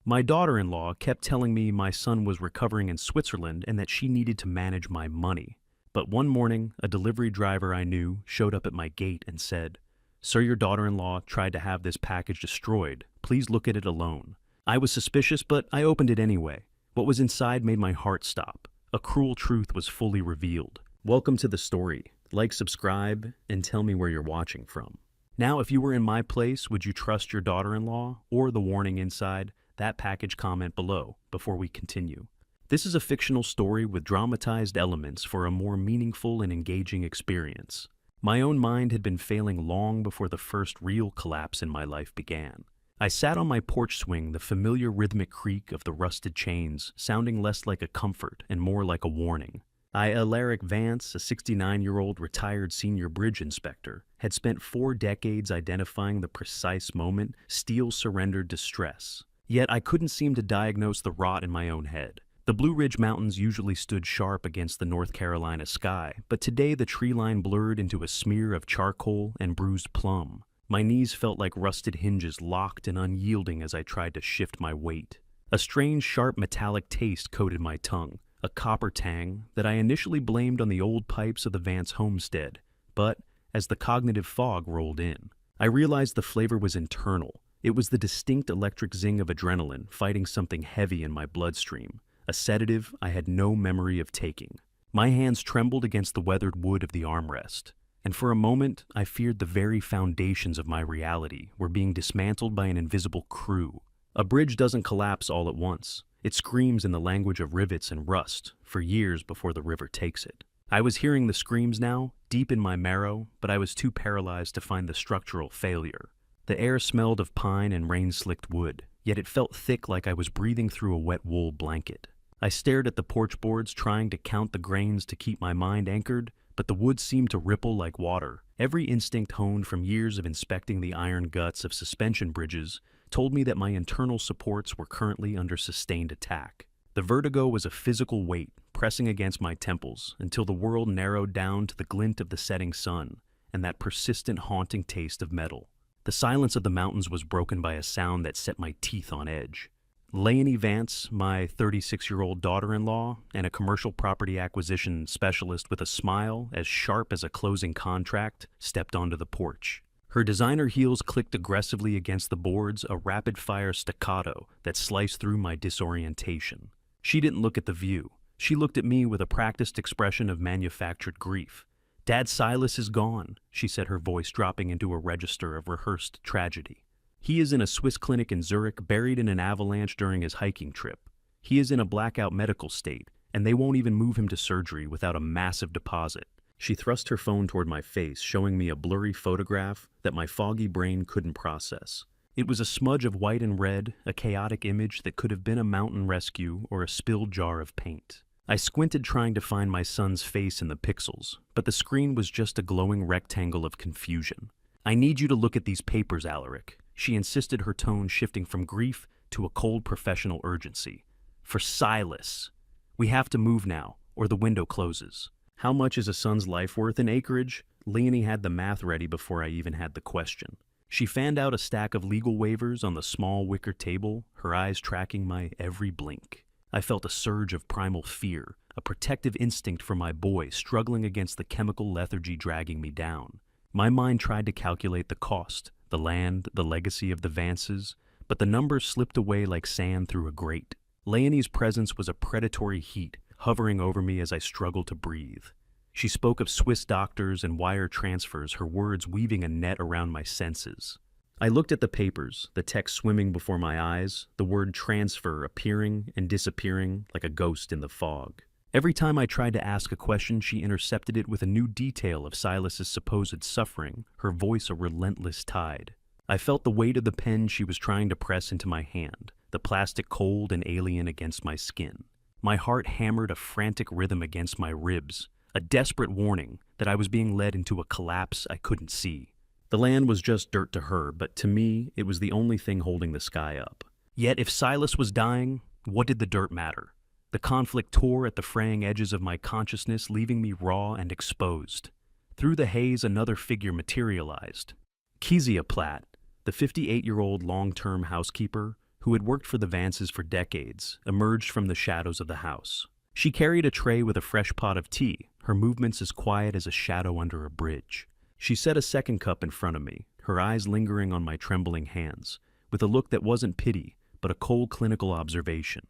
My daughter-in-law kept telling me my son was recovering in Switzerland and that she needed to manage my money. But one morning, a delivery driver I knew showed up at my gate and said, "Sir, your daughter-in-law tried to have this package destroyed. Please look at it alone." I was suspicious, but I opened it anyway. What was inside made my heart stop. A cruel truth was fully revealed. Welcome to the story. Like, subscribe, and tell me where you're watching from. Now, if you were in my place, would you trust your daughter-in-law or the warning inside? That package comment below before we continue. This is a fictional story with dramatized elements for a more meaningful and engaging experience. My own mind had been failing long before the first real collapse in my life began. I sat on my porch swing, the familiar rhythmic creak of the rusted chains sounding less like a comfort and more like a warning. Alaric Vance, a 69-year-old retired senior bridge inspector, had spent 4 decades identifying the precise moment steel surrendered to stress. Yet I couldn't seem to diagnose the rot in my own head. The Blue Ridge Mountains usually stood sharp against the North Carolina sky, but today the tree line blurred into a smear of charcoal and bruised plum. My knees felt like rusted hinges, locked and unyielding as I tried to shift my weight. A strange, sharp metallic taste coated my tongue, a copper tang that I initially blamed on the old pipes of the Vance homestead. But as the cognitive fog rolled in, I realized the flavor was internal. It was the distinct electric zing of adrenaline fighting something heavy in my bloodstream, a sedative I had no memory of taking. My hands trembled against the weathered wood of the armrest, and for a moment I feared the very foundations of my reality were being dismantled by an invisible crew. A bridge doesn't collapse all at once. It screams in the language of rivets and rust for years before the river takes it. I was hearing the screams now, deep in my marrow, but I was too paralyzed to find the structural failure. The air smelled of pine and rain-slicked wood, yet it felt thick like I was breathing through a wet wool blanket. I stared at the porch boards, trying to count the grains to keep my mind anchored, but the wood seemed to ripple like water. Every instinct honed from years of inspecting the iron guts of suspension bridges told me that my internal supports were currently under sustained attack. The vertigo was a physical weight pressing against my temples until the world narrowed down to the glint of the setting sun and that persistent haunting taste of metal. The silence of the mountains was broken by a sound that set my teeth on edge. Leonie Vance, my 36-year-old daughter-in-law, and a commercial property acquisition specialist with a smile as sharp as a closing contract, stepped onto the porch. Her designer heels clicked aggressively against the boards, a rapid-fire staccato that sliced through my disorientation. She didn't look at the view. She looked at me with a practiced expression of manufactured grief. "Dad Silas is gone," she said, her voice dropping into a register of rehearsed tragedy. "He is in a Swiss clinic in Zurich, buried in an avalanche during his hiking trip. He is in a blackout medical state, and they won't even move him to surgery without a massive deposit." She thrust her phone toward my face, showing me a blurry photograph that my foggy brain couldn't process. It was a smudge of white and red, a chaotic image that could have been a mountain rescue or a spilled jar of paint. I squinted, trying to find my son's face in the pixels, but the screen was just a glowing rectangle of confusion. "I need you to look at these papers, Alaric," she insisted, her tone shifting from grief to a cold professional urgency. "For Silas. We have to move now, or the window closes." How much is a son's life worth in acreage? Leonie had the math ready before I even had the question. She fanned out a stack of legal waivers on the small wicker table, her eyes tracking my every blink. I felt a surge of primal fear, a protective instinct for my boy struggling against the chemical lethargy dragging me down. My mind tried to calculate the cost, the land, the legacy of the Vances, but the numbers slipped away like sand through a grate. Leonie's presence was a predatory heat, hovering over me as I struggled to breathe. She spoke of Swiss doctors and wire transfers, her words weaving a net around my senses. I looked at the papers, the text swimming before my eyes, the word transfer appearing and disappearing like a ghost in the fog. Every time I tried to ask a question, she intercepted it with a new detail of Silas's supposed suffering, her voice a relentless tide. I felt the weight of the pen she was trying to press into my hand, the plastic cold and alien against my skin. My heart hammered a frantic rhythm against my ribs, a desperate warning that I was being led into a collapse I couldn't see. The land was just dirt to her, but to me, it was the only thing holding the sky up. Yet if Silas was dying, what did the dirt matter? The conflict tore at the fraying edges of my consciousness, leaving me raw and exposed. Through the haze, another figure materialized. Kezia Platt, the 58-year-old long-term housekeeper, who had worked for the Vances for decades, emerged from the shadows of the house. She carried a tray with a fresh pot of tea, her movements as quiet as a shadow under a bridge. She set a second cup in front of me, her eyes lingering on my trembling hands, with a look that wasn't pity, but a cold clinical observation.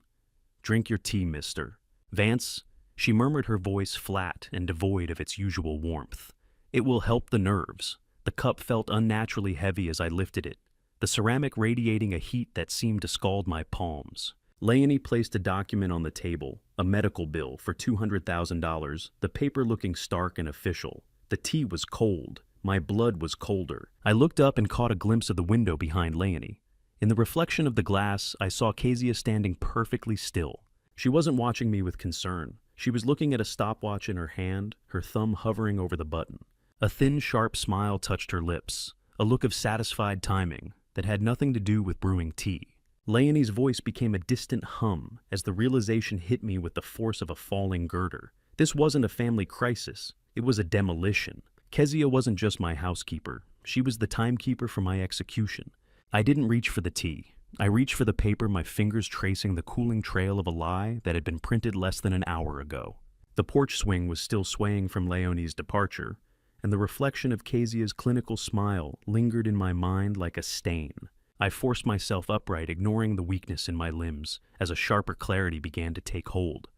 "Drink your tea, mister." "Vance," she murmured, her voice flat and devoid of its usual warmth. "It will help the nerves." The cup felt unnaturally heavy as I lifted it, the ceramic radiating a heat that seemed to scald my palms. Leonie placed a document on the table, a medical bill for $200,000, the paper looking stark and official. The tea was cold. My blood was colder. I looked up and caught a glimpse of the window behind Leonie. In the reflection of the glass, I saw Kezia standing perfectly still. She wasn't watching me with concern. She was looking at a stopwatch in her hand, her thumb hovering over the button. A thin, sharp smile touched her lips, a look of satisfied timing that had nothing to do with brewing tea. Leonie's voice became a distant hum as the realization hit me with the force of a falling girder. This wasn't a family crisis. It was a demolition. Kezia wasn't just my housekeeper. She was the timekeeper for my execution. I didn't reach for the tea. I reached for the paper, my fingers tracing the cooling trail of a lie that had been printed less than an hour ago. The porch swing was still swaying from Leonie's departure, and the reflection of Kezia's clinical smile lingered in my mind like a stain. I forced myself upright, ignoring the weakness in my limbs, as a sharper clarity began to take hold.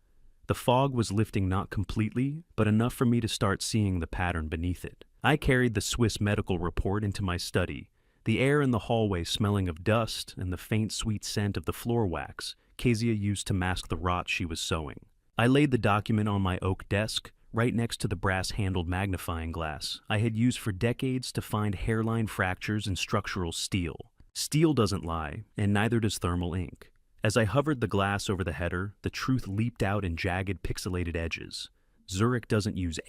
The fog was lifting, not completely, but enough for me to start seeing the pattern beneath it. I carried the Swiss medical report into my study, the air in the hallway smelling of dust and the faint sweet scent of the floor wax Kezia used to mask the rot she was sowing. I laid the document on my oak desk, right next to the brass-handled magnifying glass I had used for decades to find hairline fractures in structural steel. Steel doesn't lie, and neither does thermal ink. As I hovered the glass over the header, the truth leaped out in jagged, pixelated edges. Zurich doesn't use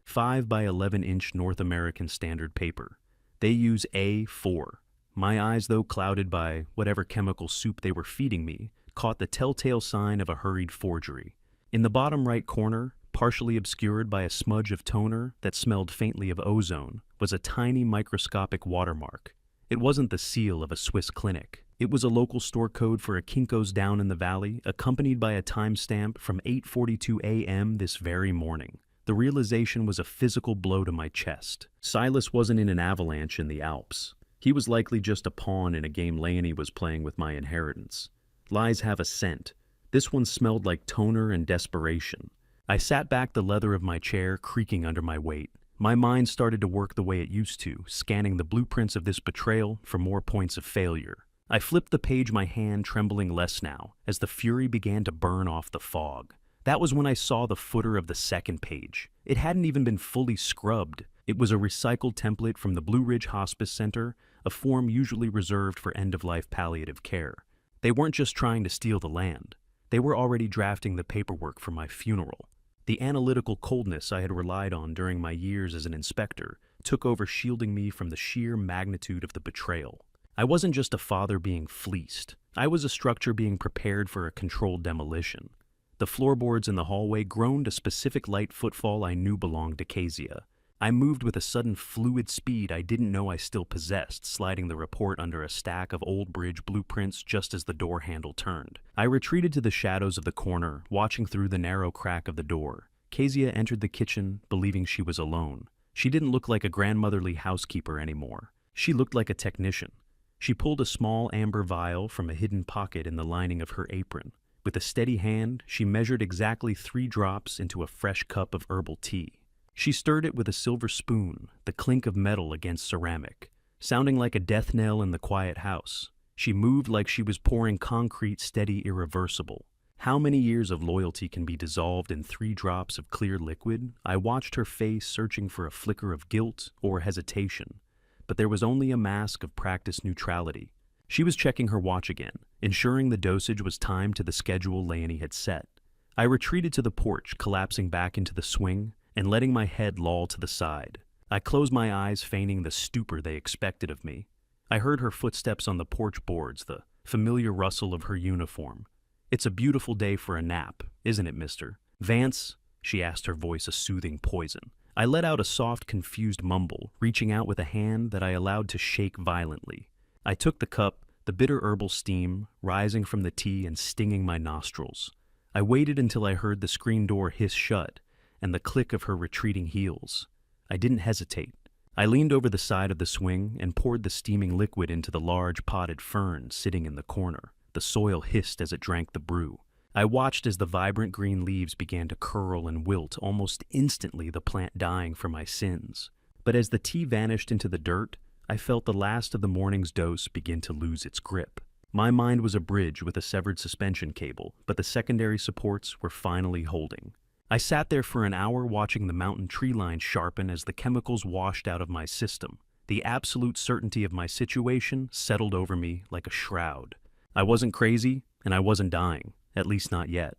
5 by 11-inch North American standard paper. They use A4. My eyes, though clouded by whatever chemical soup they were feeding me, caught the telltale sign of a hurried forgery. In the bottom right corner, partially obscured by a smudge of toner that smelled faintly of ozone, was a tiny microscopic watermark. It wasn't the seal of a Swiss clinic. It was a local store code for a Kinko's down in the valley, accompanied by a timestamp from 8:42 a.m. this very morning. The realization was a physical blow to my chest. Silas wasn't in an avalanche in the Alps. He was likely just a pawn in a game Leonie was playing with my inheritance. Lies have a scent. This one smelled like toner and desperation. I sat back, the leather of my chair creaking under my weight. My mind started to work the way it used to, scanning the blueprints of this betrayal for more points of failure. I flipped the page, my hand trembling less now, as the fury began to burn off the fog. That was when I saw the footer of the second page. It hadn't even been fully scrubbed. It was a recycled template from the Blue Ridge Hospice Center, a form usually reserved for end-of-life palliative care. They weren't just trying to steal the land. They were already drafting the paperwork for my funeral. The analytical coldness I had relied on during my years as an inspector took over, shielding me from the sheer magnitude of the betrayal. I wasn't just a father being fleeced. I was a structure being prepared for a controlled demolition. The floorboards in the hallway groaned a specific light footfall I knew belonged to Kezia. I moved with a sudden fluid speed I didn't know I still possessed, sliding the report under a stack of old bridge blueprints just as the door handle turned. I retreated to the shadows of the corner, watching through the narrow crack of the door. Kezia entered the kitchen, believing she was alone. She didn't look like a grandmotherly housekeeper anymore. She looked like a technician. She pulled a small amber vial from a hidden pocket in the lining of her apron. With a steady hand, she measured exactly 3 drops into a fresh cup of herbal tea. She stirred it with a silver spoon, the clink of metal against ceramic, sounding like a death knell in the quiet house. She moved like she was pouring concrete, steady, irreversible. How many years of loyalty can be dissolved in 3 drops of clear liquid? I watched her face, searching for a flicker of guilt or hesitation, but there was only a mask of practiced neutrality. She was checking her watch again, ensuring the dosage was timed to the schedule Leonie had set. I retreated to the porch, collapsing back into the swing and letting my head loll to the side. I closed my eyes, feigning the stupor they expected of me. I heard her footsteps on the porch boards, the familiar rustle of her uniform. "It's a beautiful day for a nap, isn't it, mister?" "Vance?" she asked, her voice a soothing poison. I let out a soft, confused mumble, reaching out with a hand that I allowed to shake violently. I took the cup, the bitter herbal steam rising from the tea and stinging my nostrils. I waited until I heard the screen door hiss shut and the click of her retreating heels. I didn't hesitate. I leaned over the side of the swing and poured the steaming liquid into the large potted fern sitting in the corner. The soil hissed as it drank the brew. I watched as the vibrant green leaves began to curl and wilt, almost instantly the plant dying for my sins. But as the tea vanished into the dirt, I felt the last of the morning's dose begin to lose its grip. My mind was a bridge with a severed suspension cable, but the secondary supports were finally holding. I sat there for an hour watching the mountain tree line sharpen as the chemicals washed out of my system. The absolute certainty of my situation settled over me like a shroud. I wasn't crazy, and I wasn't dying, at least not yet.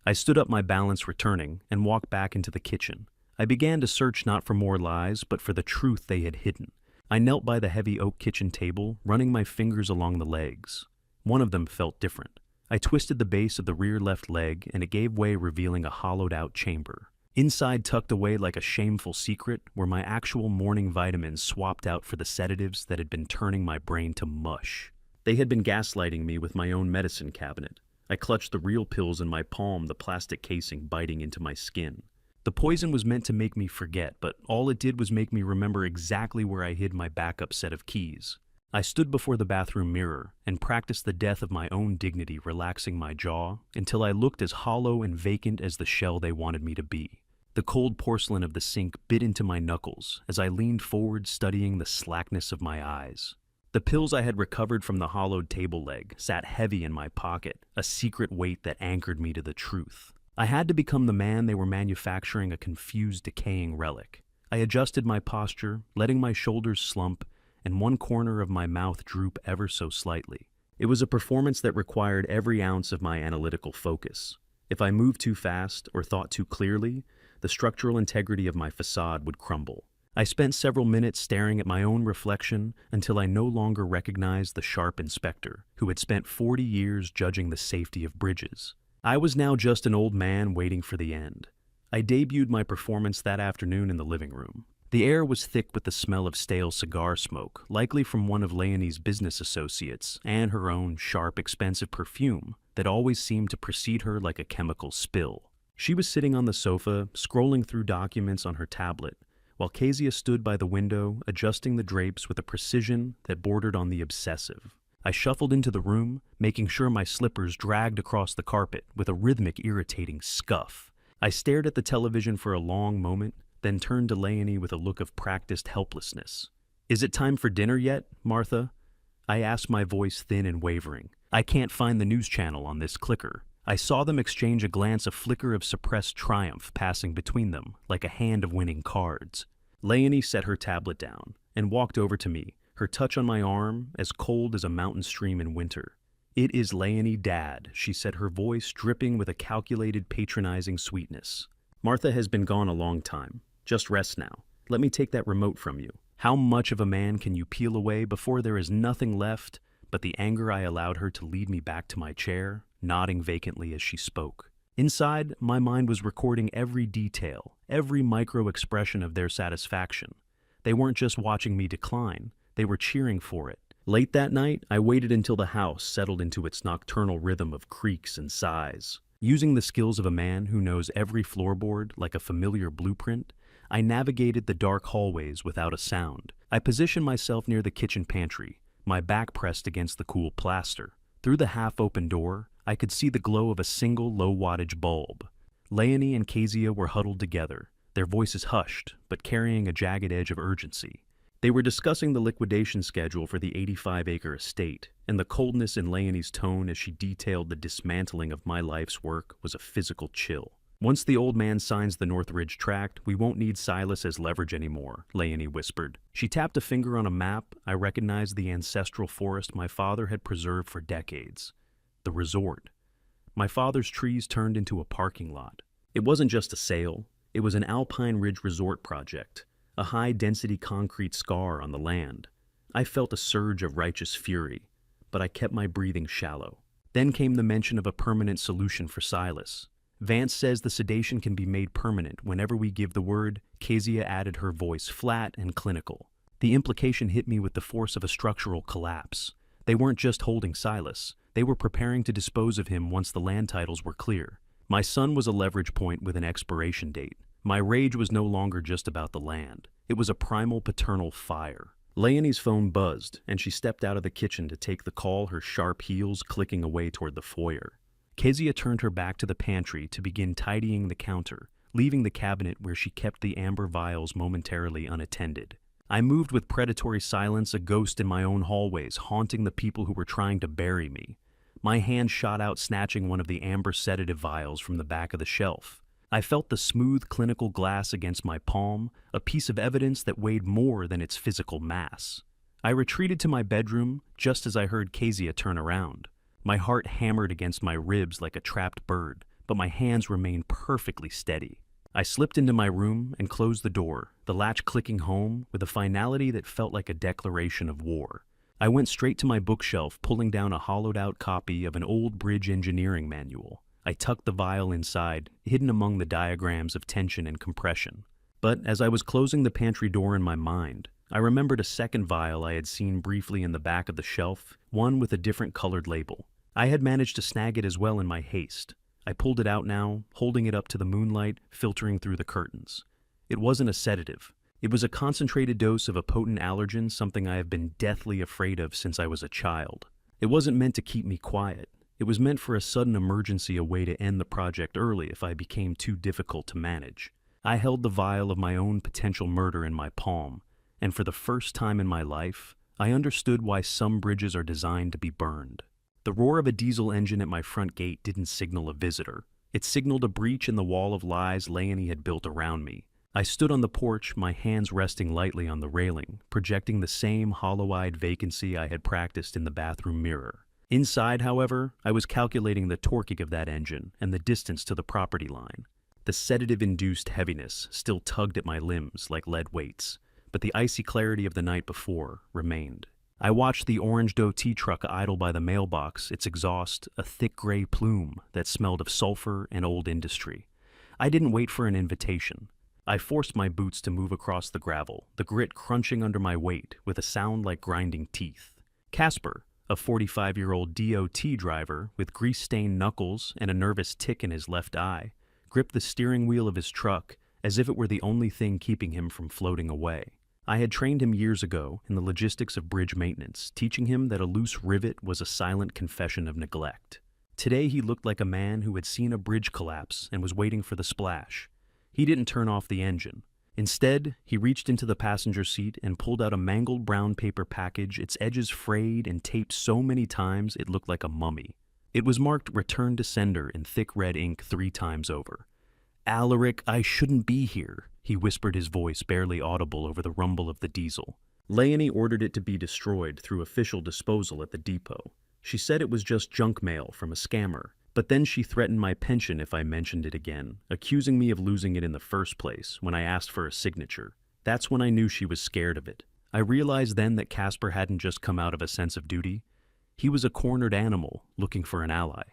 I stood up, my balance returning, and walked back into the kitchen. I began to search not for more lies, but for the truth they had hidden. I knelt by the heavy oak kitchen table, running my fingers along the legs. One of them felt different. I twisted the base of the rear left leg, and it gave way, revealing a hollowed-out chamber. Inside, tucked away like a shameful secret, were my actual morning vitamins swapped out for the sedatives that had been turning my brain to mush. They had been gaslighting me with my own medicine cabinet. I clutched the real pills in my palm, the plastic casing biting into my skin. The poison was meant to make me forget, but all it did was make me remember exactly where I hid my backup set of keys. I stood before the bathroom mirror and practiced the death of my own dignity, relaxing my jaw until I looked as hollow and vacant as the shell they wanted me to be. The cold porcelain of the sink bit into my knuckles as I leaned forward, studying the slackness of my eyes. The pills I had recovered from the hollowed table leg sat heavy in my pocket, a secret weight that anchored me to the truth. I had to become the man they were manufacturing, a confused, decaying relic. I adjusted my posture, letting my shoulders slump and one corner of my mouth droop ever so slightly. It was a performance that required every ounce of my analytical focus. If I moved too fast or thought too clearly, the structural integrity of my facade would crumble. I spent several minutes staring at my own reflection until I no longer recognized the sharp inspector who had spent 40 years judging the safety of bridges. I was now just an old man waiting for the end. I debuted my performance that afternoon in the living room. The air was thick with the smell of stale cigar smoke, likely from one of Leonie's business associates, and her own sharp, expensive perfume that always seemed to precede her like a chemical spill. She was sitting on the sofa, scrolling through documents on her tablet, while Kezia stood by the window, adjusting the drapes with a precision that bordered on the obsessive. I shuffled into the room, making sure my slippers dragged across the carpet with a rhythmic, irritating scuff. I stared at the television for a long moment, then turned to Leonie with a look of practiced helplessness. "Is it time for dinner yet, Martha?" I asked, my voice thin and wavering. "I can't find the news channel on this clicker." I saw them exchange a glance, a flicker of suppressed triumph passing between them, like a hand of winning cards. Leonie set her tablet down and walked over to me, her touch on my arm as cold as a mountain stream in winter. "It is Leonie, Dad," she said, her voice dripping with a calculated, patronizing sweetness. "Martha has been gone a long time. Just rest now. Let me take that remote from you. How much of a man can you peel away before there is nothing left but the anger?" I allowed her to lead me back to my chair, nodding vacantly as she spoke. Inside, my mind was recording every detail, every micro-expression of their satisfaction. They weren't just watching me decline, they were cheering for it. Late that night, I waited until the house settled into its nocturnal rhythm of creaks and sighs. Using the skills of a man who knows every floorboard like a familiar blueprint, I navigated the dark hallways without a sound. I positioned myself near the kitchen pantry, my back pressed against the cool plaster. Through the half-open door, I could see the glow of a single low-wattage bulb. Leonie and Kezia were huddled together, their voices hushed, but carrying a jagged edge of urgency. They were discussing the liquidation schedule for the 85-acre estate, and the coldness in Leonie's tone as she detailed the dismantling of my life's work was a physical chill. "Once the old man signs the Northridge Tract, we won't need Silas as leverage anymore," Leonie whispered. She tapped a finger on a map. I recognized the ancestral forest my father had preserved for decades. The resort. My father's trees turned into a parking lot. It wasn't just a sale. It was an Alpine Ridge resort project, a high-density concrete scar on the land. I felt a surge of righteous fury, but I kept my breathing shallow. Then came the mention of a permanent solution for Silas. "Vance says the sedation can be made permanent whenever we give the word," Kezia added, her voice flat and clinical. The implication hit me with the force of a structural collapse. They weren't just holding Silas, they were preparing to dispose of him once the land titles were clear. My son was a leverage point with an expiration date. My rage was no longer just about the land. It was a primal paternal fire. Leonie's phone buzzed, and she stepped out of the kitchen to take the call, her sharp heels clicking away toward the foyer. Kezia turned her back to the pantry to begin tidying the counter, leaving the cabinet where she kept the amber vials momentarily unattended. I moved with predatory silence, a ghost in my own hallways, haunting the people who were trying to bury me. My hand shot out, snatching one of the amber sedative vials from the back of the shelf. I felt the smooth clinical glass against my palm, a piece of evidence that weighed more than its physical mass. I retreated to my bedroom just as I heard Kezia turn around. My heart hammered against my ribs like a trapped bird, but my hands remained perfectly steady. I slipped into my room and closed the door, the latch clicking home with a finality that felt like a declaration of war. I went straight to my bookshelf, pulling down a hollowed-out copy of an old bridge engineering manual. I tucked the vial inside, hidden among the diagrams of tension and compression. But as I was closing the pantry door in my mind, I remembered a second vial I had seen briefly in the back of the shelf, one with a different colored label. I had managed to snag it as well in my haste. I pulled it out now, holding it up to the moonlight, filtering through the curtains. It wasn't a sedative. It was a concentrated dose of a potent allergen, something I have been deathly afraid of since I was a child. It wasn't meant to keep me quiet. It was meant for a sudden emergency, a way to end the project early if I became too difficult to manage. I held the vial of my own potential murder in my palm, and for the first time in my life, I understood why some bridges are designed to be burned. The roar of a diesel engine at my front gate didn't signal a visitor. It signaled a breach in the wall of lies Leonie had built around me. I stood on the porch, my hands resting lightly on the railing, projecting the same hollow-eyed vacancy I had practiced in the bathroom mirror. Inside, however, I was calculating the torquing of that engine and the distance to the property line. The sedative-induced heaviness still tugged at my limbs like lead weights, but the icy clarity of the night before remained. I watched the orange Doe tea truck idle by the mailbox, its exhaust a thick gray plume that smelled of sulfur and old industry. I didn't wait for an invitation. I forced my boots to move across the gravel, the grit crunching under my weight with a sound like grinding teeth. Casper, a 45-year-old DOT driver with grease-stained knuckles and a nervous tick in his left eye, gripped the steering wheel of his truck as if it were the only thing keeping him from floating away. I had trained him years ago in the logistics of bridge maintenance, teaching him that a loose rivet was a silent confession of neglect. Today he looked like a man who had seen a bridge collapse and was waiting for the splash. He didn't turn off the engine. Instead, he reached into the passenger seat and pulled out a mangled brown paper package, its edges frayed and taped so many times it looked like a mummy. It was marked "Return to Sender" in thick red ink 3 times over. "Alaric, I shouldn't be here," he whispered, his voice barely audible over the rumble of the diesel. Leonie ordered it to be destroyed through official disposal at the depot. She said it was just junk mail from a scammer, but then she threatened my pension if I mentioned it again, accusing me of losing it in the first place when I asked for a signature. That's when I knew she was scared of it. I realized then that Casper hadn't just come out of a sense of duty. He was a cornered animal looking for an ally.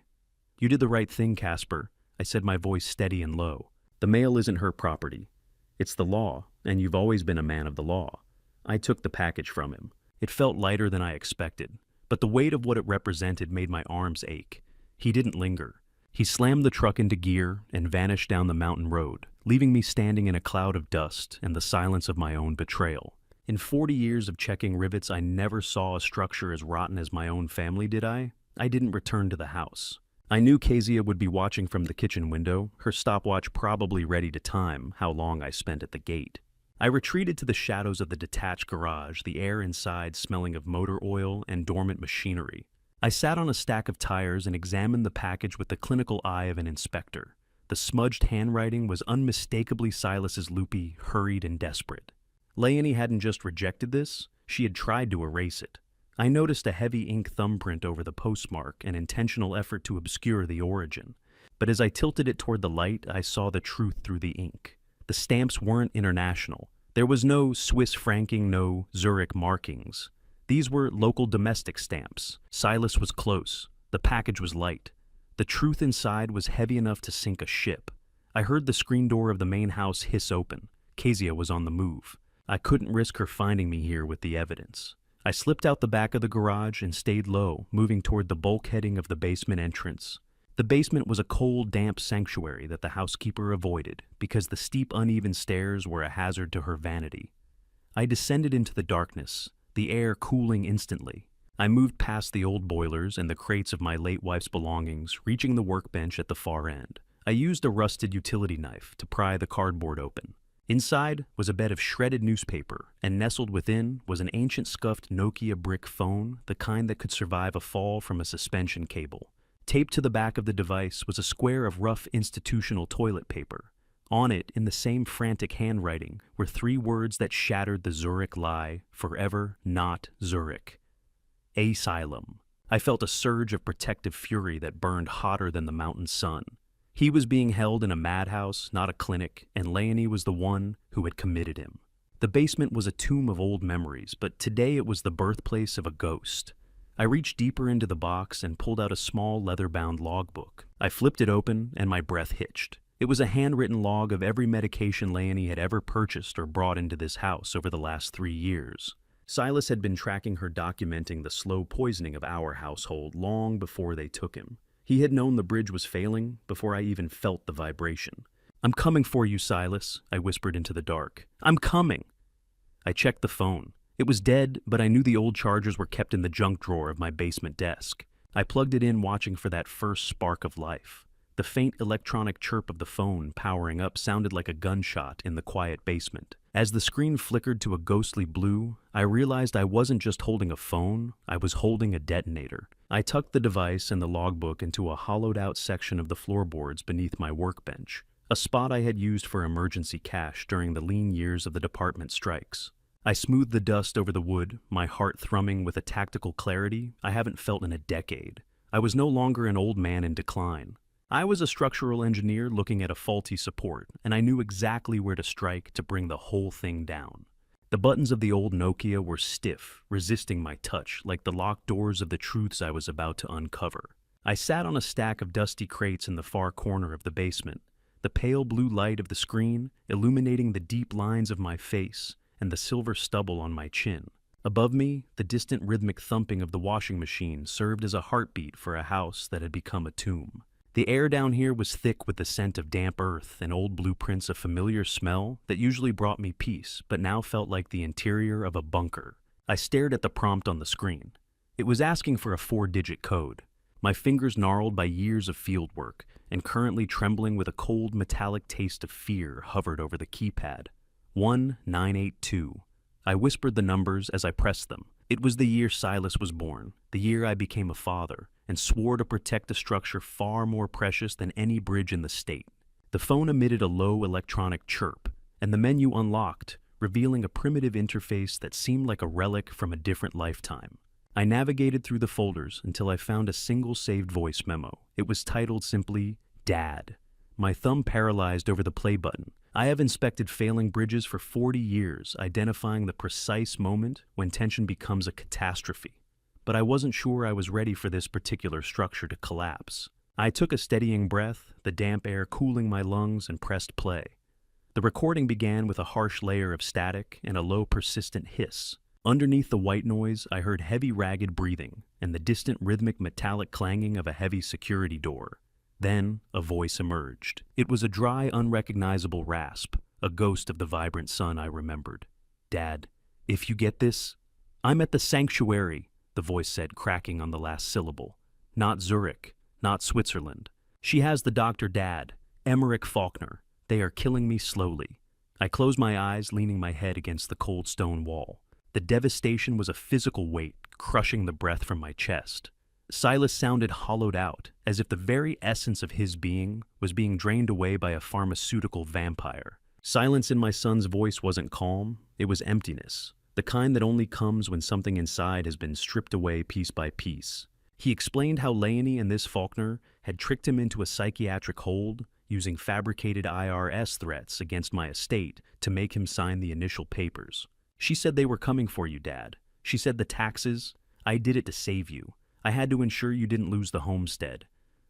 "You did the right thing, Casper," I said, my voice steady and low. "The mail isn't her property. It's the law, and you've always been a man of the law." I took the package from him. It felt lighter than I expected, but the weight of what it represented made my arms ache. He didn't linger. He slammed the truck into gear and vanished down the mountain road, leaving me standing in a cloud of dust and the silence of my own betrayal. In 40 years of checking rivets, I never saw a structure as rotten as my own family, did I? I didn't return to the house. I knew Kezia would be watching from the kitchen window, her stopwatch probably ready to time how long I spent at the gate. I retreated to the shadows of the detached garage, the air inside smelling of motor oil and dormant machinery. I sat on a stack of tires and examined the package with the clinical eye of an inspector. The smudged handwriting was unmistakably Silas's, loopy, hurried, and desperate. Leonie hadn't just rejected this, she had tried to erase it. I noticed a heavy ink thumbprint over the postmark, an intentional effort to obscure the origin. But as I tilted it toward the light, I saw the truth through the ink. The stamps weren't international. There was no Swiss franking, no Zurich markings. These were local domestic stamps. Silas was close. The package was light. The truth inside was heavy enough to sink a ship. I heard the screen door of the main house hiss open. Kezia was on the move. I couldn't risk her finding me here with the evidence. I slipped out the back of the garage and stayed low, moving toward the bulkheading of the basement entrance. The basement was a cold, damp sanctuary that the housekeeper avoided because the steep, uneven stairs were a hazard to her vanity. I descended into the darkness, the air cooling instantly. I moved past the old boilers and the crates of my late wife's belongings, reaching the workbench at the far end. I used a rusted utility knife to pry the cardboard open. Inside was a bed of shredded newspaper, and nestled within was an ancient scuffed Nokia brick phone, the kind that could survive a fall from a suspension cable. Taped to the back of the device was a square of rough institutional toilet paper. On it, in the same frantic handwriting, were 3 words that shattered the Zurich lie, forever not Zurich. Asylum. I felt a surge of protective fury that burned hotter than the mountain sun. He was being held in a madhouse, not a clinic, and Leonie was the one who had committed him. The basement was a tomb of old memories, but today it was the birthplace of a ghost. I reached deeper into the box and pulled out a small leather-bound logbook. I flipped it open, and my breath hitched. It was a handwritten log of every medication Leonie had ever purchased or brought into this house over the last 3 years. Silas had been tracking her, documenting the slow poisoning of our household long before they took him. He had known the bridge was failing before I even felt the vibration. "I'm coming for you, Silas," I whispered into the dark. "I'm coming." I checked the phone. It was dead, but I knew the old chargers were kept in the junk drawer of my basement desk. I plugged it in, watching for that first spark of life. The faint electronic chirp of the phone powering up sounded like a gunshot in the quiet basement. As the screen flickered to a ghostly blue, I realized I wasn't just holding a phone, I was holding a detonator. I tucked the device and the logbook into a hollowed-out section of the floorboards beneath my workbench, a spot I had used for emergency cash during the lean years of the department strikes. I smoothed the dust over the wood, my heart thrumming with a tactical clarity I haven't felt in a decade. I was no longer an old man in decline. I was a structural engineer looking at a faulty support, and I knew exactly where to strike to bring the whole thing down. The buttons of the old Nokia were stiff, resisting my touch, like the locked doors of the truths I was about to uncover. I sat on a stack of dusty crates in the far corner of the basement, the pale blue light of the screen illuminating the deep lines of my face and the silver stubble on my chin. Above me, the distant rhythmic thumping of the washing machine served as a heartbeat for a house that had become a tomb. The air down here was thick with the scent of damp earth and old blueprints, a familiar smell that usually brought me peace, but now felt like the interior of a bunker. I stared at the prompt on the screen. It was asking for a 4-digit code. My fingers, gnarled by years of field work and currently trembling with a cold metallic taste of fear, hovered over the keypad. 1982. I whispered the numbers as I pressed them. It was the year Silas was born, the year I became a father, and swore to protect a structure far more precious than any bridge in the state. The phone emitted a low electronic chirp, and the menu unlocked, revealing a primitive interface that seemed like a relic from a different lifetime. I navigated through the folders until I found a single saved voice memo. It was titled simply, "Dad." My thumb paralyzed over the play button. I have inspected failing bridges for 40 years, identifying the precise moment when tension becomes a catastrophe. But I wasn't sure I was ready for this particular structure to collapse. I took a steadying breath, the damp air cooling my lungs, and pressed play. The recording began with a harsh layer of static and a low, persistent hiss. Underneath the white noise, I heard heavy, ragged breathing and the distant, rhythmic, metallic clanging of a heavy security door. Then a voice emerged. It was a dry, unrecognizable rasp, a ghost of the vibrant sun I remembered. "Dad, if you get this, I'm at the sanctuary," the voice said, cracking on the last syllable. "Not Zurich, not Switzerland. She has the doctor, Dad, Emmerich Faulkner. They are killing me slowly." I closed my eyes, leaning my head against the cold stone wall. The devastation was a physical weight, crushing the breath from my chest. Silas sounded hollowed out, as if the very essence of his being was being drained away by a pharmaceutical vampire. Silence in my son's voice wasn't calm, it was emptiness, the kind that only comes when something inside has been stripped away piece by piece. He explained how Leonie and this Faulkner had tricked him into a psychiatric hold, using fabricated IRS threats against my estate to make him sign the initial papers. "She said they were coming for you, Dad. She said the taxes. I did it to save you. I had to ensure you didn't lose the homestead."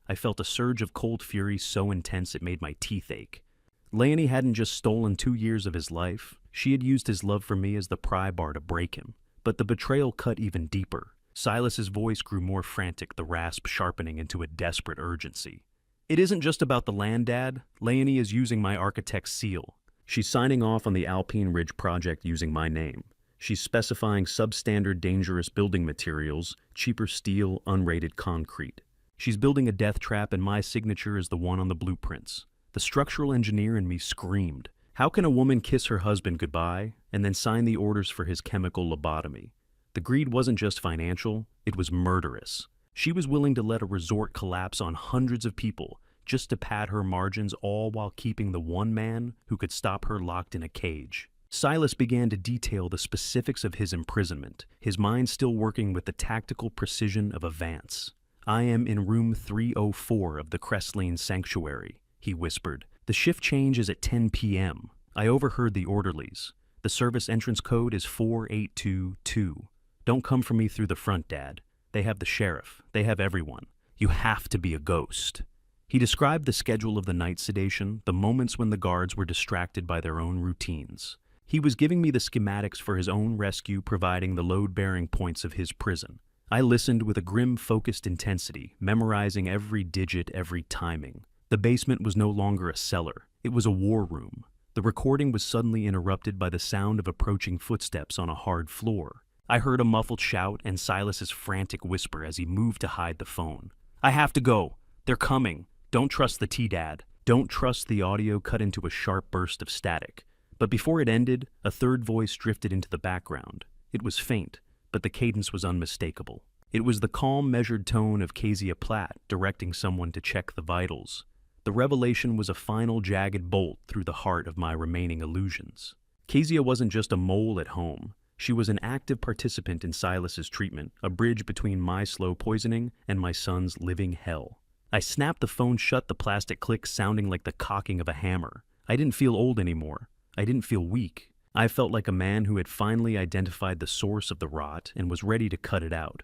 I felt a surge of cold fury so intense it made my teeth ache. Leonie hadn't just stolen 2 years of his life, she had used his love for me as the pry bar to break him. But the betrayal cut even deeper. Silas's voice grew more frantic, the rasp sharpening into a desperate urgency. It isn't just about the land, Dad. Leonie is using my architect's seal. She's signing off on the Alpine Ridge project using my name. She's specifying substandard dangerous building materials, cheaper steel, unrated concrete. She's building a death trap and my signature is the one on the blueprints. The structural engineer in me screamed. How can a woman kiss her husband goodbye and then sign the orders for his chemical lobotomy? The greed wasn't just financial, it was murderous. She was willing to let a resort collapse on hundreds of people just to pad her margins, all while keeping the one man who could stop her locked in a cage. Silas began to detail the specifics of his imprisonment, his mind still working with the tactical precision of a Vance. I am in room 304 of the Crestline Sanctuary, he whispered. The shift change is at 10 p.m. I overheard the orderlies. The service entrance code is 4822. Don't come for me through the front, Dad. They have the sheriff. They have everyone. You have to be a ghost. He described the schedule of the night sedation, the moments when the guards were distracted by their own routines. He was giving me the schematics for his own rescue, providing the load-bearing points of his prison. I listened with a grim, focused intensity, memorizing every digit, every timing. The basement was no longer a cellar. It was a war room. The recording was suddenly interrupted by the sound of approaching footsteps on a hard floor. I heard a muffled shout and Silas's frantic whisper as he moved to hide the phone. I have to go. They're coming. Don't trust the T-Dad. Don't trust. The audio cut into a sharp burst of static. But before it ended, a third voice drifted into the background. It was faint, but the cadence was unmistakable. It was the calm, measured tone of Kezia Platt directing someone to check the vitals. The revelation was a final jagged bolt through the heart of my remaining illusions. Kezia wasn't just a mole at home. She was an active participant in Silas's treatment, a bridge between my slow poisoning and my son's living hell. I snapped the phone shut, the plastic click sounding like the cocking of a hammer. I didn't feel old anymore. I didn't feel weak. I felt like a man who had finally identified the source of the rot and was ready to cut it out.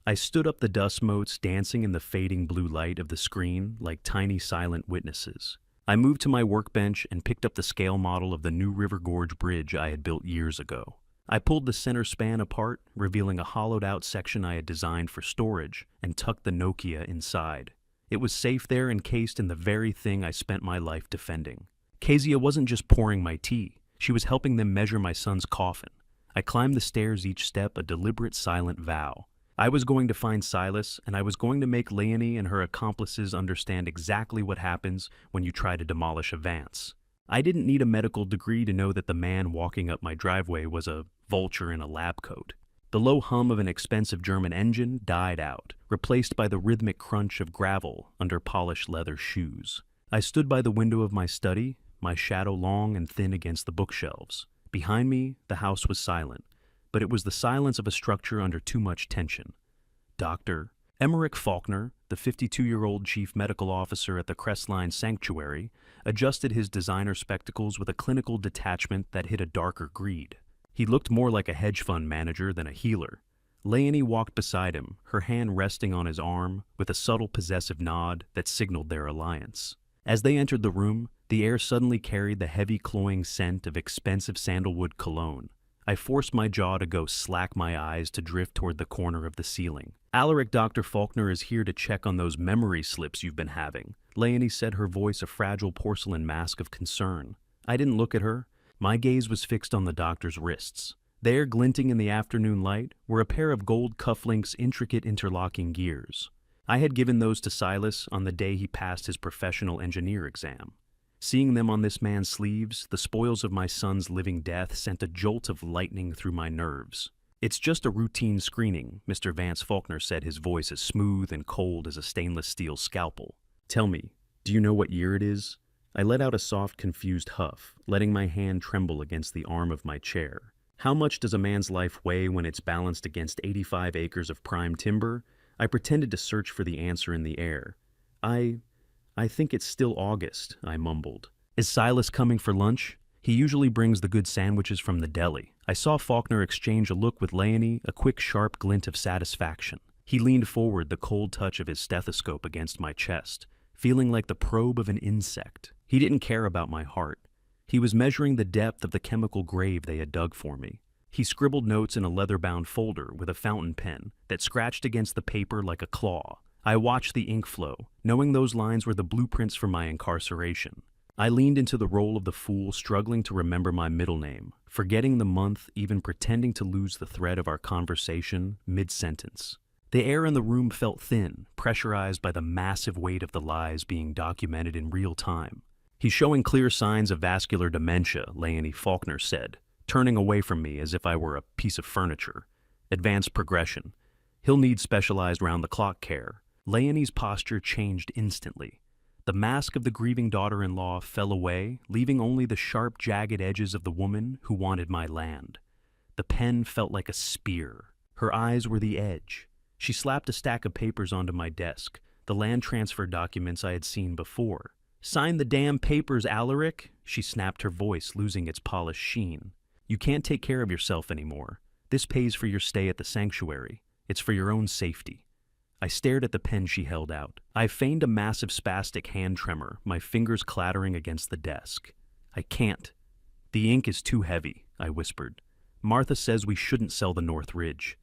I stood up, the dust motes dancing in the fading blue light of the screen like tiny silent witnesses. I moved to my workbench and picked up the scale model of the New River Gorge Bridge I had built years ago. I pulled the center span apart, revealing a hollowed-out section I had designed for storage, and tucked the Nokia inside. It was safe there, encased in the very thing I spent my life defending. Kezia wasn't just pouring my tea. She was helping them measure my son's coffin. I climbed the stairs, each step a deliberate, silent vow. I was going to find Silas, and I was going to make Leonie and her accomplices understand exactly what happens when you try to demolish a Vance. I didn't need a medical degree to know that the man walking up my driveway was a vulture in a lab coat. The low hum of an expensive German engine died out, replaced by the rhythmic crunch of gravel under polished leather shoes. I stood by the window of my study, my shadow long and thin against the bookshelves. Behind me, the house was silent, but it was the silence of a structure under too much tension. Dr. Emmerich Faulkner, the 52-year-old chief medical officer at the Crestline Sanctuary, adjusted his designer spectacles with a clinical detachment that hid a darker greed. He looked more like a hedge fund manager than a healer. Leonie walked beside him, her hand resting on his arm, with a subtle possessive nod that signaled their alliance. As they entered the room, the air suddenly carried the heavy, cloying scent of expensive sandalwood cologne. I forced my jaw to go slack, my eyes to drift toward the corner of the ceiling. Alaric, Dr. Faulkner is here to check on those memory slips you've been having, Leonie said, her voice a fragile porcelain mask of concern. I didn't look at her. My gaze was fixed on the doctor's wrists. There, glinting in the afternoon light, were a pair of gold cufflinks, intricate interlocking gears. I had given those to Silas on the day he passed his professional engineer exam. Seeing them on this man's sleeves, the spoils of my son's living death, sent a jolt of lightning through my nerves. It's just a routine screening, Mr. Vance Faulkner said, his voice as smooth and cold as a stainless steel scalpel. Tell me, do you know what year it is? I let out a soft, confused huff, letting my hand tremble against the arm of my chair. How much does a man's life weigh when it's balanced against 85 acres of prime timber? I pretended to search for the answer in the air. I think it's still August, I mumbled. Is Silas coming for lunch? He usually brings the good sandwiches from the deli. I saw Faulkner exchange a look with Leonie, a quick, sharp glint of satisfaction. He leaned forward, the cold touch of his stethoscope against my chest, feeling like the probe of an insect. He didn't care about my heart. He was measuring the depth of the chemical grave they had dug for me. He scribbled notes in a leather-bound folder with a fountain pen that scratched against the paper like a claw. I watched the ink flow, knowing those lines were the blueprints for my incarceration. I leaned into the role of the fool, struggling to remember my middle name, forgetting the month, even pretending to lose the thread of our conversation mid-sentence. The air in the room felt thin, pressurized by the massive weight of the lies being documented in real time. "He's showing clear signs of vascular dementia," Leonie Faulkner said, turning away from me as if I were a piece of furniture. "Advanced progression. He'll need specialized round-the-clock care." Leonie's posture changed instantly. The mask of the grieving daughter-in-law fell away, leaving only the sharp, jagged edges of the woman who wanted my land. The pen felt like a spear. Her eyes were the edge. She slapped a stack of papers onto my desk, the land transfer documents I had seen before. "Sign the damn papers, Alaric," she snapped, her voice losing its polished sheen. "You can't take care of yourself anymore. This pays for your stay at the sanctuary. It's for your own safety." I stared at the pen she held out. I feigned a massive spastic hand tremor, my fingers clattering against the desk. "I can't. The ink is too heavy," I whispered. "Martha says we shouldn't sell the North Ridge.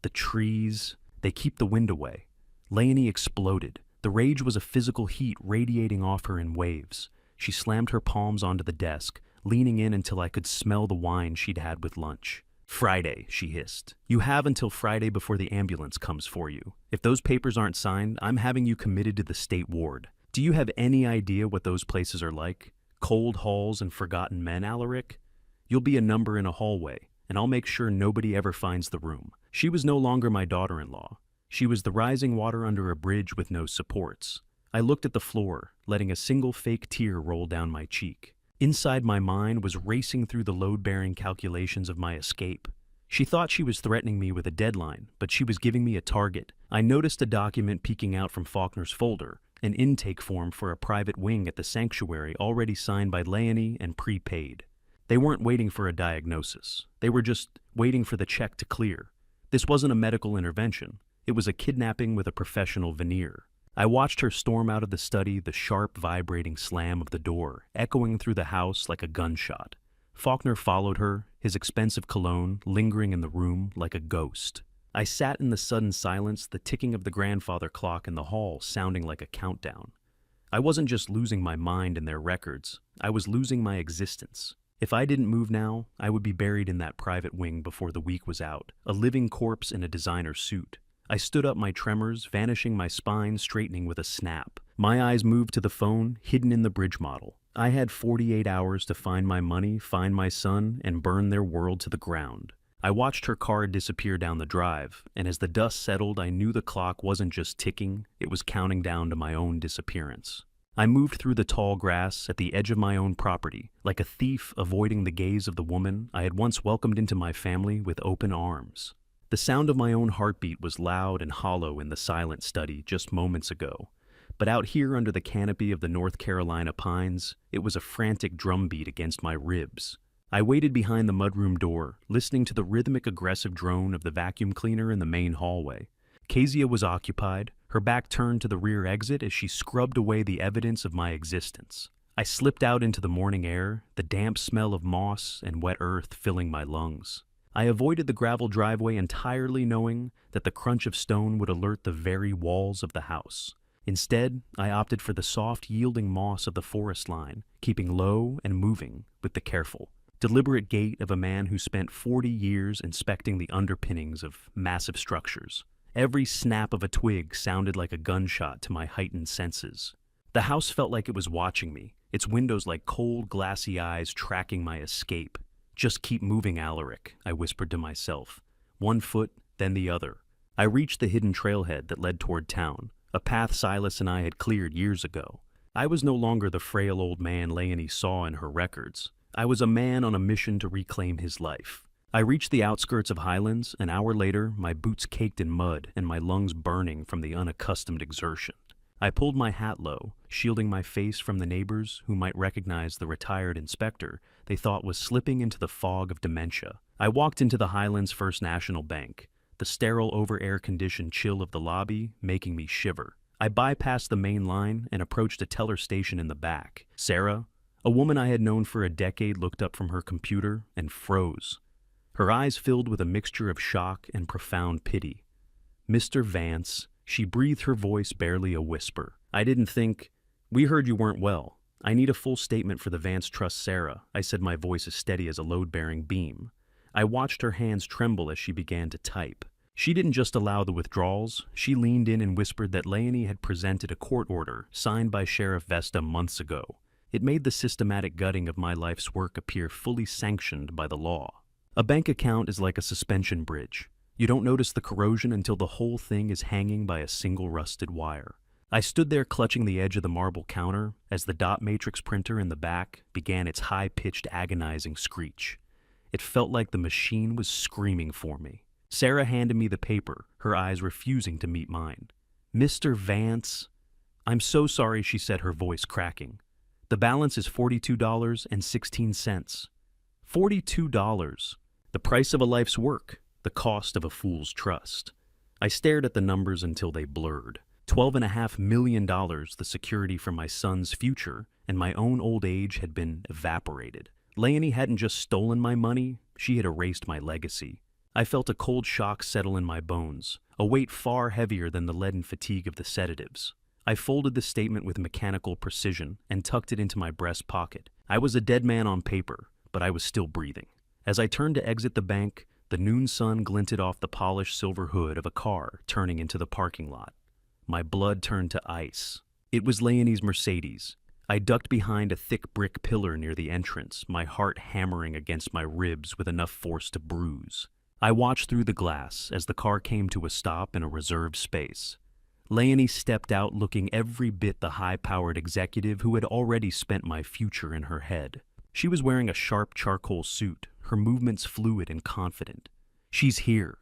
The trees, they keep the wind away." Leonie exploded. The rage was a physical heat radiating off her in waves. She slammed her palms onto the desk, leaning in until I could smell the wine she'd had with lunch. "Friday," she hissed. "You have until Friday before the ambulance comes for you. If those papers aren't signed, I'm having you committed to the state ward. Do you have any idea what those places are like? Cold halls and forgotten men, Alaric? You'll be a number in a hallway, and I'll make sure nobody ever finds the room." She was no longer my daughter-in-law. She was the rising water under a bridge with no supports. I looked at the floor, letting a single fake tear roll down my cheek. Inside, my mind was racing through the load-bearing calculations of my escape. She thought she was threatening me with a deadline, but she was giving me a target. I noticed a document peeking out from Faulkner's folder, an intake form for a private wing at the sanctuary already signed by Leonie and prepaid. They weren't waiting for a diagnosis. They were just waiting for the check to clear. This wasn't a medical intervention. It was a kidnapping with a professional veneer. I watched her storm out of the study, the sharp, vibrating slam of the door echoing through the house like a gunshot. Faulkner followed her, his expensive cologne lingering in the room like a ghost. I sat in the sudden silence, the ticking of the grandfather clock in the hall sounding like a countdown. I wasn't just losing my mind in their records. I was losing my existence. If I didn't move now, I would be buried in that private wing before the week was out, a living corpse in a designer suit. I stood up, my tremors vanishing, my spine straightening with a snap. My eyes moved to the phone, hidden in the bridge model. I had 48 hours to find my money, find my son, and burn their world to the ground. I watched her car disappear down the drive, and as the dust settled, I knew the clock wasn't just ticking, it was counting down to my own disappearance. I moved through the tall grass at the edge of my own property, like a thief avoiding the gaze of the woman I had once welcomed into my family with open arms. The sound of my own heartbeat was loud and hollow in the silent study just moments ago, but out here under the canopy of the North Carolina pines, it was a frantic drumbeat against my ribs. I waited behind the mudroom door, listening to the rhythmic, aggressive drone of the vacuum cleaner in the main hallway. Kezia was occupied, her back turned to the rear exit as she scrubbed away the evidence of my existence. I slipped out into the morning air, the damp smell of moss and wet earth filling my lungs. I avoided the gravel driveway entirely, knowing that the crunch of stone would alert the very walls of the house. Instead, I opted for the soft, yielding moss of the forest line, keeping low and moving with the careful, deliberate gait of a man who spent 40 years inspecting the underpinnings of massive structures. Every snap of a twig sounded like a gunshot to my heightened senses. The house felt like it was watching me, its windows like cold, glassy eyes tracking my escape. "Just keep moving, Alaric," I whispered to myself. One foot, then the other. I reached the hidden trailhead that led toward town, a path Silas and I had cleared years ago. I was no longer the frail old man Leonie saw in her records. I was a man on a mission to reclaim his life. I reached the outskirts of Highlands. An hour later, my boots caked in mud and my lungs burning from the unaccustomed exertion. I pulled my hat low, shielding my face from the neighbors who might recognize the retired inspector they thought was slipping into the fog of dementia. I walked into the Highlands First National Bank, the sterile over-air-conditioned chill of the lobby making me shiver. I bypassed the main line and approached a teller station in the back. Sarah, a woman I had known for a decade, looked up from her computer and froze. Her eyes filled with a mixture of shock and profound pity. "Mr. Vance," she breathed, her voice barely a whisper. "I didn't think... We heard you weren't well. I need a full statement for the Vance Trust, Sarah," I said, my voice as steady as a load-bearing beam. I watched her hands tremble as she began to type. She didn't just allow the withdrawals, she leaned in and whispered that Leonie had presented a court order signed by Sheriff Vesta months ago. It made the systematic gutting of my life's work appear fully sanctioned by the law. A bank account is like a suspension bridge. You don't notice the corrosion until the whole thing is hanging by a single rusted wire. I stood there clutching the edge of the marble counter as the dot matrix printer in the back began its high-pitched, agonizing screech. It felt like the machine was screaming for me. Sarah handed me the paper, her eyes refusing to meet mine. "Mr. Vance..." "I'm so sorry," she said, her voice cracking. "The balance is $42.16. $42. The price of a life's work, the cost of a fool's trust." I stared at the numbers until they blurred. $12.5 million, the security for my son's future, and my own old age had been evaporated. Leonie hadn't just stolen my money, she had erased my legacy. I felt a cold shock settle in my bones, a weight far heavier than the leaden fatigue of the sedatives. I folded the statement with mechanical precision and tucked it into my breast pocket. I was a dead man on paper, but I was still breathing. As I turned to exit the bank, the noon sun glinted off the polished silver hood of a car turning into the parking lot. My blood turned to ice. It was Leonie's Mercedes. I ducked behind a thick brick pillar near the entrance, my heart hammering against my ribs with enough force to bruise. I watched through the glass as the car came to a stop in a reserved space. Leonie stepped out looking every bit the high-powered executive who had already spent my future in her head. She was wearing a sharp charcoal suit, her movements fluid and confident. "She's here."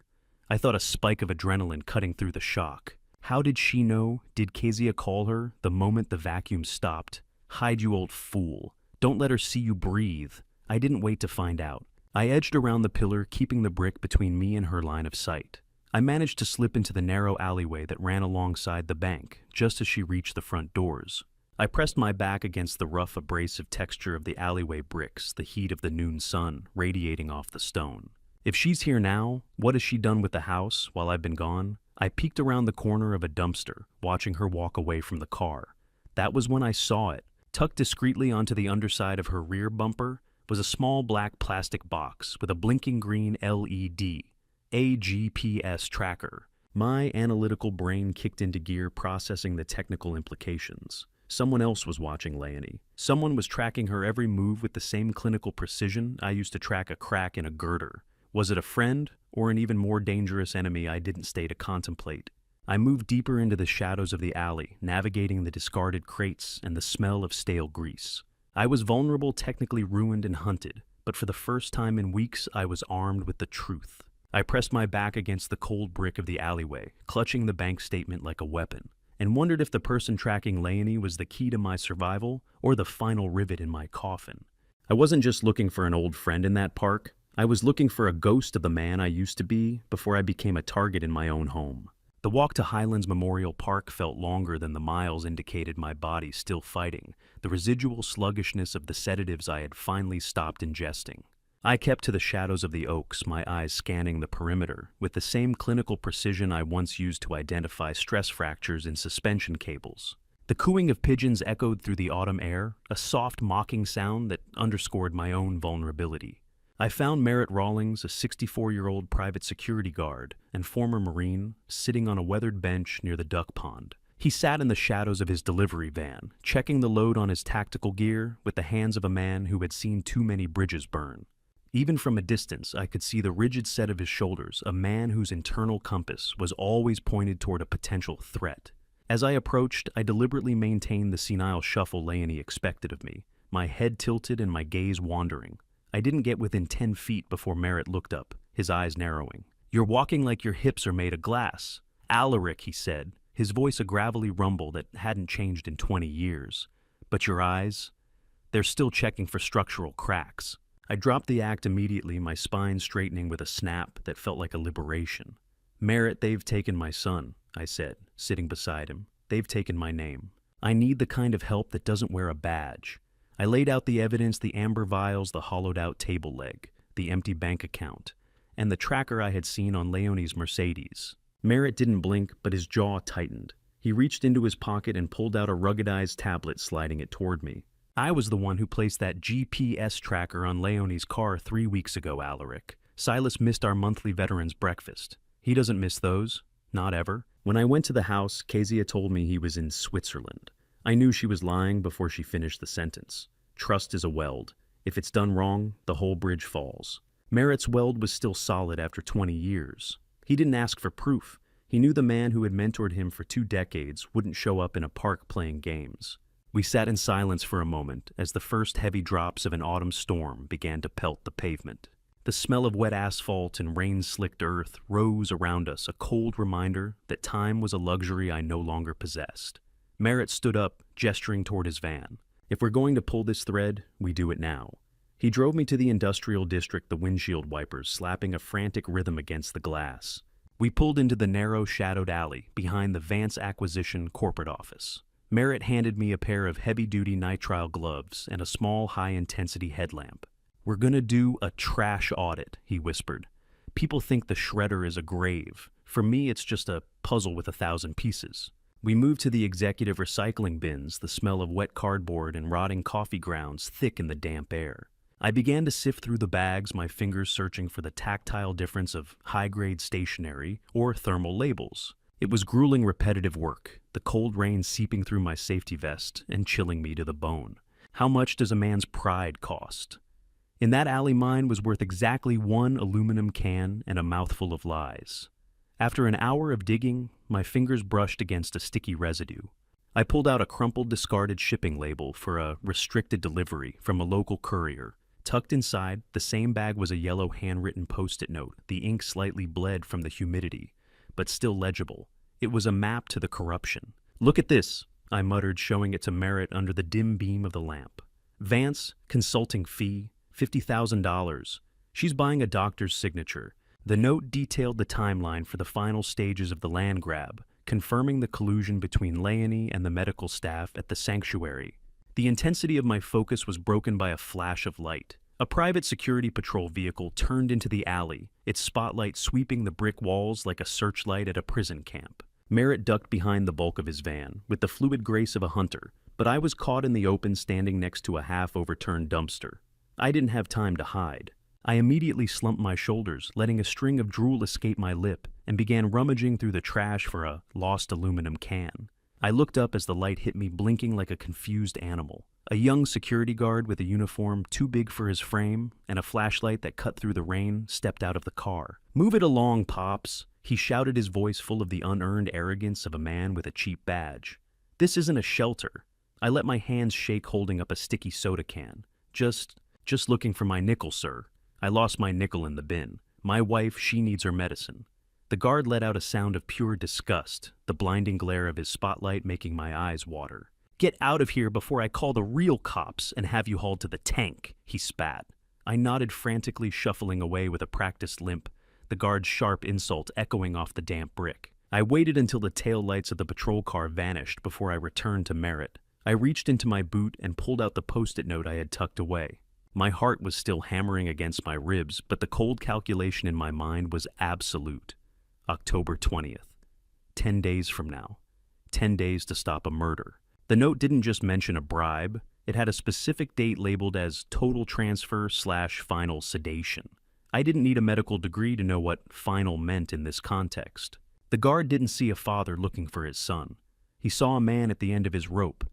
I thought, a spike of adrenaline cutting through the shock. How did she know? Did Kezia call her the moment the vacuum stopped? "Hide, you old fool. Don't let her see you breathe." I didn't wait to find out. I edged around the pillar, keeping the brick between me and her line of sight. I managed to slip into the narrow alleyway that ran alongside the bank, just as she reached the front doors. I pressed my back against the rough, abrasive texture of the alleyway bricks, the heat of the noon sun radiating off the stone. If she's here now, what has she done with the house while I've been gone? I peeked around the corner of a dumpster, watching her walk away from the car. That was when I saw it. Tucked discreetly onto the underside of her rear bumper was a small black plastic box with a blinking green LED, a GPS tracker. My analytical brain kicked into gear, processing the technical implications. Someone else was watching Leonie. Someone was tracking her every move with the same clinical precision I used to track a crack in a girder. Was it a friend, or an even more dangerous enemy I didn't stay to contemplate? I moved deeper into the shadows of the alley, navigating the discarded crates and the smell of stale grease. I was vulnerable, technically ruined and hunted, but for the first time in weeks I was armed with the truth. I pressed my back against the cold brick of the alleyway, clutching the bank statement like a weapon, and wondered if the person tracking Leonie was the key to my survival or the final rivet in my coffin. I wasn't just looking for an old friend in that park. I was looking for a ghost of the man I used to be before I became a target in my own home. The walk to Highlands Memorial Park felt longer than the miles indicated my body still fighting, the residual sluggishness of the sedatives I had finally stopped ingesting. I kept to the shadows of the oaks, my eyes scanning the perimeter, with the same clinical precision I once used to identify stress fractures in suspension cables. The cooing of pigeons echoed through the autumn air, a soft, mocking sound that underscored my own vulnerability. I found Merritt Rawlings, a 64-year-old private security guard and former Marine, sitting on a weathered bench near the duck pond. He sat in the shadows of his delivery van, checking the load on his tactical gear with the hands of a man who had seen too many bridges burn. Even from a distance, I could see the rigid set of his shoulders, a man whose internal compass was always pointed toward a potential threat. As I approached, I deliberately maintained the senile shuffle Leonie expected of me, my head tilted and my gaze wandering. I didn't get within 10 feet before Merritt looked up, his eyes narrowing. "You're walking like your hips are made of glass." "Alaric," he said, his voice a gravelly rumble that hadn't changed in 20 years. "But your eyes? They're still checking for structural cracks." I dropped the act immediately, my spine straightening with a snap that felt like a liberation. "Merritt, they've taken my son," I said, sitting beside him. "They've taken my name. I need the kind of help that doesn't wear a badge." I laid out the evidence, the amber vials, the hollowed-out table leg, the empty bank account, and the tracker I had seen on Leonie's Mercedes. Merritt didn't blink, but his jaw tightened. He reached into his pocket and pulled out a ruggedized tablet, sliding it toward me. I was the one who placed that GPS tracker on Leonie's car 3 weeks ago, Alaric. Silas missed our monthly veterans breakfast. He doesn't miss those. Not ever. When I went to the house, Kezia told me he was in Switzerland. I knew she was lying before she finished the sentence. Trust is a weld. If it's done wrong, the whole bridge falls. Merritt's weld was still solid after 20 years. He didn't ask for proof. He knew the man who had mentored him for 2 decades wouldn't show up in a park playing games. We sat in silence for a moment as the first heavy drops of an autumn storm began to pelt the pavement. The smell of wet asphalt and rain-slicked earth rose around us, a cold reminder that time was a luxury I no longer possessed. Merritt stood up, gesturing toward his van. If we're going to pull this thread, we do it now. He drove me to the industrial district, the windshield wipers slapping a frantic rhythm against the glass. We pulled into the narrow, shadowed alley behind the Vance Acquisition corporate office. Merritt handed me a pair of heavy-duty nitrile gloves and a small, high-intensity headlamp. "We're gonna do a trash audit," he whispered. "People think the shredder is a grave. For me, it's just a puzzle with 1,000 pieces." We moved to the executive recycling bins, the smell of wet cardboard and rotting coffee grounds thick in the damp air. I began to sift through the bags, my fingers searching for the tactile difference of high-grade stationery or thermal labels. It was grueling, repetitive work, the cold rain seeping through my safety vest and chilling me to the bone. How much does a man's pride cost? In that alley, mine was worth exactly 1 aluminum can and a mouthful of lies. After an hour of digging, my fingers brushed against a sticky residue. I pulled out a crumpled, discarded shipping label for a restricted delivery from a local courier. Tucked inside, the same bag was a yellow handwritten post-it note, the ink slightly bled from the humidity, but still legible. It was a map to the corruption. "Look at this," I muttered, showing it to Merritt under the dim beam of the lamp. "Vance, consulting fee, $50,000. She's buying a doctor's signature." The note detailed the timeline for the final stages of the land grab, confirming the collusion between Leonie and the medical staff at the sanctuary. The intensity of my focus was broken by a flash of light. A private security patrol vehicle turned into the alley, its spotlight sweeping the brick walls like a searchlight at a prison camp. Merritt ducked behind the bulk of his van, with the fluid grace of a hunter, but I was caught in the open standing next to a half-overturned dumpster. I didn't have time to hide. I immediately slumped my shoulders, letting a string of drool escape my lip, and began rummaging through the trash for a lost aluminum can. I looked up as the light hit me, blinking like a confused animal. A young security guard with a uniform too big for his frame and a flashlight that cut through the rain stepped out of the car. "Move it along, Pops," he shouted, his voice full of the unearned arrogance of a man with a cheap badge. "This isn't a shelter." I let my hands shake, holding up a sticky soda can. Just looking for my nickel, sir." I lost my nickel in the bin. "My wife, she needs her medicine." The guard let out a sound of pure disgust, the blinding glare of his spotlight making my eyes water. "Get out of here before I call the real cops and have you hauled to the tank," he spat. I nodded frantically, shuffling away with a practiced limp, the guard's sharp insult echoing off the damp brick. I waited until the tail lights of the patrol car vanished before I returned to Merritt. I reached into my boot and pulled out the post-it note I had tucked away. My heart was still hammering against my ribs, but the cold calculation in my mind was absolute. October 20th. 10 days from now. 10 days to stop a murder. The note didn't just mention a bribe. It had a specific date labeled as total transfer/final sedation. I didn't need a medical degree to know what final meant in this context. The guard didn't see a father looking for his son. He saw a man at the end of his rope.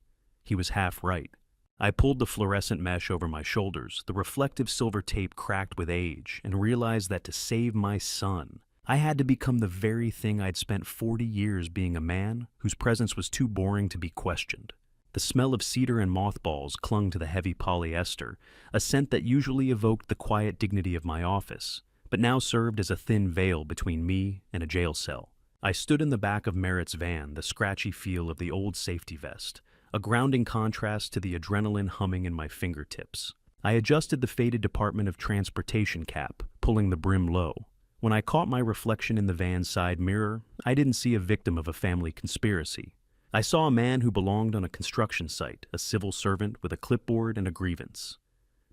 He was half right. I pulled the fluorescent mesh over my shoulders, the reflective silver tape cracked with age, and realized that to save my son, I had to become the very thing I'd spent 40 years being, a man whose presence was too boring to be questioned. The smell of cedar and mothballs clung to the heavy polyester, a scent that usually evoked the quiet dignity of my office, but now served as a thin veil between me and a jail cell. I stood in the back of Merritt's van, the scratchy feel of the old safety vest, a grounding contrast to the adrenaline humming in my fingertips. I adjusted the faded Department of Transportation cap, pulling the brim low. When I caught my reflection in the van's side mirror, I didn't see a victim of a family conspiracy. I saw a man who belonged on a construction site, a civil servant with a clipboard and a grievance.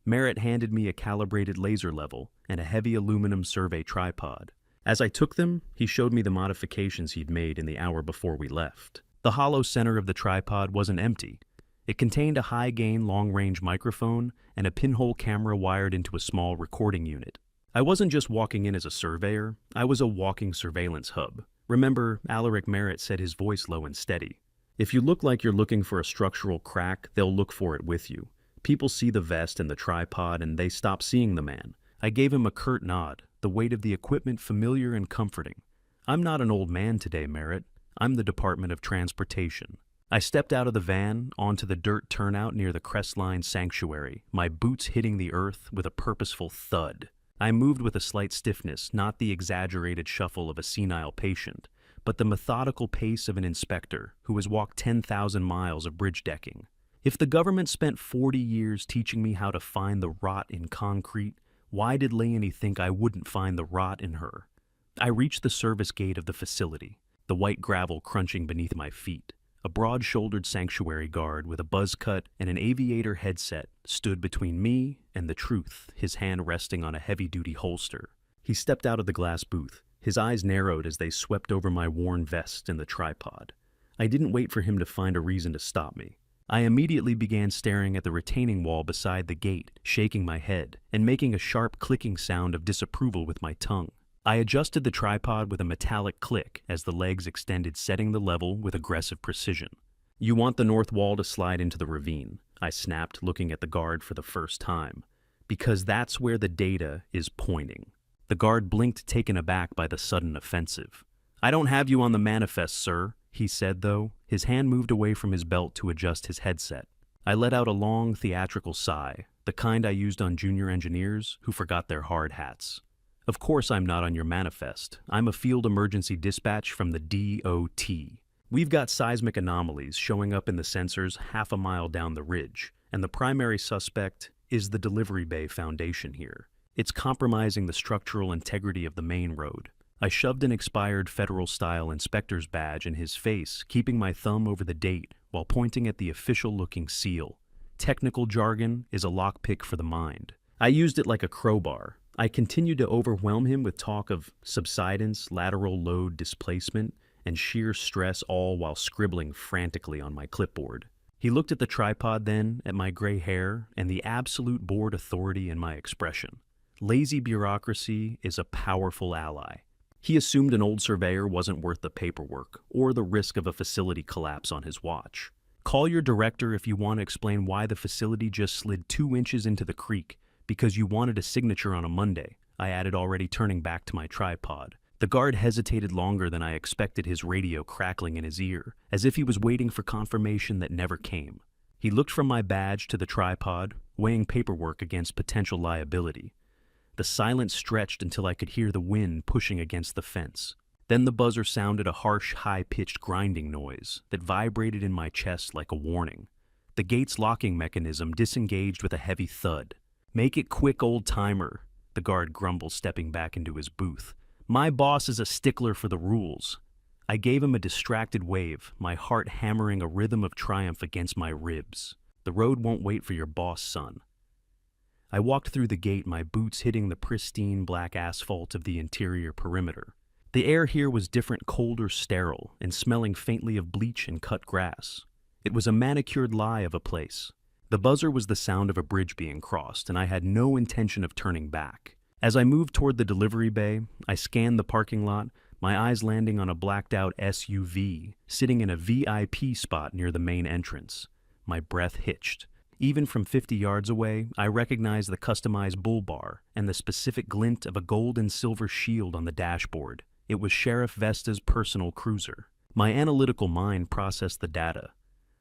Merritt handed me a calibrated laser level and a heavy aluminum survey tripod. As I took them, he showed me the modifications he'd made in the hour before we left. The hollow center of the tripod wasn't empty. It contained a high-gain, long-range microphone and a pinhole camera wired into a small recording unit. I wasn't just walking in as a surveyor, I was a walking surveillance hub. Remember, Alaric Merritt said his voice low and steady. If you look like you're looking for a structural crack, they'll look for it with you. People see the vest and the tripod and they stop seeing the man. I gave him a curt nod, the weight of the equipment familiar and comforting. I'm not an old man today, Merritt. I'm the Department of Transportation. I stepped out of the van onto the dirt turnout near the Crestline Sanctuary, my boots hitting the earth with a purposeful thud. I moved with a slight stiffness, not the exaggerated shuffle of a senile patient, but the methodical pace of an inspector who has walked 10,000 miles of bridge decking. If the government spent 40 years teaching me how to find the rot in concrete, why did Leonie think I wouldn't find the rot in her? I reached the service gate of the facility, the white gravel crunching beneath my feet. A broad-shouldered sanctuary guard with a buzz cut and an aviator headset stood between me and the truth, his hand resting on a heavy-duty holster. He stepped out of the glass booth, his eyes narrowed as they swept over my worn vest and the tripod. I didn't wait for him to find a reason to stop me. I immediately began staring at the retaining wall beside the gate, shaking my head, and making a sharp clicking sound of disapproval with my tongue. I adjusted the tripod with a metallic click as the legs extended, setting the level with aggressive precision. "You want the north wall to slide into the ravine," I snapped, looking at the guard for the first time. "Because that's where the data is pointing." The guard blinked, taken aback by the sudden offensive. "I don't have you on the manifest, sir," he said, though. His hand moved away from his belt to adjust his headset. I let out a long, theatrical sigh, the kind I used on junior engineers who forgot their hard hats. "Of course I'm not on your manifest. I'm a field emergency dispatch from the DOT. We've got seismic anomalies showing up in the sensors half a mile down the ridge, and the primary suspect is the delivery bay foundation here. It's compromising the structural integrity of the main road." I shoved an expired federal-style inspector's badge in his face, keeping my thumb over the date while pointing at the official-looking seal. Technical jargon is a lockpick for the mind. I used it like a crowbar. I continued to overwhelm him with talk of subsidence, lateral load displacement, and shear stress, all while scribbling frantically on my clipboard. He looked at the tripod then, at my gray hair, and the absolute bored authority in my expression. Lazy bureaucracy is a powerful ally. He assumed an old surveyor wasn't worth the paperwork or the risk of a facility collapse on his watch. "Call your director if you want to explain why the facility just slid 2 inches into the creek because you wanted a signature on a Monday," I added, already turning back to my tripod. The guard hesitated longer than I expected, his radio crackling in his ear, as if he was waiting for confirmation that never came. He looked from my badge to the tripod, weighing paperwork against potential liability. The silence stretched until I could hear the wind pushing against the fence. Then the buzzer sounded a harsh, high-pitched grinding noise that vibrated in my chest like a warning. The gate's locking mechanism disengaged with a heavy thud. "Make it quick, old-timer," the guard grumbled, stepping back into his booth. "My boss is a stickler for the rules." I gave him a distracted wave, my heart hammering a rhythm of triumph against my ribs. "The road won't wait for your boss, son." I walked through the gate, my boots hitting the pristine black asphalt of the interior perimeter. The air here was different, colder, sterile, and smelling faintly of bleach and cut grass. It was a manicured lie of a place. The buzzer was the sound of a bridge being crossed, and I had no intention of turning back. As I moved toward the delivery bay, I scanned the parking lot, my eyes landing on a blacked-out SUV sitting in a VIP spot near the main entrance. My breath hitched. Even from 50 yards away, I recognized the customized bull bar and the specific glint of a gold and silver shield on the dashboard. It was Sheriff Vesta's personal cruiser. My analytical mind processed the data.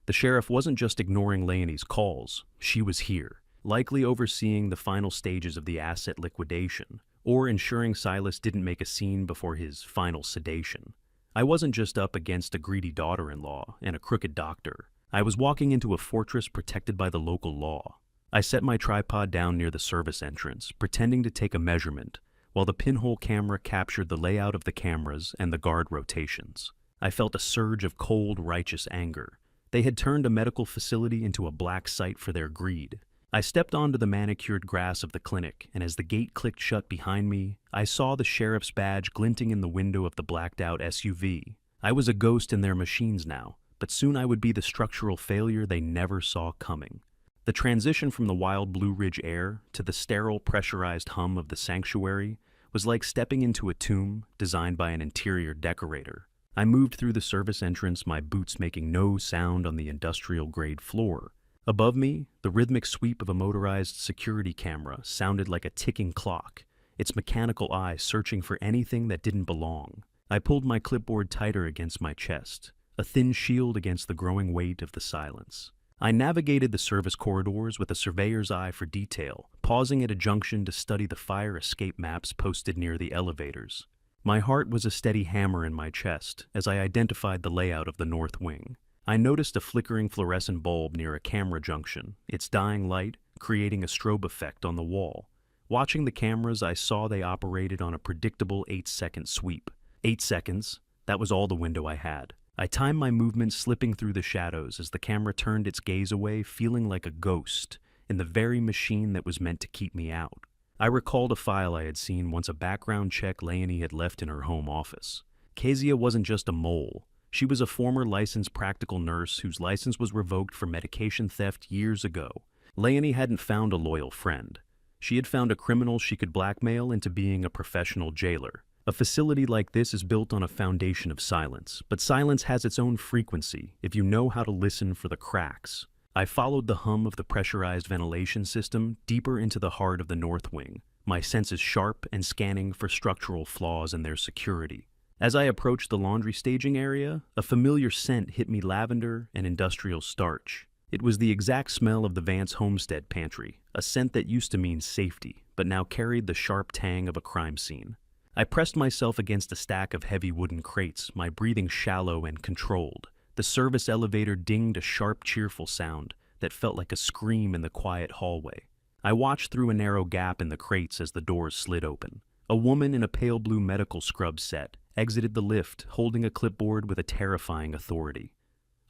The sheriff wasn't just ignoring Leonie's calls. She was here, likely overseeing the final stages of the asset liquidation, or ensuring Silas didn't make a scene before his final sedation. I wasn't just up against a greedy daughter-in-law and a crooked doctor. I was walking into a fortress protected by the local law. I set my tripod down near the service entrance, pretending to take a measurement, while the pinhole camera captured the layout of the cameras and the guard rotations. I felt a surge of cold, righteous anger. They had turned a medical facility into a black site for their greed. I stepped onto the manicured grass of the clinic, and as the gate clicked shut behind me, I saw the sheriff's badge glinting in the window of the blacked-out SUV. I was a ghost in their machines now, but soon I would be the structural failure they never saw coming. The transition from the wild Blue Ridge air to the sterile, pressurized hum of the sanctuary was like stepping into a tomb designed by an interior decorator. I moved through the service entrance, my boots making no sound on the industrial-grade floor. Above me, the rhythmic sweep of a motorized security camera sounded like a ticking clock, its mechanical eye searching for anything that didn't belong. I pulled my clipboard tighter against my chest, a thin shield against the growing weight of the silence. I navigated the service corridors with a surveyor's eye for detail, pausing at a junction to study the fire escape maps posted near the elevators. My heart was a steady hammer in my chest as I identified the layout of the north wing. I noticed a flickering fluorescent bulb near a camera junction, its dying light creating a strobe effect on the wall. Watching the cameras, I saw they operated on a predictable 8-second sweep. 8 seconds, that was all the window I had. I timed my movements, slipping through the shadows as the camera turned its gaze away, feeling like a ghost in the very machine that was meant to keep me out. I recalled a file I had seen once, a background check Leonie had left in her home office. Kezia wasn't just a mole. She was a former licensed practical nurse whose license was revoked for medication theft years ago. Leonie hadn't found a loyal friend. She had found a criminal she could blackmail into being a professional jailer. A facility like this is built on a foundation of silence, but silence has its own frequency if you know how to listen for the cracks. I followed the hum of the pressurized ventilation system deeper into the heart of the north wing, my senses sharp and scanning for structural flaws in their security. As I approached the laundry staging area, a familiar scent hit me: lavender and industrial starch. It was the exact smell of the Vance homestead pantry, a scent that used to mean safety, but now carried the sharp tang of a crime scene. I pressed myself against a stack of heavy wooden crates, my breathing shallow and controlled. The service elevator dinged a sharp, cheerful sound that felt like a scream in the quiet hallway. I watched through a narrow gap in the crates as the doors slid open. A woman in a pale blue medical scrub set exited the lift, holding a clipboard with a terrifying authority.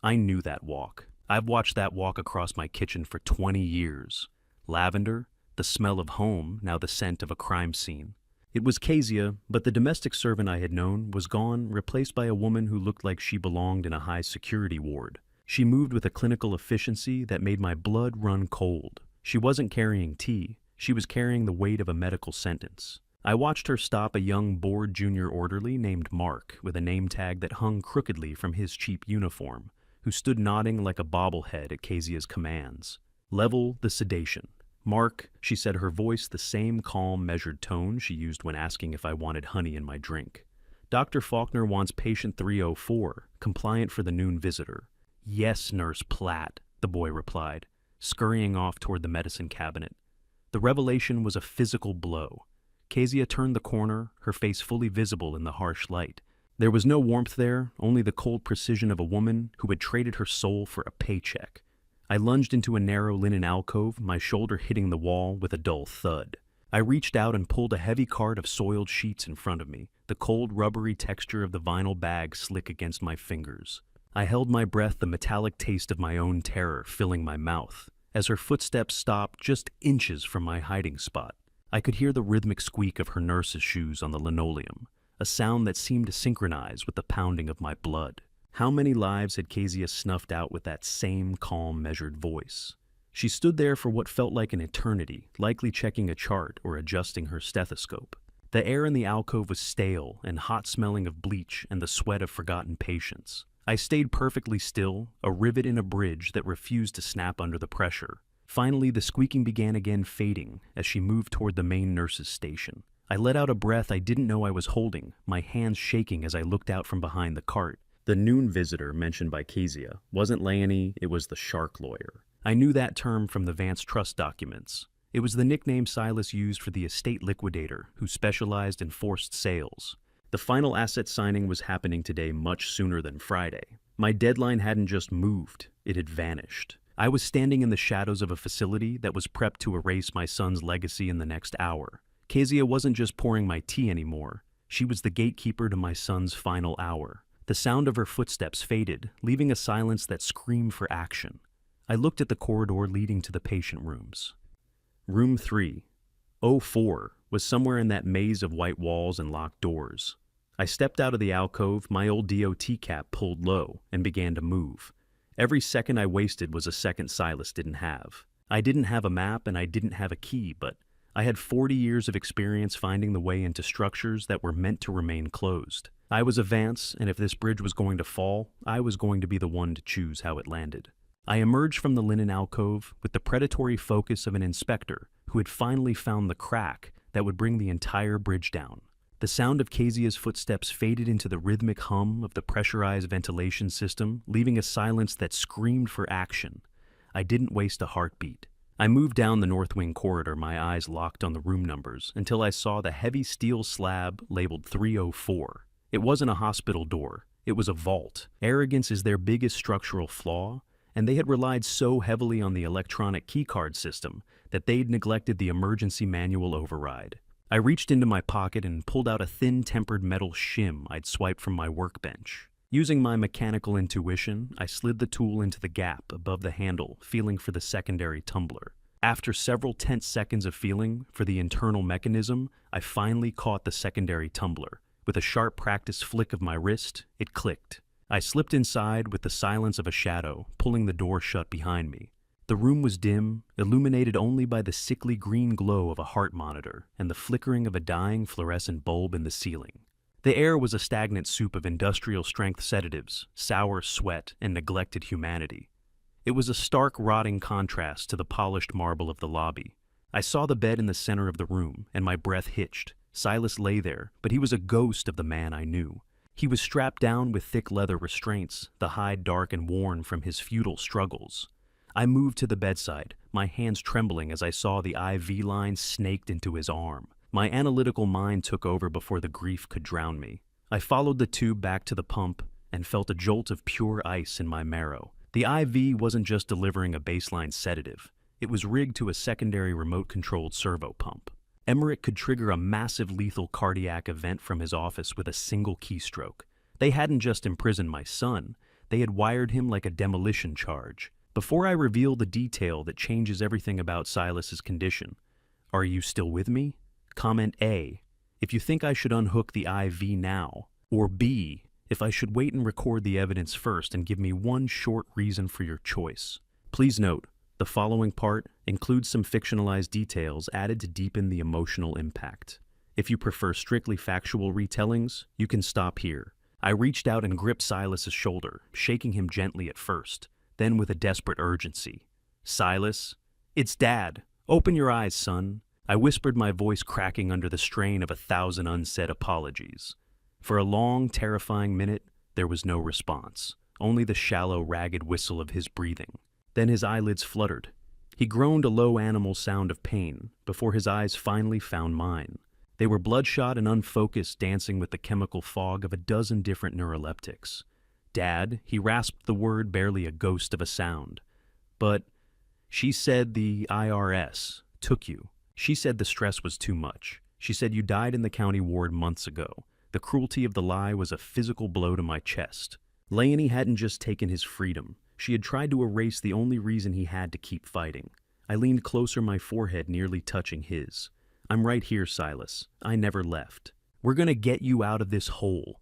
I knew that walk. I've watched that walk across my kitchen for 20 years. Lavender, the smell of home, now the scent of a crime scene. It was Kezia, but the domestic servant I had known was gone, replaced by a woman who looked like she belonged in a high-security ward. She moved with a clinical efficiency that made my blood run cold. She wasn't carrying tea. She was carrying the weight of a medical sentence. I watched her stop a young bored junior orderly named Mark with a name tag that hung crookedly from his cheap uniform, who stood nodding like a bobblehead at Kezia's commands. Level the sedation. Mark, she said, her voice the same calm, measured tone she used when asking if I wanted honey in my drink. Dr. Faulkner wants patient 304, compliant for the noon visitor. Yes, Nurse Platt, the boy replied, scurrying off toward the medicine cabinet. The revelation was a physical blow. Kezia turned the corner, her face fully visible in the harsh light. There was no warmth there, only the cold precision of a woman who had traded her soul for a paycheck. I lunged into a narrow linen alcove, my shoulder hitting the wall with a dull thud. I reached out and pulled a heavy cart of soiled sheets in front of me, the cold, rubbery texture of the vinyl bag slick against my fingers. I held my breath, the metallic taste of my own terror filling my mouth, as her footsteps stopped just inches from my hiding spot. I could hear the rhythmic squeak of her nurse's shoes on the linoleum, a sound that seemed to synchronize with the pounding of my blood. How many lives had Kezia snuffed out with that same calm, measured voice? She stood there for what felt like an eternity, likely checking a chart or adjusting her stethoscope. The air in the alcove was stale and hot, smelling of bleach and the sweat of forgotten patients. I stayed perfectly still, a rivet in a bridge that refused to snap under the pressure. Finally, the squeaking began again, fading as she moved toward the main nurse's station. I let out a breath I didn't know I was holding, my hands shaking as I looked out from behind the cart. The noon visitor mentioned by Kezia wasn't Leonie, it was the shark lawyer. I knew that term from the Vance Trust documents. It was the nickname Silas used for the estate liquidator who specialized in forced sales. The final asset signing was happening today, much sooner than Friday. My deadline hadn't just moved, it had vanished. I was standing in the shadows of a facility that was prepped to erase my son's legacy in the next hour. Kezia wasn't just pouring my tea anymore. She was the gatekeeper to my son's final hour. The sound of her footsteps faded, leaving a silence that screamed for action. I looked at the corridor leading to the patient rooms. Room 304 was somewhere in that maze of white walls and locked doors. I stepped out of the alcove, my old DOT cap pulled low, and began to move. Every second I wasted was a second Silas didn't have. I didn't have a map and I didn't have a key, but I had 40 years of experience finding the way into structures that were meant to remain closed. I was a Vance, and if this bridge was going to fall, I was going to be the one to choose how it landed. I emerged from the linen alcove with the predatory focus of an inspector who had finally found the crack that would bring the entire bridge down. The sound of Kezia's footsteps faded into the rhythmic hum of the pressurized ventilation system, leaving a silence that screamed for action. I didn't waste a heartbeat. I moved down the north wing corridor, my eyes locked on the room numbers, until I saw the heavy steel slab labeled 304. It wasn't a hospital door. It was a vault. Arrogance is their biggest structural flaw, and they had relied so heavily on the electronic keycard system that they'd neglected the emergency manual override. I reached into my pocket and pulled out a thin-tempered metal shim I'd swiped from my workbench. Using my mechanical intuition, I slid the tool into the gap above the handle, feeling for the secondary tumbler. After several tense seconds of feeling for the internal mechanism, I finally caught the secondary tumbler. With a sharp practice flick of my wrist, it clicked. I slipped inside with the silence of a shadow, pulling the door shut behind me. The room was dim, illuminated only by the sickly green glow of a heart monitor and the flickering of a dying fluorescent bulb in the ceiling. The air was a stagnant soup of industrial-strength sedatives, sour sweat, and neglected humanity. It was a stark, rotting contrast to the polished marble of the lobby. I saw the bed in the center of the room, and my breath hitched. Silas lay there, but he was a ghost of the man I knew. He was strapped down with thick leather restraints, the hide dark and worn from his futile struggles. I moved to the bedside, my hands trembling as I saw the IV line snaked into his arm. My analytical mind took over before the grief could drown me. I followed the tube back to the pump and felt a jolt of pure ice in my marrow. The IV wasn't just delivering a baseline sedative. It was rigged to a secondary remote-controlled servo pump. Emmerich could trigger a massive lethal cardiac event from his office with a single keystroke. They hadn't just imprisoned my son, they had wired him like a demolition charge. Before I reveal the detail that changes everything about Silas's condition, are you still with me? Comment A, if you think I should unhook the IV now, or B, if I should wait and record the evidence first and give me one short reason for your choice. Please note, the following part includes some fictionalized details added to deepen the emotional impact. If you prefer strictly factual retellings, you can stop here. I reached out and gripped Silas's shoulder, shaking him gently at first, then with a desperate urgency. Silas, it's Dad. Open your eyes, son. I whispered, my voice cracking under the strain of 1,000 unsaid apologies. For a long, terrifying minute, there was no response, only the shallow, ragged whistle of his breathing. Then his eyelids fluttered. He groaned a low animal sound of pain before his eyes finally found mine. They were bloodshot and unfocused, dancing with the chemical fog of a dozen different neuroleptics. Dad, he rasped the word, barely a ghost of a sound. But she said the IRS took you. She said the stress was too much. She said you died in the county ward months ago. The cruelty of the lie was a physical blow to my chest. Leonie hadn't just taken his freedom. She had tried to erase the only reason he had to keep fighting. I leaned closer, my forehead nearly touching his. I'm right here, Silas. I never left. We're gonna get you out of this hole.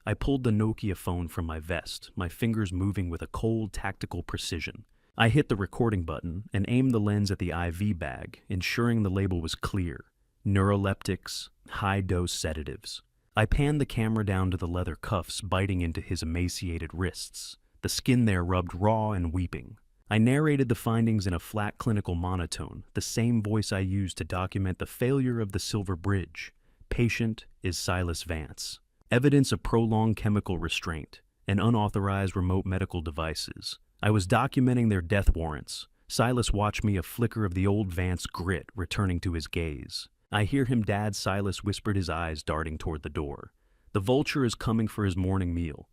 I pulled the Nokia phone from my vest, my fingers moving with a cold, tactical precision. I hit the recording button and aimed the lens at the IV bag, ensuring the label was clear. Neuroleptics, high-dose sedatives. I panned the camera down to the leather cuffs biting into his emaciated wrists. The skin there rubbed raw and weeping. I narrated the findings in a flat clinical monotone, the same voice I used to document the failure of the Silver Bridge. Patient is Silas Vance. Evidence of prolonged chemical restraint and unauthorized remote medical devices. I was documenting their death warrants. Silas watched me, a flicker of the old Vance grit returning to his gaze. I hear him, Dad, Silas whispered, his eyes darting toward the door. The vulture is coming for his morning meal.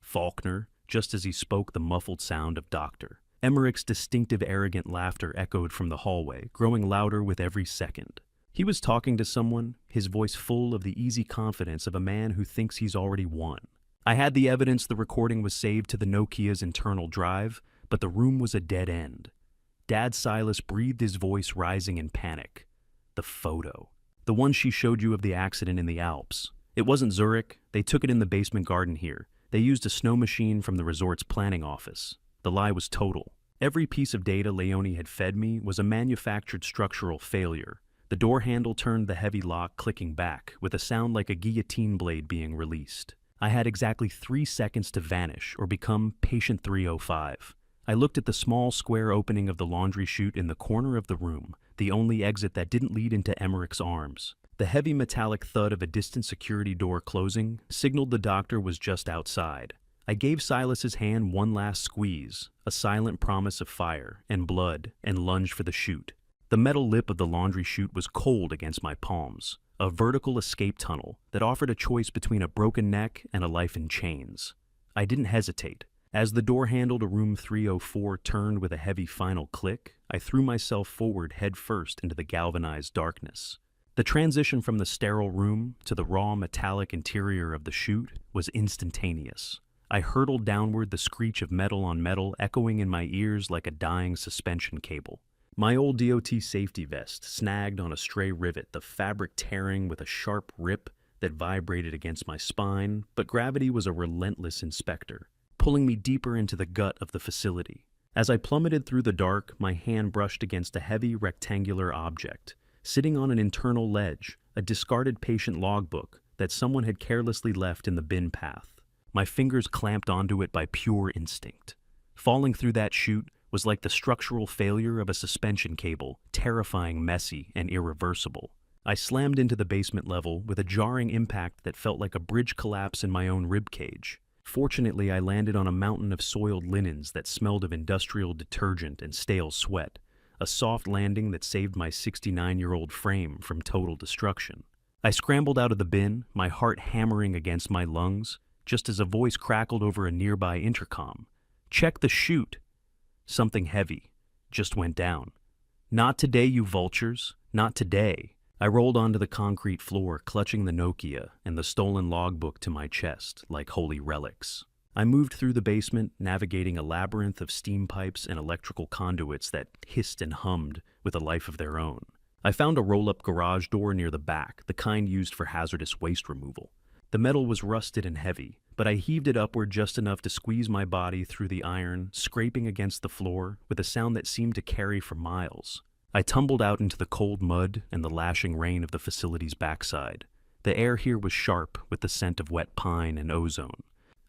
Faulkner, just as he spoke, the muffled sound of Doctor. Emmerich's distinctive arrogant laughter echoed from the hallway, growing louder with every second. He was talking to someone, his voice full of the easy confidence of a man who thinks he's already won. I had the evidence. The recording was saved to the Nokia's internal drive, but the room was a dead end. Dad Silas breathed, his voice rising in panic. The photo. The one she showed you of the accident in the Alps. It wasn't Zurich. They took it in the basement garden here. They used a snow machine from the resort's planning office. The lie was total. Every piece of data Leonie had fed me was a manufactured structural failure. The door handle turned, the heavy lock clicking back, with a sound like a guillotine blade being released. I had exactly 3 seconds to vanish or become patient 305. I looked at the small square opening of the laundry chute in the corner of the room, the only exit that didn't lead into Emmerich's arms. The heavy metallic thud of a distant security door closing signaled the doctor was just outside. I gave Silas's hand one last squeeze, a silent promise of fire and blood, and lunged for the chute. The metal lip of the laundry chute was cold against my palms, a vertical escape tunnel that offered a choice between a broken neck and a life in chains. I didn't hesitate. As the door handle to room 304 turned with a heavy final click, I threw myself forward head first into the galvanized darkness. The transition from the sterile room to the raw metallic interior of the chute was instantaneous. I hurtled downward, the screech of metal on metal echoing in my ears like a dying suspension cable. My old DOT safety vest snagged on a stray rivet, the fabric tearing with a sharp rip that vibrated against my spine, but gravity was a relentless inspector, pulling me deeper into the gut of the facility. As I plummeted through the dark, my hand brushed against a heavy rectangular object, sitting on an internal ledge, a discarded patient logbook that someone had carelessly left in the bin path. My fingers clamped onto it by pure instinct. Falling through that chute was like the structural failure of a suspension cable, terrifying, messy, and irreversible. I slammed into the basement level with a jarring impact that felt like a bridge collapse in my own ribcage. Fortunately, I landed on a mountain of soiled linens that smelled of industrial detergent and stale sweat, a soft landing that saved my 69-year-old frame from total destruction. I scrambled out of the bin, my heart hammering against my lungs, just as a voice crackled over a nearby intercom. "Check the chute!" Something heavy just went down. "Not today, you vultures. Not today." I rolled onto the concrete floor, clutching the Nokia and the stolen logbook to my chest like holy relics. I moved through the basement, navigating a labyrinth of steam pipes and electrical conduits that hissed and hummed with a life of their own. I found a roll-up garage door near the back, the kind used for hazardous waste removal. The metal was rusted and heavy, but I heaved it upward just enough to squeeze my body through the iron, scraping against the floor with a sound that seemed to carry for miles. I tumbled out into the cold mud and the lashing rain of the facility's backside. The air here was sharp with the scent of wet pine and ozone.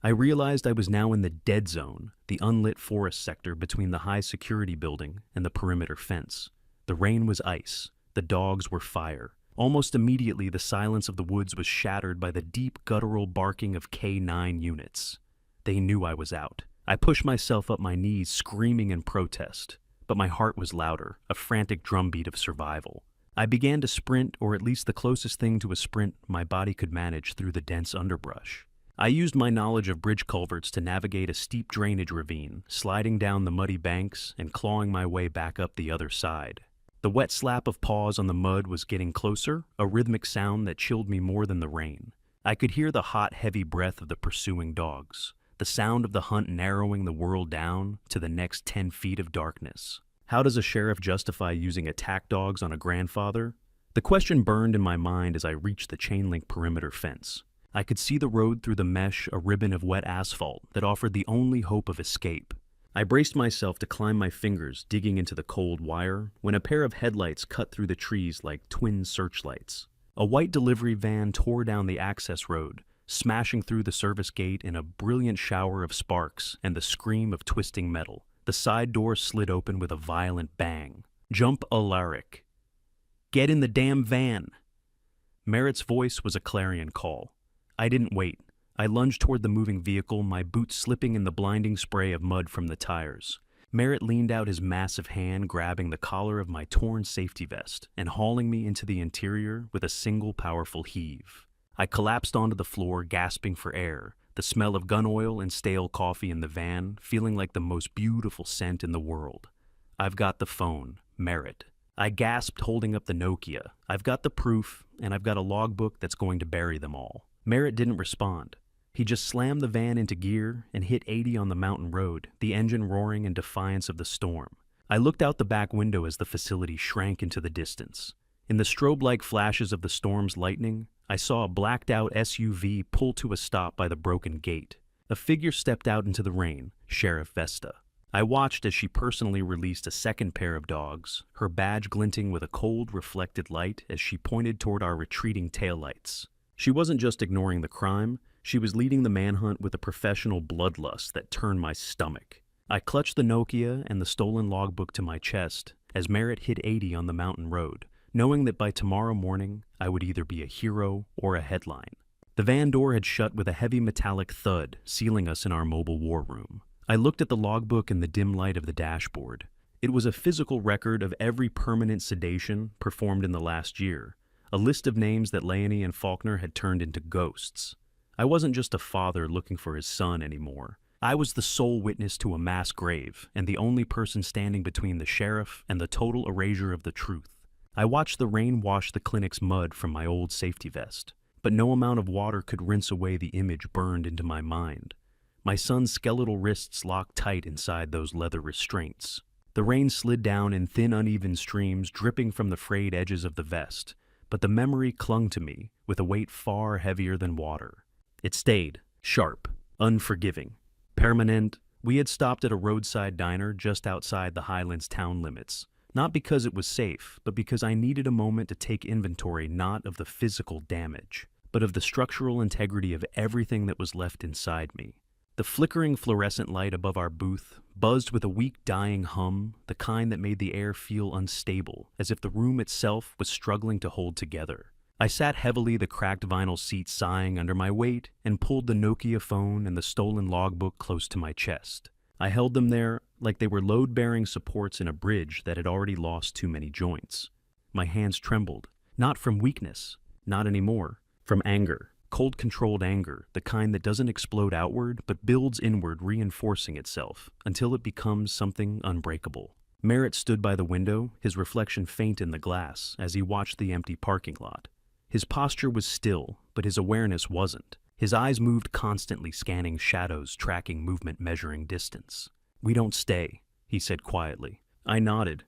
I realized I was now in the dead zone, the unlit forest sector between the high security building and the perimeter fence. The rain was ice. The dogs were fire. Almost immediately, the silence of the woods was shattered by the deep guttural barking of K-9 units. They knew I was out. I pushed myself up my knees, screaming in protest. But my heart was louder, a frantic drumbeat of survival. I began to sprint, or at least the closest thing to a sprint my body could manage, through the dense underbrush. I used my knowledge of bridge culverts to navigate a steep drainage ravine, sliding down the muddy banks and clawing my way back up the other side. The wet slap of paws on the mud was getting closer, a rhythmic sound that chilled me more than the rain. I could hear the hot, heavy breath of the pursuing dogs, the sound of the hunt narrowing the world down to the next 10 feet of darkness. How does a sheriff justify using attack dogs on a grandfather? The question burned in my mind as I reached the chain-link perimeter fence. I could see the road through the mesh, a ribbon of wet asphalt that offered the only hope of escape. I braced myself to climb, my fingers digging into the cold wire, when a pair of headlights cut through the trees like twin searchlights. A white delivery van tore down the access road, smashing through the service gate in a brilliant shower of sparks and the scream of twisting metal. The side door slid open with a violent bang. "Jump Alaric. Get in the damn van." Merritt's voice was a clarion call. I didn't wait. I lunged toward the moving vehicle, my boots slipping in the blinding spray of mud from the tires. Merritt leaned out his massive hand, grabbing the collar of my torn safety vest and hauling me into the interior with a single powerful heave. I collapsed onto the floor, gasping for air, the smell of gun oil and stale coffee in the van feeling like the most beautiful scent in the world. "I've got the phone, Merritt." I gasped, holding up the Nokia. "I've got the proof, and I've got a logbook that's going to bury them all." Merritt didn't respond. He just slammed the van into gear and hit 80 on the mountain road, the engine roaring in defiance of the storm. I looked out the back window as the facility shrank into the distance. In the strobe-like flashes of the storm's lightning, I saw a blacked-out SUV pull to a stop by the broken gate. A figure stepped out into the rain, Sheriff Vesta. I watched as she personally released a second pair of dogs, her badge glinting with a cold, reflected light as she pointed toward our retreating taillights. She wasn't just ignoring the crime, she was leading the manhunt with a professional bloodlust that turned my stomach. I clutched the Nokia and the stolen logbook to my chest as Merritt hit 80 on the mountain road, knowing that by tomorrow morning I would either be a hero or a headline. The van door had shut with a heavy metallic thud, sealing us in our mobile war room. I looked at the logbook in the dim light of the dashboard. It was a physical record of every permanent sedation performed in the last year, a list of names that Leonie and Faulkner had turned into ghosts. I wasn't just a father looking for his son anymore. I was the sole witness to a mass grave and the only person standing between the sheriff and the total erasure of the truth. I watched the rain wash the clinic's mud from my old safety vest, but no amount of water could rinse away the image burned into my mind. My son's skeletal wrists locked tight inside those leather restraints. The rain slid down in thin, uneven streams dripping from the frayed edges of the vest, but the memory clung to me with a weight far heavier than water. It stayed, sharp, unforgiving, permanent. We had stopped at a roadside diner just outside the Highlands town limits, not because it was safe, but because I needed a moment to take inventory not of the physical damage, but of the structural integrity of everything that was left inside me. The flickering fluorescent light above our booth buzzed with a weak dying hum, the kind that made the air feel unstable, as if the room itself was struggling to hold together. I sat heavily, the cracked vinyl seat sighing under my weight, and pulled the Nokia phone and the stolen logbook close to my chest. I held them there like they were load-bearing supports in a bridge that had already lost too many joints. My hands trembled, not from weakness, not anymore, from anger. Cold, controlled anger, the kind that doesn't explode outward but builds inward, reinforcing itself until it becomes something unbreakable. Merritt stood by the window, his reflection faint in the glass as he watched the empty parking lot. His posture was still, but his awareness wasn't. His eyes moved constantly, scanning shadows, tracking movement, measuring distance. "We don't stay," he said quietly. I nodded.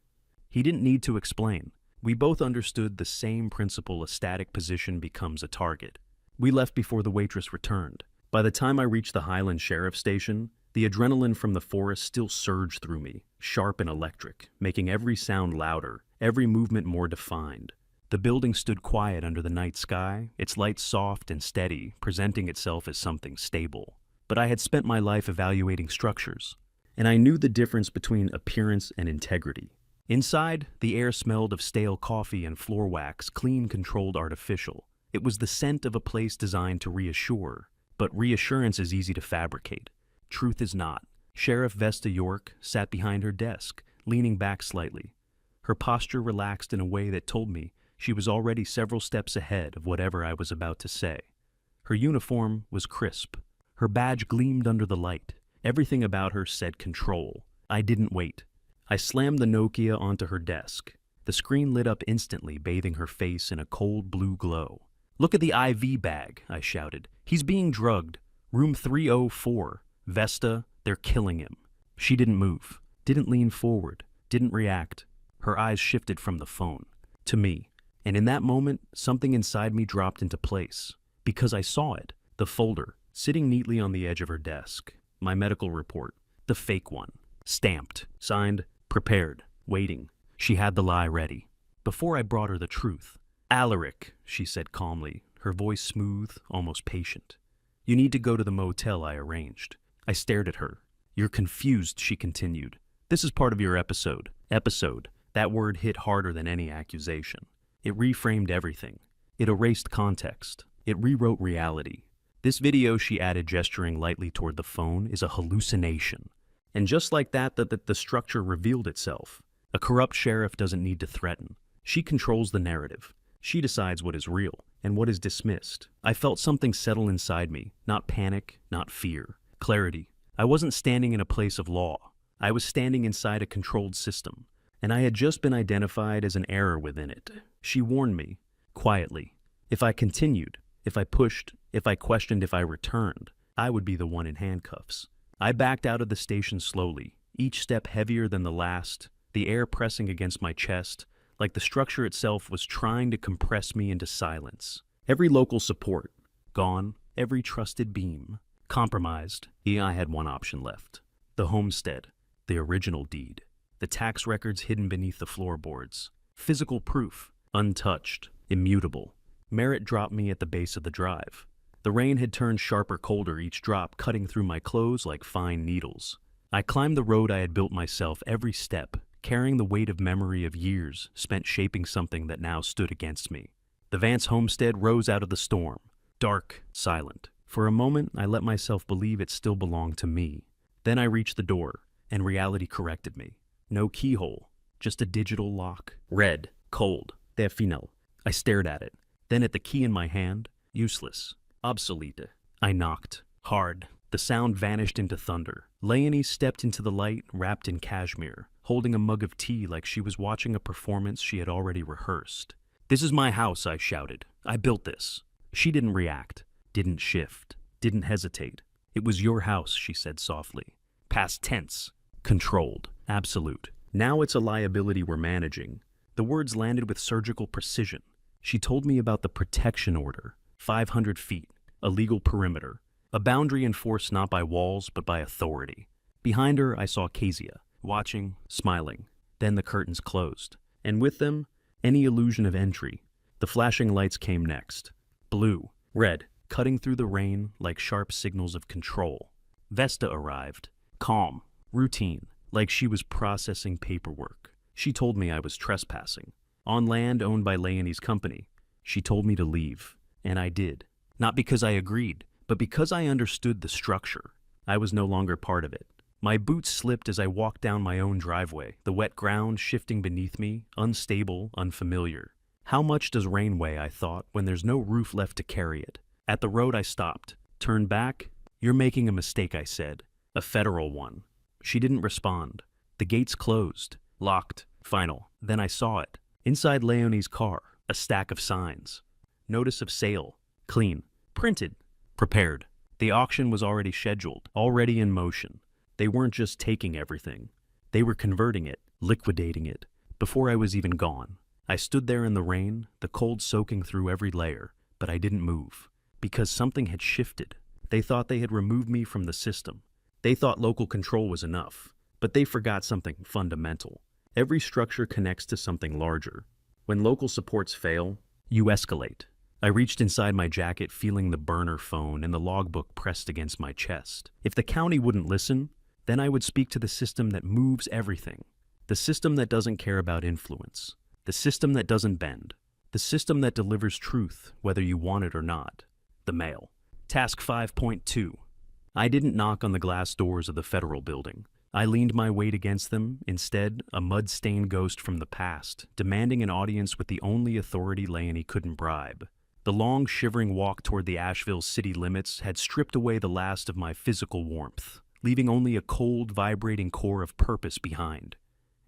He didn't need to explain. We both understood the same principle: a static position becomes a target. We left before the waitress returned. By the time I reached the Highland Sheriff Station, the adrenaline from the forest still surged through me, sharp and electric, making every sound louder, every movement more defined. The building stood quiet under the night sky, its light soft and steady, presenting itself as something stable. But I had spent my life evaluating structures, and I knew the difference between appearance and integrity. Inside, the air smelled of stale coffee and floor wax, clean, controlled, artificial. It was the scent of a place designed to reassure, but reassurance is easy to fabricate. Truth is not. Sheriff Vesta York sat behind her desk, leaning back slightly. Her posture relaxed in a way that told me she was already several steps ahead of whatever I was about to say. Her uniform was crisp. Her badge gleamed under the light. Everything about her said control. I didn't wait. I slammed the Nokia onto her desk. The screen lit up instantly, bathing her face in a cold blue glow. "Look at the IV bag," I shouted. "He's being drugged. Room 304. Vesta, they're killing him." She didn't move, didn't lean forward, didn't react. Her eyes shifted from the phone to me, and in that moment, something inside me dropped into place. Because I saw it, the folder, sitting neatly on the edge of her desk. My medical report, the fake one, stamped, signed, prepared, waiting. She had the lie ready. Before I brought her the truth. "Alaric," she said calmly, her voice smooth, almost patient. "You need to go to the motel I arranged." I stared at her. "You're confused," she continued. "This is part of your episode." Episode. That word hit harder than any accusation. It reframed everything. It erased context. It rewrote reality. "This video," she added, gesturing lightly toward the phone, "is a hallucination." And just like that, the structure revealed itself. A corrupt sheriff doesn't need to threaten. She controls the narrative. She decides what is real and what is dismissed. I felt something settle inside me, not panic, not fear. Clarity. I wasn't standing in a place of law. I was standing inside a controlled system, and I had just been identified as an error within it. She warned me, quietly. If I continued, if I pushed, If I questioned if I returned, I would be the one in handcuffs. I backed out of the station slowly, each step heavier than the last, the air pressing against my chest, like the structure itself was trying to compress me into silence. Every local support, gone, every trusted beam, compromised. I had one option left. The homestead, the original deed, the tax records hidden beneath the floorboards, physical proof, untouched, immutable. Merritt dropped me at the base of the drive. The rain had turned sharper colder, each drop cutting through my clothes like fine needles. I climbed the road I had built myself every step, carrying the weight of memory of years spent shaping something that now stood against me. The Vance homestead rose out of the storm, dark, silent. For a moment, I let myself believe it still belonged to me. Then I reached the door, and reality corrected me. No keyhole, just a digital lock. Red, cold, final. I stared at it, then at the key in my hand. Useless, obsolete. I knocked, hard. The sound vanished into thunder. Leonie stepped into the light, wrapped in cashmere, holding a mug of tea like she was watching a performance she had already rehearsed. "This is my house," I shouted. "I built this." She didn't react, didn't shift, didn't hesitate. "It was your house," she said softly. Past tense. Controlled. Absolute. "Now it's a liability we're managing." The words landed with surgical precision. She told me about the protection order. 500 feet. A legal perimeter. A boundary enforced not by walls, but by authority. Behind her, I saw Kezia, watching, smiling. Then the curtains closed. And with them, any illusion of entry. The flashing lights came next. Blue, red, cutting through the rain like sharp signals of control. Vesta arrived. Calm, routine, like she was processing paperwork. She told me I was trespassing. On land owned by Leonie's company. She told me to leave. And I did. Not because I agreed, but because I understood the structure. I was no longer part of it. My boots slipped as I walked down my own driveway, the wet ground shifting beneath me, unstable, unfamiliar. How much does rain weigh, I thought, when there's no roof left to carry it? At the road I stopped. Turned back. "You're making a mistake," I said. "A federal one." She didn't respond. The gates closed. Locked. Final. Then I saw it. Inside Leonie's car, a stack of signs. Notice of sale. Clean. Printed. Prepared. The auction was already scheduled, already in motion. They weren't just taking everything. They were converting it, liquidating it, before I was even gone. I stood there in the rain, the cold soaking through every layer, but I didn't move. Because something had shifted. They thought they had removed me from the system. They thought local control was enough, but they forgot something fundamental. Every structure connects to something larger. When local supports fail, you escalate. I reached inside my jacket, feeling the burner phone and the logbook pressed against my chest. If the county wouldn't listen, then I would speak to the system that moves everything. The system that doesn't care about influence. The system that doesn't bend. The system that delivers truth, whether you want it or not. The mail. Task 5.2. I didn't knock on the glass doors of the federal building. I leaned my weight against them, instead, a mud-stained ghost from the past, demanding an audience with the only authority Leonie couldn't bribe. The long, shivering walk toward the Asheville city limits had stripped away the last of my physical warmth, leaving only a cold, vibrating core of purpose behind.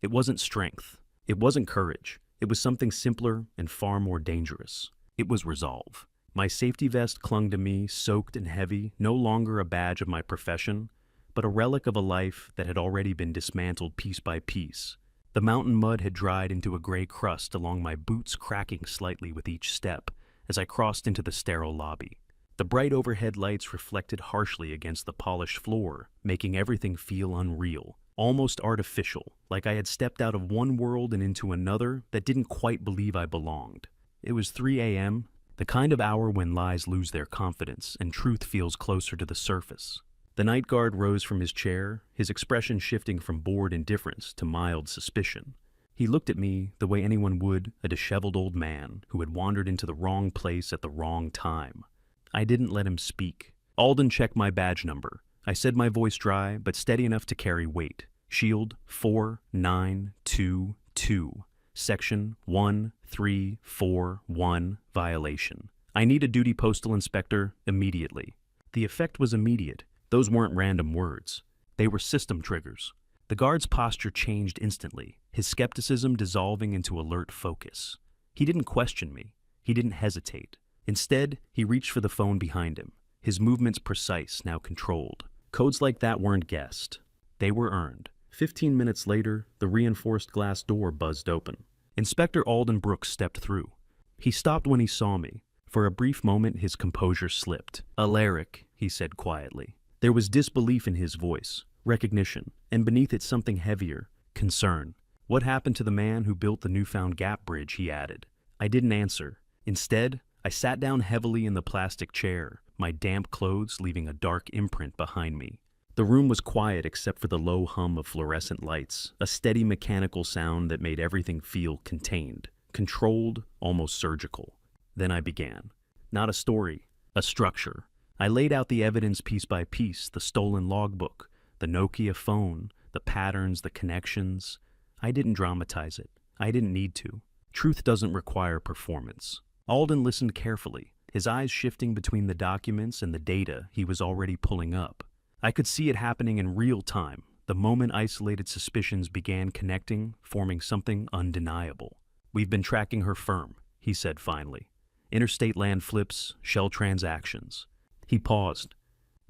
It wasn't strength. It wasn't courage. It was something simpler and far more dangerous. It was resolve. My safety vest clung to me, soaked and heavy, no longer a badge of my profession, but a relic of a life that had already been dismantled piece by piece. The mountain mud had dried into a gray crust along my boots, cracking slightly with each step as I crossed into the sterile lobby. The bright overhead lights reflected harshly against the polished floor, making everything feel unreal, almost artificial, like I had stepped out of one world and into another that didn't quite believe I belonged. It was 3 a.m., the kind of hour when lies lose their confidence and truth feels closer to the surface. The night guard rose from his chair, his expression shifting from bored indifference to mild suspicion. He looked at me the way anyone would a disheveled old man who had wandered into the wrong place at the wrong time. I didn't let him speak. Alden checked my badge number. I said, my voice dry, but steady enough to carry weight. Shield 4922, Section 1341, violation. I need a duty postal inspector immediately. The effect was immediate. Those weren't random words. They were system triggers. The guard's posture changed instantly, his skepticism dissolving into alert focus. He didn't question me. He didn't hesitate. Instead, he reached for the phone behind him, his movements precise, now controlled. Codes like that weren't guessed. They were earned. 15 minutes later, the reinforced glass door buzzed open. Inspector Alden Brooks stepped through. He stopped when he saw me. For a brief moment, his composure slipped. "Alaric," he said quietly. There was disbelief in his voice, recognition, and beneath it something heavier, concern. "What happened to the man who built the newfound gap bridge?" he added. I didn't answer. Instead, I sat down heavily in the plastic chair, my damp clothes leaving a dark imprint behind me. The room was quiet except for the low hum of fluorescent lights, a steady mechanical sound that made everything feel contained, controlled, almost surgical. Then I began. Not a story, a structure. I laid out the evidence piece by piece, the stolen logbook, the Nokia phone, the patterns, the connections. I didn't dramatize it. I didn't need to. Truth doesn't require performance. Alden listened carefully, his eyes shifting between the documents and the data he was already pulling up. I could see it happening in real time, the moment isolated suspicions began connecting, forming something undeniable. "We've been tracking her firm," he said finally. "Interstate land flips, shell transactions." He paused.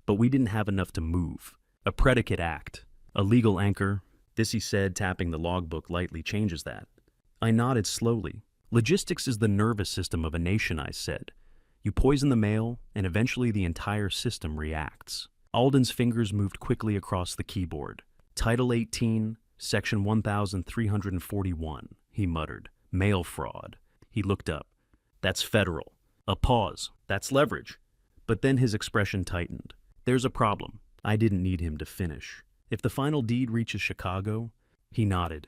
"But we didn't have enough to move. A predicate act, a legal anchor." This, he said, tapping the logbook lightly, "changes that." I nodded slowly. "Logistics is the nervous system of a nation," I said. "You poison the mail, and eventually the entire system reacts." Alden's fingers moved quickly across the keyboard. "Title 18, Section 1341, he muttered. "Mail fraud." He looked up. "That's federal." A pause. "That's leverage." But then his expression tightened. "There's a problem." I didn't need him to finish. "If the final deed reaches Chicago," he nodded,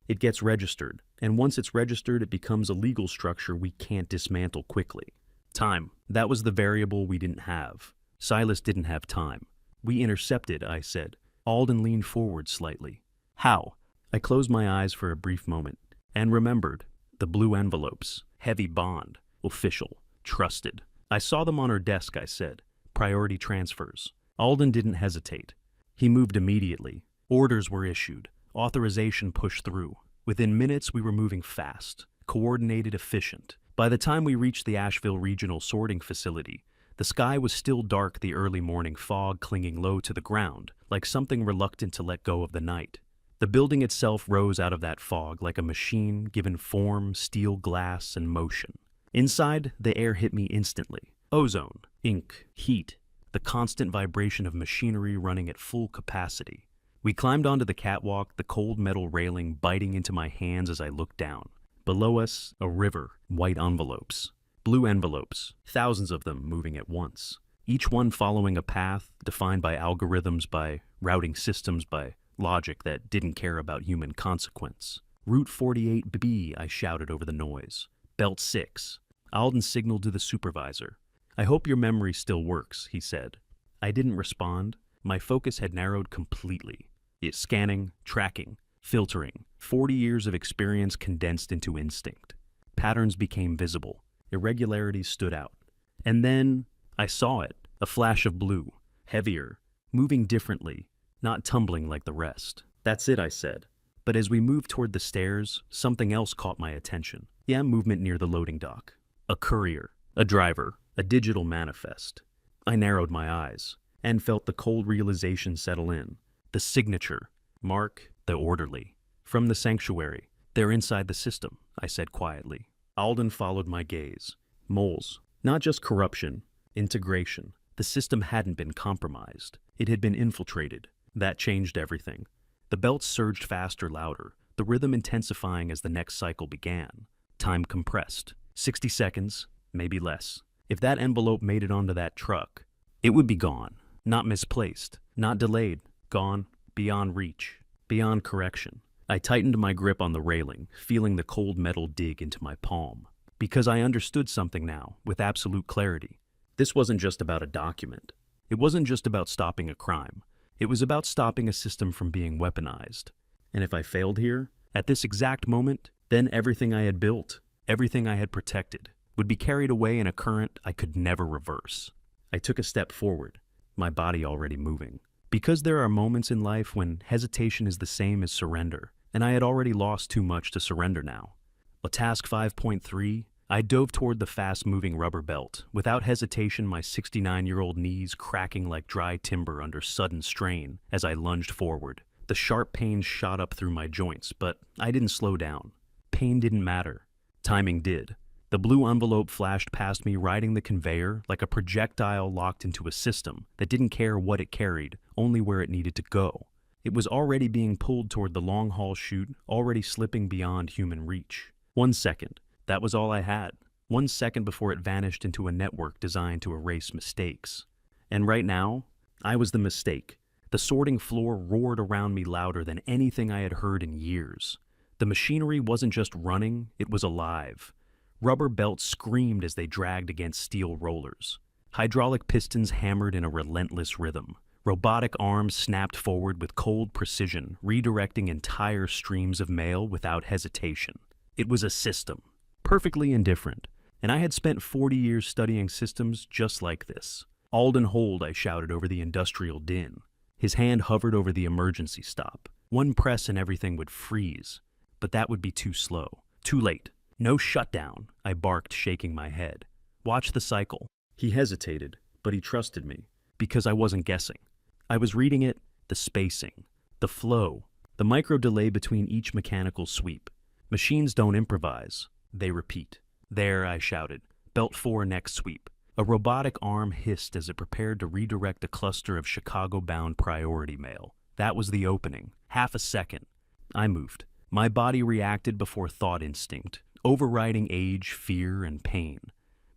"it gets registered, and once it's registered, it becomes a legal structure we can't dismantle quickly." Time. That was the variable we didn't have. Silas didn't have time. "We intercepted," I said. Alden leaned forward slightly. "How?" I closed my eyes for a brief moment, and remembered. The blue envelopes. Heavy bond. Official. Trusted. "I saw them on her desk," I said. "Priority transfers." Alden didn't hesitate. He moved immediately. Orders were issued. Authorization pushed through. Within minutes, we were moving fast, coordinated, efficient. By the time we reached the Asheville Regional Sorting Facility, the sky was still dark, the early morning fog clinging low to the ground, like something reluctant to let go of the night. The building itself rose out of that fog like a machine given form, steel glass, and motion. Inside, the air hit me instantly. Ozone, ink, heat, the constant vibration of machinery running at full capacity. We climbed onto the catwalk, the cold metal railing biting into my hands as I looked down. Below us, a river, white envelopes. Blue envelopes, thousands of them moving at once. Each one following a path defined by algorithms, by routing systems, by logic that didn't care about human consequence. "Route 48B, I shouted over the noise. "Belt 6. Alden signaled to the supervisor. "I hope your memory still works," he said. I didn't respond. My focus had narrowed completely. Scanning, tracking, filtering. 40 years of experience condensed into instinct. Patterns became visible. Irregularities stood out. And then I saw it, a flash of blue, heavier, moving differently, not tumbling like the rest. "That's it," I said. But as we moved toward the stairs, something else caught my attention. Movement near the loading dock. A courier, a driver, a digital manifest. I narrowed my eyes and felt the cold realization settle in. The signature, Mark, the orderly. From the sanctuary. "They're inside the system," I said quietly. Alden followed my gaze. Moles. Not just corruption, integration. The system hadn't been compromised. It had been infiltrated. That changed everything. The belts surged faster, louder, the rhythm intensifying as the next cycle began. Time compressed. 60 seconds, maybe less. If that envelope made it onto that truck, it would be gone. Not misplaced, not delayed, gone, beyond reach, beyond correction. I tightened my grip on the railing, feeling the cold metal dig into my palm. Because I understood something now, with absolute clarity. This wasn't just about a document. It wasn't just about stopping a crime. It was about stopping a system from being weaponized. And if I failed here, at this exact moment, then everything I had built, everything I had protected, would be carried away in a current I could never reverse. I took a step forward, my body already moving. Because there are moments in life when hesitation is the same as surrender, and I had already lost too much to surrender now. A task 5.3, I dove toward the fast-moving rubber belt, without hesitation, my 69-year-old knees cracking like dry timber under sudden strain as I lunged forward. The sharp pain shot up through my joints, but I didn't slow down. Pain didn't matter. Timing did. The blue envelope flashed past me, riding the conveyor like a projectile locked into a system that didn't care what it carried, only where it needed to go. It was already being pulled toward the long-haul chute, already slipping beyond human reach. 1 second. That was all I had. 1 second before it vanished into a network designed to erase mistakes. And right now, I was the mistake. The sorting floor roared around me louder than anything I had heard in years. The machinery wasn't just running, it was alive. Rubber belts screamed as they dragged against steel rollers. Hydraulic pistons hammered in a relentless rhythm. Robotic arms snapped forward with cold precision, redirecting entire streams of mail without hesitation. It was a system. Perfectly indifferent, and I had spent 40 years studying systems just like this. Alden hold, I shouted over the industrial din. His hand hovered over the emergency stop. One press and everything would freeze, but that would be too slow. Too late. No shutdown, I barked, shaking my head. Watch the cycle. He hesitated, but he trusted me, because I wasn't guessing. I was reading it, the spacing, the flow, the micro delay between each mechanical sweep. Machines don't improvise. They repeat. There, I shouted. Belt 4 next sweep. A robotic arm hissed as it prepared to redirect a cluster of Chicago-bound priority mail. That was the opening. Half a second. I moved. My body reacted before thought instinct, overriding age, fear, and pain.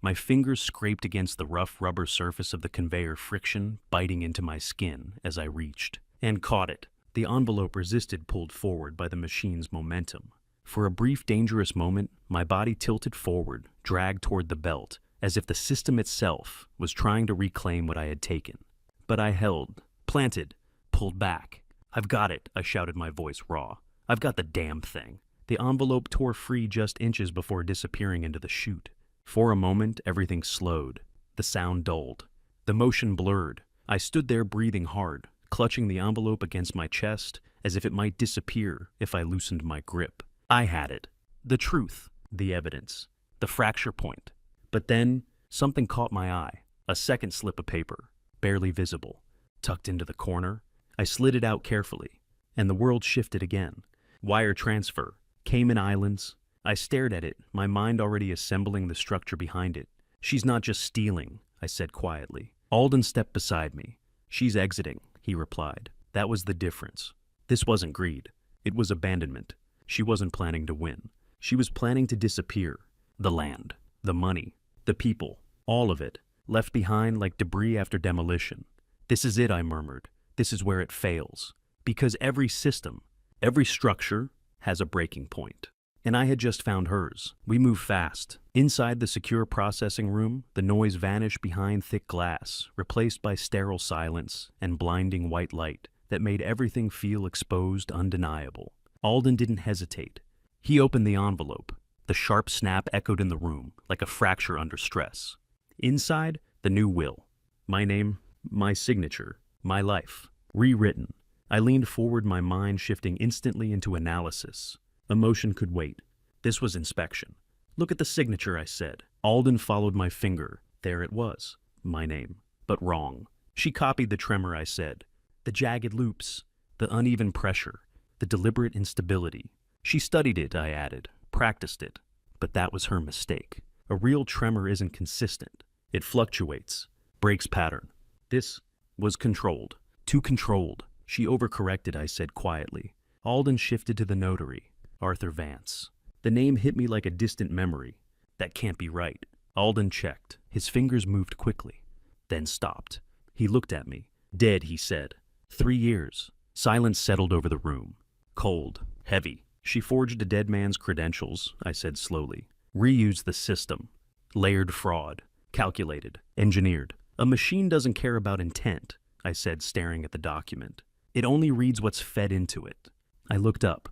My fingers scraped against the rough rubber surface of the conveyor, friction biting into my skin as I reached. And caught it. The envelope resisted, pulled forward by the machine's momentum. For a brief, dangerous moment, my body tilted forward, dragged toward the belt, as if the system itself was trying to reclaim what I had taken. But I held, planted, pulled back. I've got it, I shouted, my voice raw. I've got the damn thing. The envelope tore free just inches before disappearing into the chute. For a moment, everything slowed. The sound dulled. The motion blurred. I stood there breathing hard, clutching the envelope against my chest as if it might disappear if I loosened my grip. I had it. The truth, the evidence, the fracture point. But then, something caught my eye. A second slip of paper, barely visible, tucked into the corner. I slid it out carefully, and the world shifted again. Wire transfer, Cayman Islands. I stared at it, my mind already assembling the structure behind it. She's not just stealing, I said quietly. Alden stepped beside me. She's exiting, he replied. That was the difference. This wasn't greed. It was abandonment. She wasn't planning to win. She was planning to disappear. The land, the money, the people, all of it, left behind like debris after demolition. This is it, I murmured. This is where it fails. Because every system, every structure has a breaking point. And I had just found hers. We moved fast. Inside the secure processing room, the noise vanished behind thick glass, replaced by sterile silence and blinding white light that made everything feel exposed, undeniable. Alden didn't hesitate. He opened the envelope. The sharp snap echoed in the room, like a fracture under stress. Inside, the new will. My name, my signature, my life. Rewritten. I leaned forward, my mind shifting instantly into analysis. Emotion could wait. This was inspection. Look at the signature, I said. Alden followed my finger. There it was. My name. But wrong. She copied the tremor, I said. The jagged loops. The uneven pressure. The deliberate instability. She studied it, I added, practiced it. But that was her mistake. A real tremor isn't consistent. It fluctuates, breaks pattern. This was controlled. Too controlled. She overcorrected, I said quietly. Alden shifted to the notary, Arthur Vance. The name hit me like a distant memory. That can't be right. Alden checked. His fingers moved quickly, then stopped. He looked at me. Dead, he said. 3 years. Silence settled over the room. Cold, heavy. She forged a dead man's credentials, I said slowly. Reused the system. Layered fraud. Calculated. Engineered. A machine doesn't care about intent, I said, staring at the document. It only reads what's fed into it. I looked up.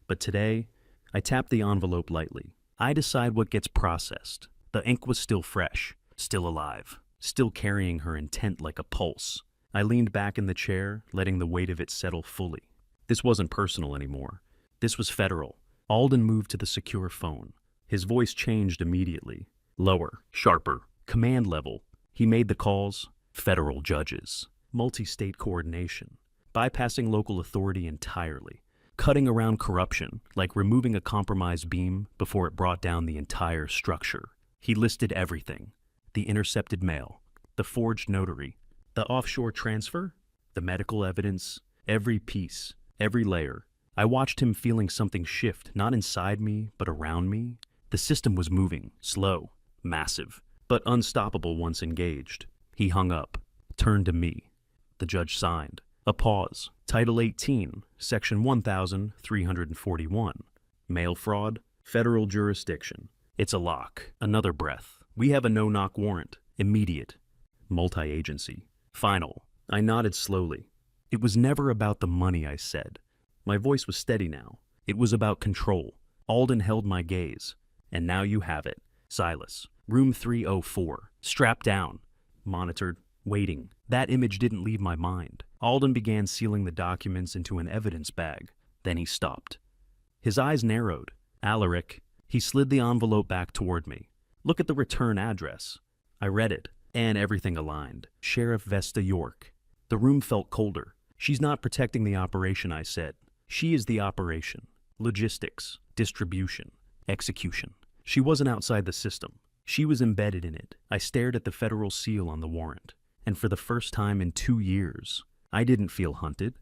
But today, I tapped the envelope lightly. I decide what gets processed. The ink was still fresh, still alive, still carrying her intent like a pulse. I leaned back in the chair, letting the weight of it settle fully. This wasn't personal anymore. This was federal. Alden moved to the secure phone. His voice changed immediately. Lower, sharper, command level. He made the calls. Federal judges. Multi-state coordination. Bypassing local authority entirely. Cutting around corruption, like removing a compromised beam before it brought down the entire structure. He listed everything. The intercepted mail. The forged notary. The offshore transfer. The medical evidence. Every piece. Every layer. I watched him feeling something shift, not inside me, but around me. The system was moving, slow, massive, but unstoppable once engaged. He hung up, turned to me. The judge signed. A pause. Title 18, Section 1341. Mail fraud, federal jurisdiction. It's a lock. Another breath. We have a no-knock warrant. Immediate. Multi-agency. Final. I nodded slowly. It was never about the money, I said. My voice was steady now. It was about control. Alden held my gaze. And now you have it. Silas. Room 304. Strapped down. Monitored. Waiting. That image didn't leave my mind. Alden began sealing the documents into an evidence bag. Then he stopped. His eyes narrowed. Alaric. He slid the envelope back toward me. Look at the return address. I read it, and everything aligned. Sheriff Vesta York. The room felt colder. She's not protecting the operation, I said. She is the operation. Logistics. Distribution. Execution. She wasn't outside the system. She was embedded in it. I stared at the federal seal on the warrant. And for the first time in 2 years, I didn't feel hunted.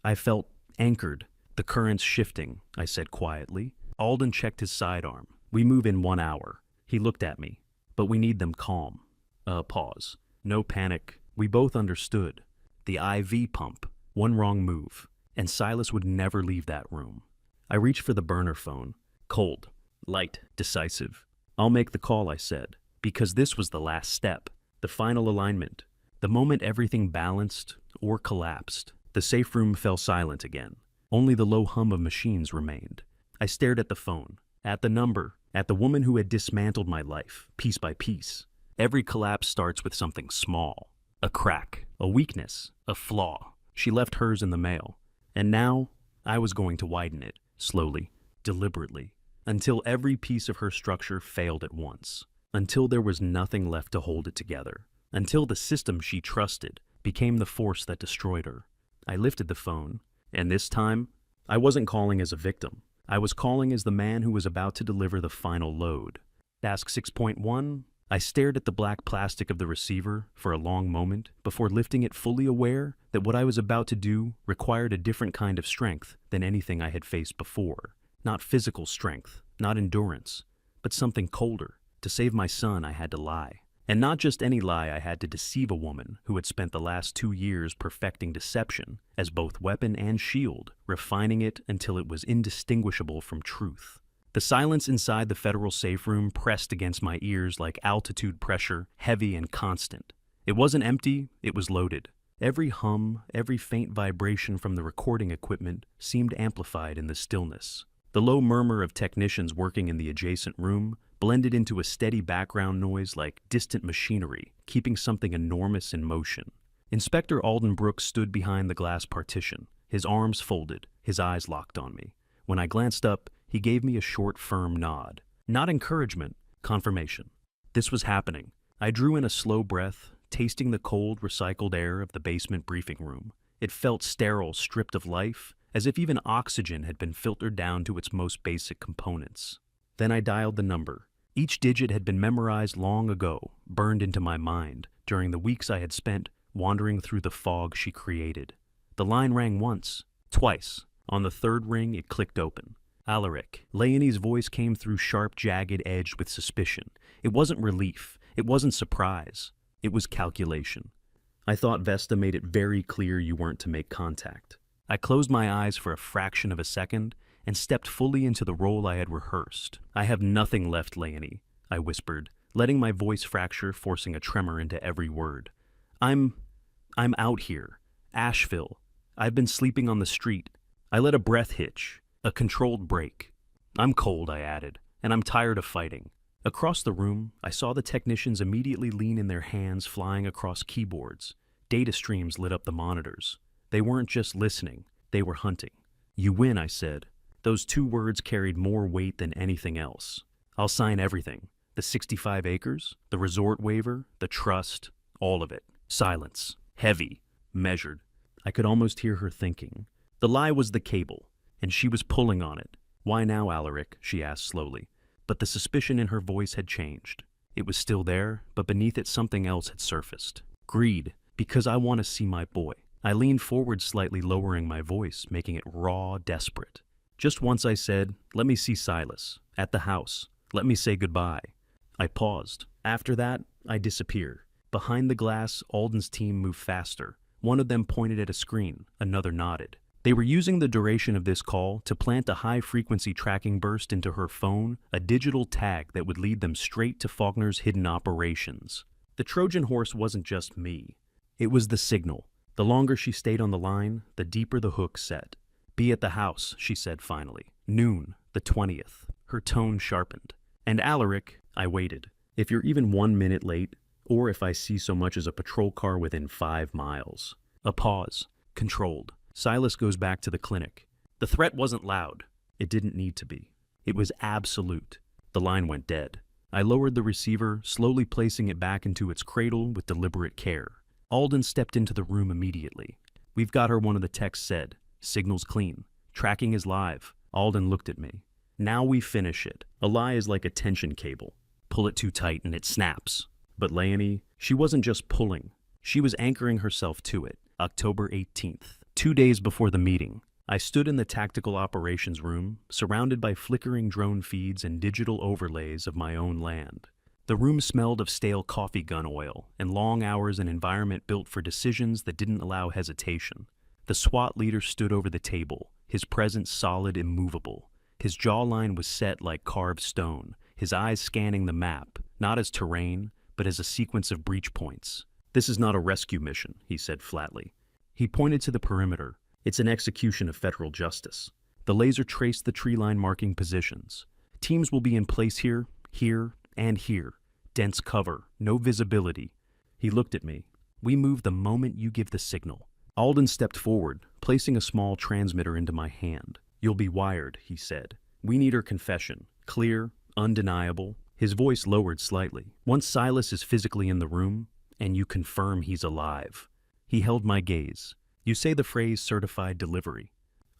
I felt anchored. The currents shifting, I said quietly. Alden checked his sidearm. We move in 1 hour. He looked at me. But we need them calm. Pause. No panic. We both understood. The IV pump. One wrong move. And Silas would never leave that room. I reached for the burner phone. Cold. Light. Decisive. I'll make the call, I said. Because this was the last step. The final alignment. The moment everything balanced or collapsed, the safe room fell silent again. Only the low hum of machines remained. I stared at the phone, at the number, at the woman who had dismantled my life, piece by piece. Every collapse starts with something small. A crack, a weakness, a flaw. She left hers in the mail. And now, I was going to widen it, slowly, deliberately, until every piece of her structure failed at once. Until there was nothing left to hold it together. Until the system she trusted became the force that destroyed her. I lifted the phone, and this time, I wasn't calling as a victim. I was calling as the man who was about to deliver the final load. Task 6.1, I stared at the black plastic of the receiver for a long moment before lifting it, fully aware that what I was about to do required a different kind of strength than anything I had faced before. Not physical strength, not endurance, but something colder. To save my son, I had to lie. And not just any lie. I had to deceive a woman who had spent the last 2 years perfecting deception as both weapon and shield, refining it until it was indistinguishable from truth. The silence inside the federal safe room pressed against my ears like altitude pressure, heavy and constant. It wasn't empty, it was loaded. Every hum, every faint vibration from the recording equipment seemed amplified in the stillness. The low murmur of technicians working in the adjacent room blended into a steady background noise like distant machinery, keeping something enormous in motion. Inspector Alden Brooks stood behind the glass partition, his arms folded, his eyes locked on me. When I glanced up, he gave me a short, firm nod. Not encouragement, confirmation. This was happening. I drew in a slow breath, tasting the cold, recycled air of the basement briefing room. It felt sterile, stripped of life, as if even oxygen had been filtered down to its most basic components. Then I dialed the number. Each digit had been memorized long ago, burned into my mind during the weeks I had spent wandering through the fog she created. The line rang once, twice. On the third ring, it clicked open. Alaric. Leonie's voice came through sharp, jagged, edged with suspicion. It wasn't relief. It wasn't surprise. It was calculation. I thought Vesta made it very clear you weren't to make contact. I closed my eyes for a fraction of a second and stepped fully into the role I had rehearsed. I have nothing left, Leonie, I whispered, letting my voice fracture, forcing a tremor into every word. I'm out here. Asheville. I've been sleeping on the street. I let a breath hitch, a controlled break. I'm cold, I added, and I'm tired of fighting. Across the room, I saw the technicians immediately lean in, their hands flying across keyboards. Data streams lit up the monitors. They weren't just listening, they were hunting. You win, I said. Those 2 words carried more weight than anything else. I'll sign everything. The 65 acres, the resort waiver, the trust, all of it. Silence. Heavy. Measured. I could almost hear her thinking. The lie was the cable, and she was pulling on it. Why now, Alaric? She asked slowly. But the suspicion in her voice had changed. It was still there, but beneath it something else had surfaced. Greed. Because I want to see my boy. I leaned forward slightly, lowering my voice, making it raw, desperate. Just once I said, "Let me see Silas. At the house. Let me say goodbye." I paused. After that, I disappeared. Behind the glass, Alden's team moved faster. One of them pointed at a screen, another nodded. They were using the duration of this call to plant a high-frequency tracking burst into her phone, a digital tag that would lead them straight to Faulkner's hidden operations. The Trojan horse wasn't just me. It was the signal. The longer she stayed on the line, the deeper the hook set. "Be at the house," she said finally. "Noon, the 20th. Her tone sharpened. "And Alaric," I waited. "If you're even 1 minute late, or if I see so much as a patrol car within 5 miles. A pause. Controlled. Silas goes back to the clinic. The threat wasn't loud. It didn't need to be. It was absolute. The line went dead. I lowered the receiver, slowly placing it back into its cradle with deliberate care. Alden stepped into the room immediately. "We've got her," one of the techs said. "Signal's clean. Tracking is live." Alden looked at me. "Now we finish it. A lie is like a tension cable. Pull it too tight and it snaps." But Leonie, she wasn't just pulling. She was anchoring herself to it. October 18th. 2 days before the meeting, I stood in the tactical operations room, surrounded by flickering drone feeds and digital overlays of my own land. The room smelled of stale coffee gun oil and long hours in an environment built for decisions that didn't allow hesitation. The SWAT leader stood over the table, his presence solid, immovable. His jawline was set like carved stone, his eyes scanning the map, not as terrain, but as a sequence of breach points. "This is not a rescue mission," he said flatly. He pointed to the perimeter. "It's an execution of federal justice." The laser traced the tree line marking positions. "Teams will be in place here, here, and here. Dense cover, no visibility." He looked at me. "We move the moment you give the signal." Alden stepped forward, placing a small transmitter into my hand. "You'll be wired," he said. "We need her confession. Clear, undeniable." His voice lowered slightly. "Once Silas is physically in the room, and you confirm he's alive." He held my gaze. "You say the phrase certified delivery."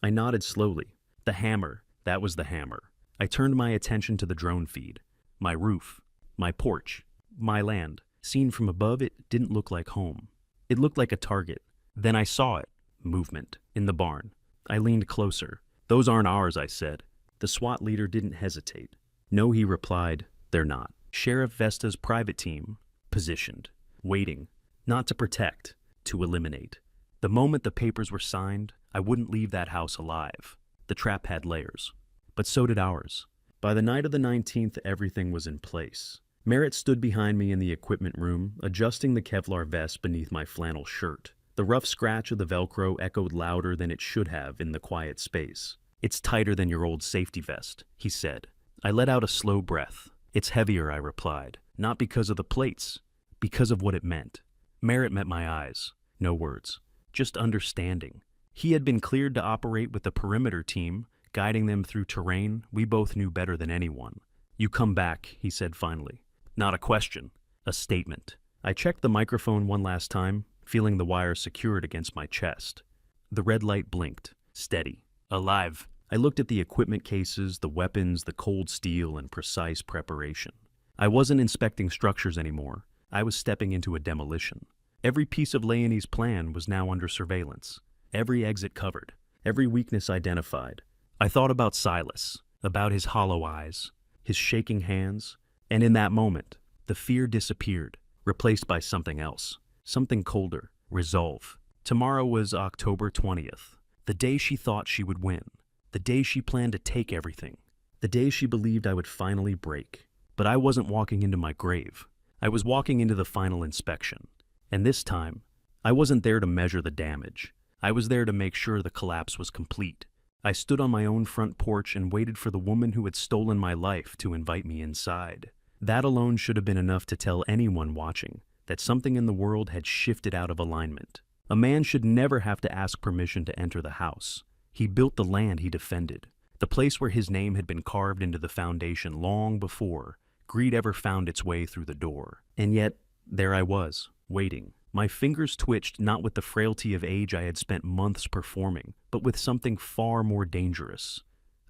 I nodded slowly. "The hammer, that was the hammer." I turned my attention to the drone feed. My roof, my porch, my land. Seen from above, it didn't look like home. It looked like a target. Then I saw it. Movement. In the barn. I leaned closer. "Those aren't ours," I said. The SWAT leader didn't hesitate. "No," he replied, "they're not. Sheriff Vesta's private team, positioned, waiting, not to protect, to eliminate." The moment the papers were signed, I wouldn't leave that house alive. The trap had layers. But so did ours. By the night of the 19th, everything was in place. Merritt stood behind me in the equipment room, adjusting the Kevlar vest beneath my flannel shirt. The rough scratch of the Velcro echoed louder than it should have in the quiet space. "It's tighter than your old safety vest," he said. I let out a slow breath. "It's heavier," I replied. "Not because of the plates, because of what it meant." Merritt met my eyes. No words. Just understanding. He had been cleared to operate with the perimeter team, guiding them through terrain we both knew better than anyone. "You come back," he said finally. "Not a question. A statement." I checked the microphone one last time, feeling the wire secured against my chest. The red light blinked. Steady. Alive. I looked at the equipment cases, the weapons, the cold steel, and precise preparation. I wasn't inspecting structures anymore. I was stepping into a demolition. Every piece of Leonie's plan was now under surveillance. Every exit covered. Every weakness identified. I thought about Silas, about his hollow eyes, his shaking hands, and in that moment, the fear disappeared, replaced by something else. Something colder. Resolve. Tomorrow was October 20th. The day she thought she would win. The day she planned to take everything. The day she believed I would finally break. But I wasn't walking into my grave. I was walking into the final inspection. And this time, I wasn't there to measure the damage. I was there to make sure the collapse was complete. I stood on my own front porch and waited for the woman who had stolen my life to invite me inside. That alone should have been enough to tell anyone watching that something in the world had shifted out of alignment. A man should never have to ask permission to enter the house. He built the land he defended. the place where his name had been carved into the foundation long before greed ever found its way through the door. And yet, there I was, waiting. My fingers twitched not with the frailty of age I had spent months performing, but with something far more dangerous.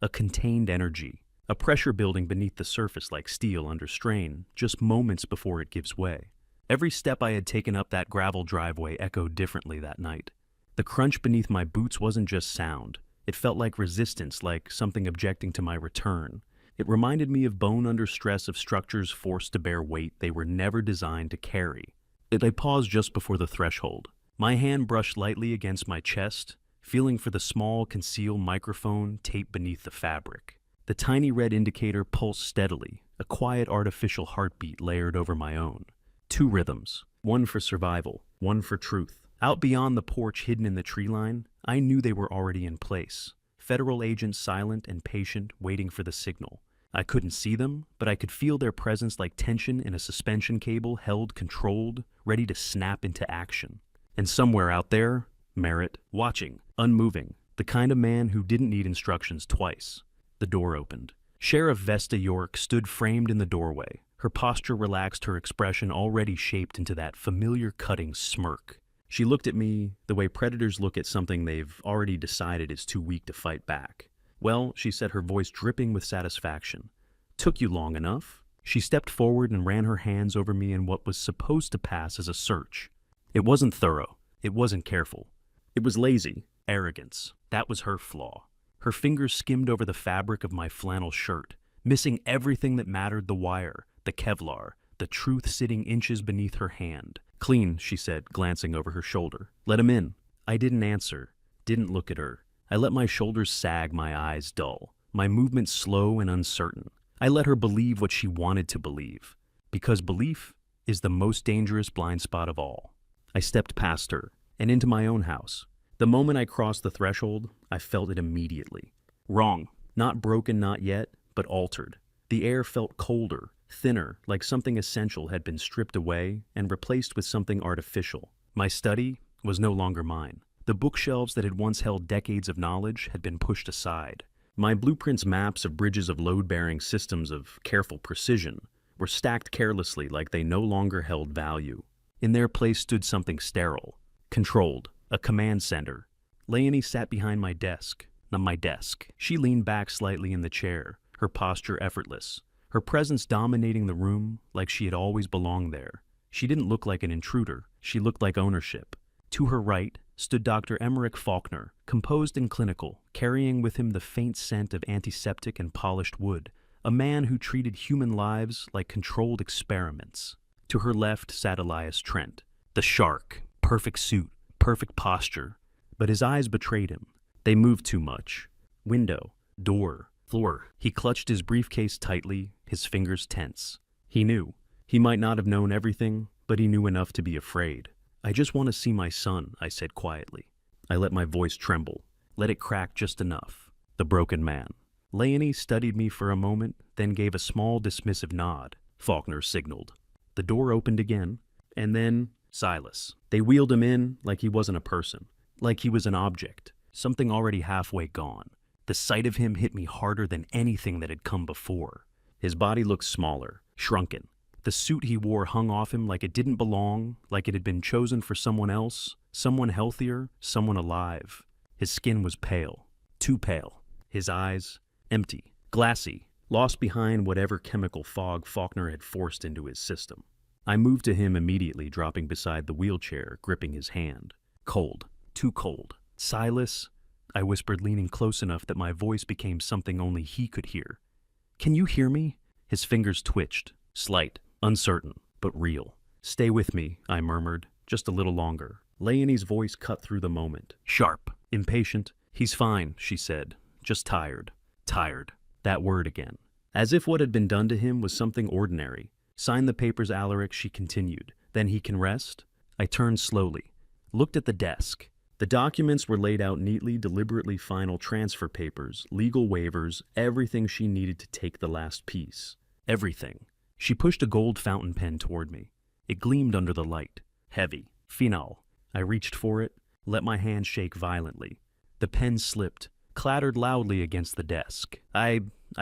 A contained energy, a pressure building beneath the surface like steel under strain, just moments before it gives way. Every step I had taken up that gravel driveway echoed differently that night. The crunch beneath my boots wasn't just sound. It felt like resistance, like something objecting to my return. It reminded me of bone under stress of structures forced to bear weight they were never designed to carry. I paused just before the threshold. My hand brushed lightly against my chest, feeling for the small, concealed microphone taped beneath the fabric. The tiny red indicator pulsed steadily, a quiet artificial heartbeat layered over my own. 2 rhythms, one for survival, one for truth. Out beyond the porch hidden in the tree line, I knew they were already in place. Federal agents silent and patient, waiting for the signal. I couldn't see them, but I could feel their presence like tension in a suspension cable held controlled, ready to snap into action. And somewhere out there, Merritt, watching, unmoving, the kind of man who didn't need instructions twice. The door opened. Sheriff Vesta York stood framed in the doorway. Her posture relaxed, her expression already shaped into that familiar cutting smirk. She looked at me the way predators look at something they've already decided is too weak to fight back. "Well," she said, her voice dripping with satisfaction. "Took you long enough." She stepped forward and ran her hands over me in what was supposed to pass as a search. It wasn't thorough. It wasn't careful. It was lazy. Arrogance. That was her flaw. Her fingers skimmed over the fabric of my flannel shirt, missing everything that mattered: the wire, the Kevlar, the truth sitting inches beneath her hand. "Clean," she said, glancing over her shoulder. "Let him in." I didn't answer, didn't look at her. I let my shoulders sag, my eyes dull, my movements slow and uncertain. I let her believe what she wanted to believe, because belief is the most dangerous blind spot of all. I stepped past her and into my own house. The moment I crossed the threshold, I felt it immediately. Wrong. Not broken, not yet, but altered. The air felt colder, thinner, like something essential had been stripped away and replaced with something artificial. My study was no longer mine. The bookshelves that had once held decades of knowledge had been pushed aside. My blueprints, maps of bridges of load-bearing systems of careful precision, were stacked carelessly like they no longer held value. In their place stood something sterile, controlled, a command center. Leonie sat behind my desk. Not my desk. She leaned back slightly in the chair, her posture effortless, her presence dominating the room like she had always belonged there. She didn't look like an intruder. She looked like ownership. To her right stood Dr. Emmerich Faulkner, composed and clinical, carrying with him the faint scent of antiseptic and polished wood, a man who treated human lives like controlled experiments. To her left sat Elias Trent, the shark, perfect suit, perfect posture, but his eyes betrayed him. They moved too much. Window, door, floor. He clutched his briefcase tightly, his fingers tense. He knew. He might not have known everything, but he knew enough to be afraid. "I just want to see my son," I said quietly. I let my voice tremble, let it crack just enough. The broken man. Leonie studied me for a moment, then gave a small dismissive nod. Faulkner signaled. The door opened again, and then Silas. They wheeled him in like he wasn't a person, like he was an object, something already halfway gone. The sight of him hit me harder than anything that had come before. His body looked smaller, shrunken. The suit he wore hung off him like it didn't belong, like it had been chosen for someone else, someone healthier, someone alive. His skin was pale, too pale. His eyes, empty, glassy, lost behind whatever chemical fog Faulkner had forced into his system. I moved to him immediately, dropping beside the wheelchair, gripping his hand. Cold, too cold. "Silas," I whispered, leaning close enough that my voice became something only he could hear. "Can you hear me?" His fingers twitched, slight, uncertain, but real. "Stay with me," I murmured, "just a little longer." Leonie's voice cut through the moment, sharp, impatient. "He's fine," she said, "just tired." Tired. That word again. As if what had been done to him was something ordinary. "Sign the papers, Alaric," she continued. "Then he can rest?" I turned slowly, looked at the desk. The documents were laid out neatly, deliberately: final transfer papers, legal waivers, everything she needed to take the last piece. Everything. She pushed a gold fountain pen toward me. It gleamed under the light. Heavy. Phenol. I reached for it, let my hand shake violently. The pen slipped, clattered loudly against the desk. I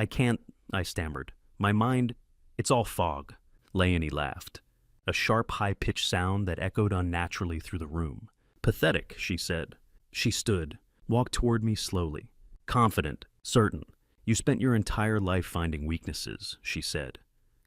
can't, I stammered. My mind, it's all fog. Leonie laughed, a sharp, high-pitched sound that echoed unnaturally through the room. Pathetic, she said. She stood, walked toward me slowly. Confident, certain. You spent your entire life finding weaknesses, she said.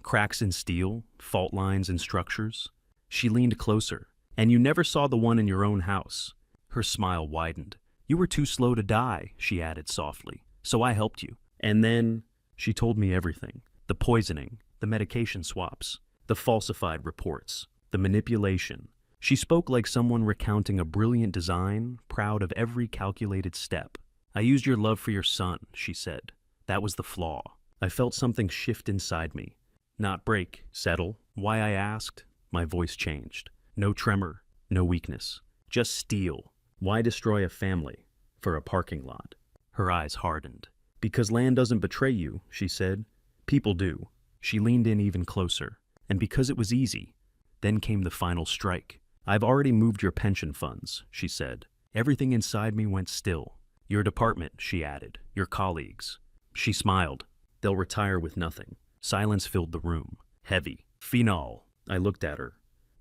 Cracks in steel, fault lines in structures. She leaned closer. And you never saw the one in your own house. Her smile widened. You were too slow to die, she added softly. So I helped you. And then she told me everything. The poisoning, the medication swaps, the falsified reports, the manipulation. She spoke like someone recounting a brilliant design, proud of every calculated step. I used your love for your son, she said. That was the flaw. I felt something shift inside me. Not break, settle. Why, I asked. My voice changed. No tremor, no weakness. Just steel. Why destroy a family for a parking lot? Her eyes hardened. Because land doesn't betray you, she said. People do. She leaned in even closer. And because it was easy. Then came the final strike. I've already moved your pension funds, she said. Everything inside me went still. Your department, she added. Your colleagues. She smiled. They'll retire with nothing. Silence filled the room. Heavy. Phenol. I looked at her.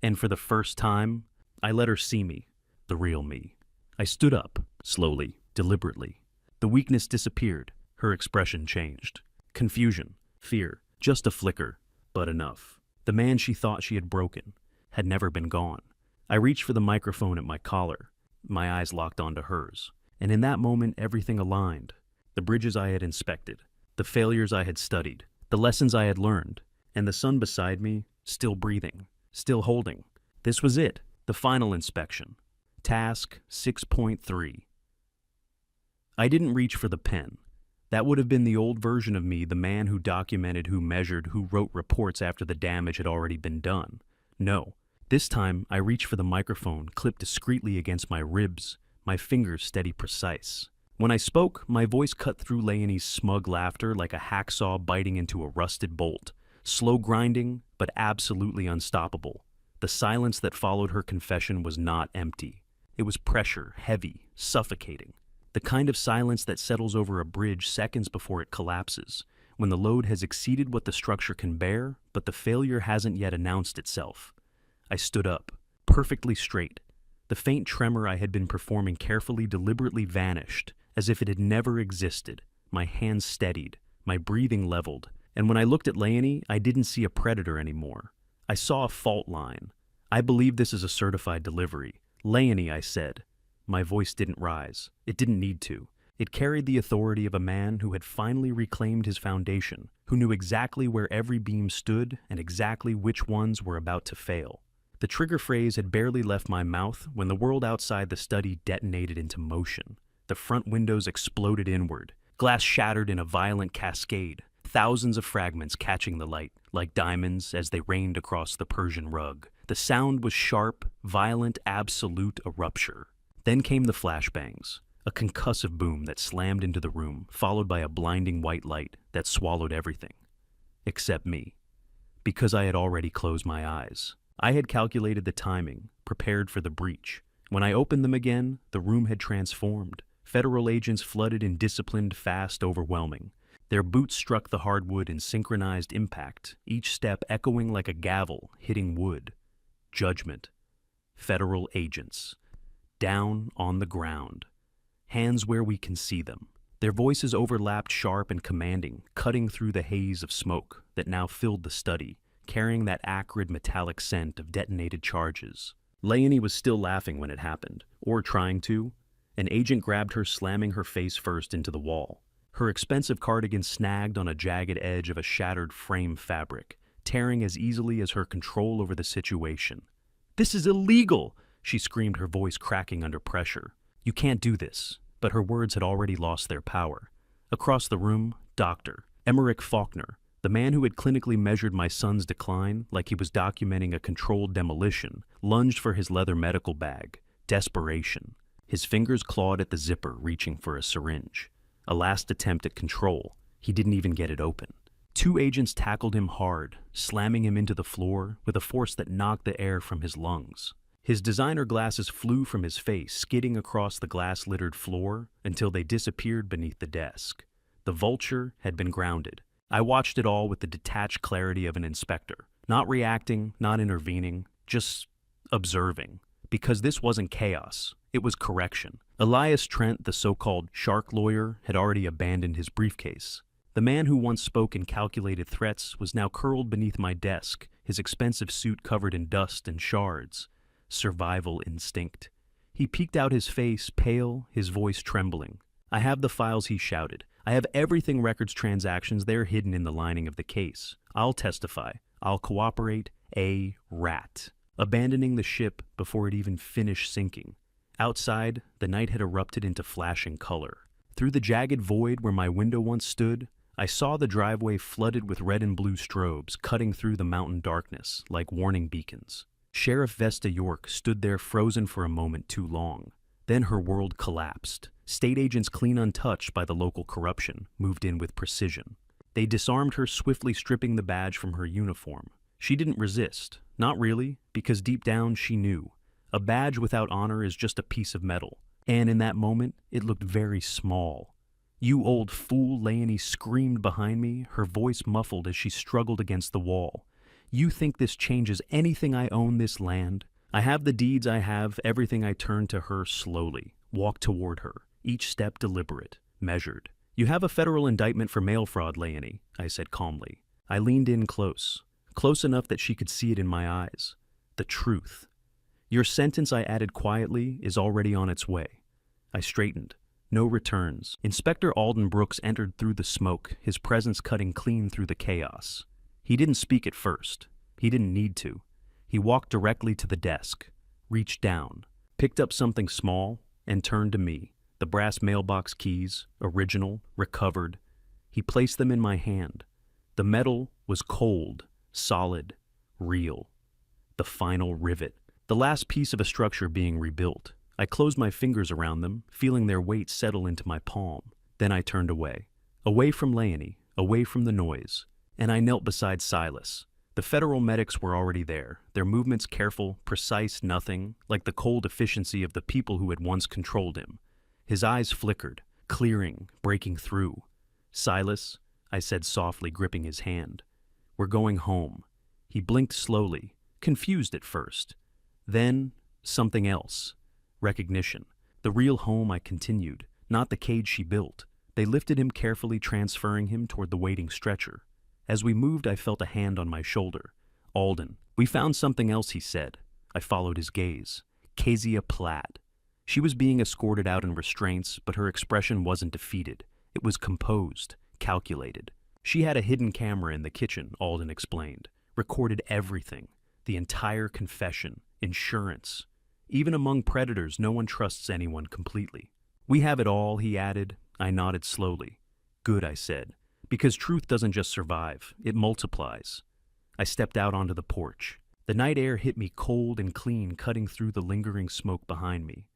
And for the first time, I let her see me. The real me. I stood up, slowly, deliberately. The weakness disappeared. Her expression changed. Confusion. Fear. Just a flicker. But enough. The man she thought she had broken had never been gone. I reached for the microphone at my collar. My eyes locked onto hers. And in that moment, everything aligned. The bridges I had inspected. The failures I had studied. The lessons I had learned. And the son beside me, still breathing. Still holding. This was it. The final inspection. Task 6.3. I didn't reach for the pen. That would have been the old version of me, the man who documented, who measured, who wrote reports after the damage had already been done. No. This time, I reached for the microphone, clipped discreetly against my ribs, my fingers steady precise. When I spoke, my voice cut through Leonie's smug laughter like a hacksaw biting into a rusted bolt. Slow grinding, but absolutely unstoppable. The silence that followed her confession was not empty. It was pressure, heavy, suffocating. The kind of silence that settles over a bridge seconds before it collapses, when the load has exceeded what the structure can bear, but the failure hasn't yet announced itself. I stood up, perfectly straight. The faint tremor I had been performing carefully, deliberately vanished, as if it had never existed. My hands steadied, my breathing leveled, and when I looked at Leonie, I didn't see a predator anymore. I saw a fault line. I believe this is a certified delivery. Leonie, I said. My voice didn't rise. It didn't need to. It carried the authority of a man who had finally reclaimed his foundation, who knew exactly where every beam stood and exactly which ones were about to fail. The trigger phrase had barely left my mouth when the world outside the study detonated into motion. The front windows exploded inward. Glass shattered in a violent cascade, thousands of fragments catching the light, like diamonds as they rained across the Persian rug. The sound was sharp, violent, absolute, a rupture. Then came the flashbangs, a concussive boom that slammed into the room, followed by a blinding white light that swallowed everything. Except me. Because I had already closed my eyes. I had calculated the timing, prepared for the breach. When I opened them again, the room had transformed. Federal agents flooded in disciplined, fast, overwhelming. Their boots struck the hardwood in synchronized impact, each step echoing like a gavel hitting wood. Judgment. Federal agents. Down on the ground. Hands where we can see them. Their voices overlapped sharp and commanding, cutting through the haze of smoke that now filled the study, carrying that acrid metallic scent of detonated charges. Leonie was still laughing when it happened, or trying to. An agent grabbed her, slamming her face first into the wall. Her expensive cardigan snagged on a jagged edge of a shattered frame fabric, tearing as easily as her control over the situation. "This is illegal!" she screamed, her voice cracking under pressure. "You can't do this." But her words had already lost their power. Across the room, Dr. Emmerich Faulkner, the man who had clinically measured my son's decline like he was documenting a controlled demolition, lunged for his leather medical bag. Desperation. His fingers clawed at the zipper, reaching for a syringe. A last attempt at control. He didn't even get it open. Two agents tackled him hard, slamming him into the floor with a force that knocked the air from his lungs. His designer glasses flew from his face, skidding across the glass-littered floor until they disappeared beneath the desk. The vulture had been grounded. I watched it all with the detached clarity of an inspector, not reacting, not intervening, just observing. Because this wasn't chaos, it was correction. Elias Trent, the so-called shark lawyer, had already abandoned his briefcase. The man who once spoke in calculated threats was now curled beneath my desk, his expensive suit covered in dust and shards. Survival instinct. He peeked out his face, pale, his voice trembling. "I have the files," he shouted. "I have everything records transactions. They're hidden in the lining of the case. I'll testify. I'll cooperate. A rat." Abandoning the ship before it even finished sinking. Outside, the night had erupted into flashing color. Through the jagged void where my window once stood, I saw the driveway flooded with red and blue strobes cutting through the mountain darkness like warning beacons. Sheriff Vesta York stood there frozen for a moment too long. Then her world collapsed. State agents clean untouched by the local corruption moved in with precision. They disarmed her, swiftly stripping the badge from her uniform. She didn't resist. Not really, because deep down she knew. A badge without honor is just a piece of metal. And in that moment, it looked very small. "You old fool," Leonie screamed behind me, her voice muffled as she struggled against the wall. "You think this changes anything I own this land? I have the deeds I have, everything." I turned to her slowly, walked toward her, each step deliberate, measured. "You have a federal indictment for mail fraud, Leonie," I said calmly. I leaned in close enough that she could see it in my eyes. "The truth. Your sentence," I added quietly, "is already on its way." I straightened. No returns. Inspector Alden Brooks entered through the smoke, his presence cutting clean through the chaos. He didn't speak at first. He didn't need to. He walked directly to the desk, reached down, picked up something small, and turned to me. The brass mailbox keys, original, recovered. He placed them in my hand. The metal was cold, solid, real. The final rivet. The last piece of a structure being rebuilt. I closed my fingers around them, feeling their weight settle into my palm. Then I turned away. Away from Leonie, away from the noise. And I knelt beside Silas. The federal medics were already there, their movements careful, precise, nothing like the cold efficiency of the people who had once controlled him. His eyes flickered, clearing, breaking through. "Silas," I said softly, gripping his hand. "We're going home." He blinked slowly, confused at first. Then, something else. Recognition. "The real home," I continued, "not the cage she built." They lifted him carefully, transferring him toward the waiting stretcher. As we moved, I felt a hand on my shoulder. "Alden, we found something else," he said. I followed his gaze. Kezia Platt. She was being escorted out in restraints, but her expression wasn't defeated. It was composed, calculated. She had a hidden camera in the kitchen, Alden explained. Recorded everything. The entire confession, insurance. Even among predators, no one trusts anyone completely. "We have it all," he added. I nodded slowly. "Good," I said. "Because truth doesn't just survive, it multiplies." I stepped out onto the porch. The night air hit me cold and clean, cutting through the lingering smoke behind me.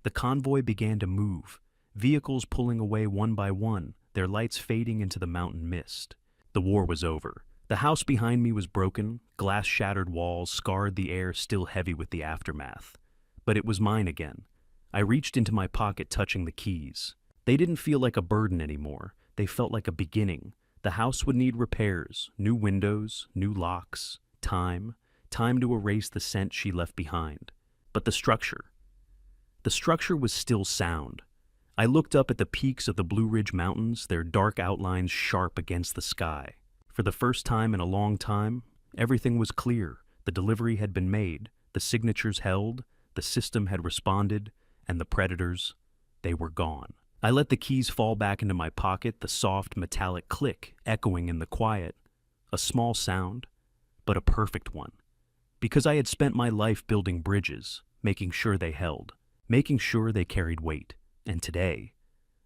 The convoy began to move, vehicles pulling away one by one, their lights fading into the mountain mist. The war was over. The house behind me was broken, glass-shattered walls scarred the air still heavy with the aftermath. But it was mine again. I reached into my pocket, touching the keys. They didn't feel like a burden anymore. They felt like a beginning. The house would need repairs, new windows, new locks, time to erase the scent she left behind. But the structure was still sound. I looked up at the peaks of the Blue Ridge Mountains, their dark outlines sharp against the sky. For the first time in a long time, everything was clear. The delivery had been made, the signatures held, the system had responded, and the predators, they were gone. I let the keys fall back into my pocket, the soft metallic click echoing in the quiet. A small sound, but a perfect one. Because I had spent my life building bridges, making sure they held, making sure they carried weight. And today,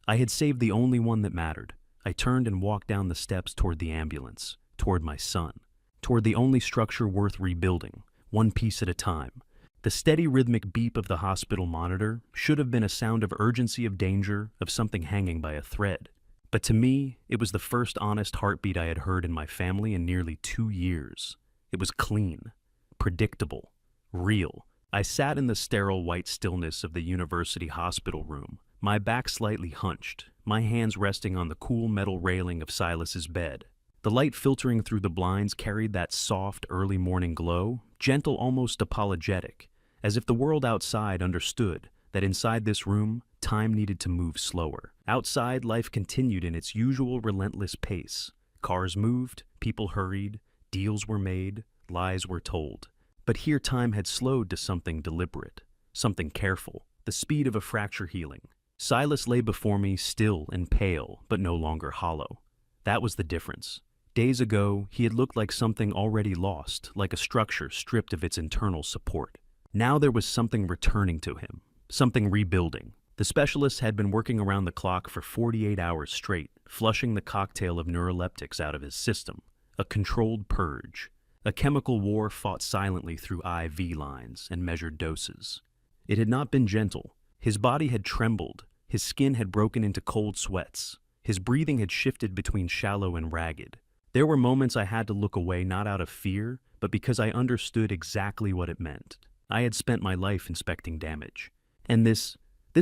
I had saved the only one that mattered. I turned and walked down the steps toward the ambulance, toward my son, toward the only structure worth rebuilding, one piece at a time. The steady rhythmic beep of the hospital monitor should have been a sound of urgency, of danger, of something hanging by a thread. But to me, it was the first honest heartbeat I had heard in my family in nearly 2 years. It was clean, predictable, real, I sat in the sterile white stillness of the university hospital room, my back slightly hunched, my hands resting on the cool metal railing of Silas's bed. The light filtering through the blinds carried that soft, early morning glow, gentle, almost apologetic, as if the world outside understood that inside this room, time needed to move slower. Outside, life continued in its usual relentless pace. Cars moved, people hurried, deals were made, lies were told. But here time had slowed to something deliberate, something careful, the speed of a fracture healing. Silas lay before me, still and pale, but no longer hollow. That was the difference. Days ago, he had looked like something already lost, like a structure stripped of its internal support. Now there was something returning to him, something rebuilding. The specialist had been working around the clock for 48 hours straight, flushing the cocktail of neuroleptics out of his system. A controlled purge. A chemical war fought silently through IV lines and measured doses. It had not been gentle. His body had trembled. His skin had broken into cold sweats. His breathing had shifted between shallow and ragged. There were moments I had to look away not out of fear, but because I understood exactly what it meant. I had spent my life inspecting damage. And this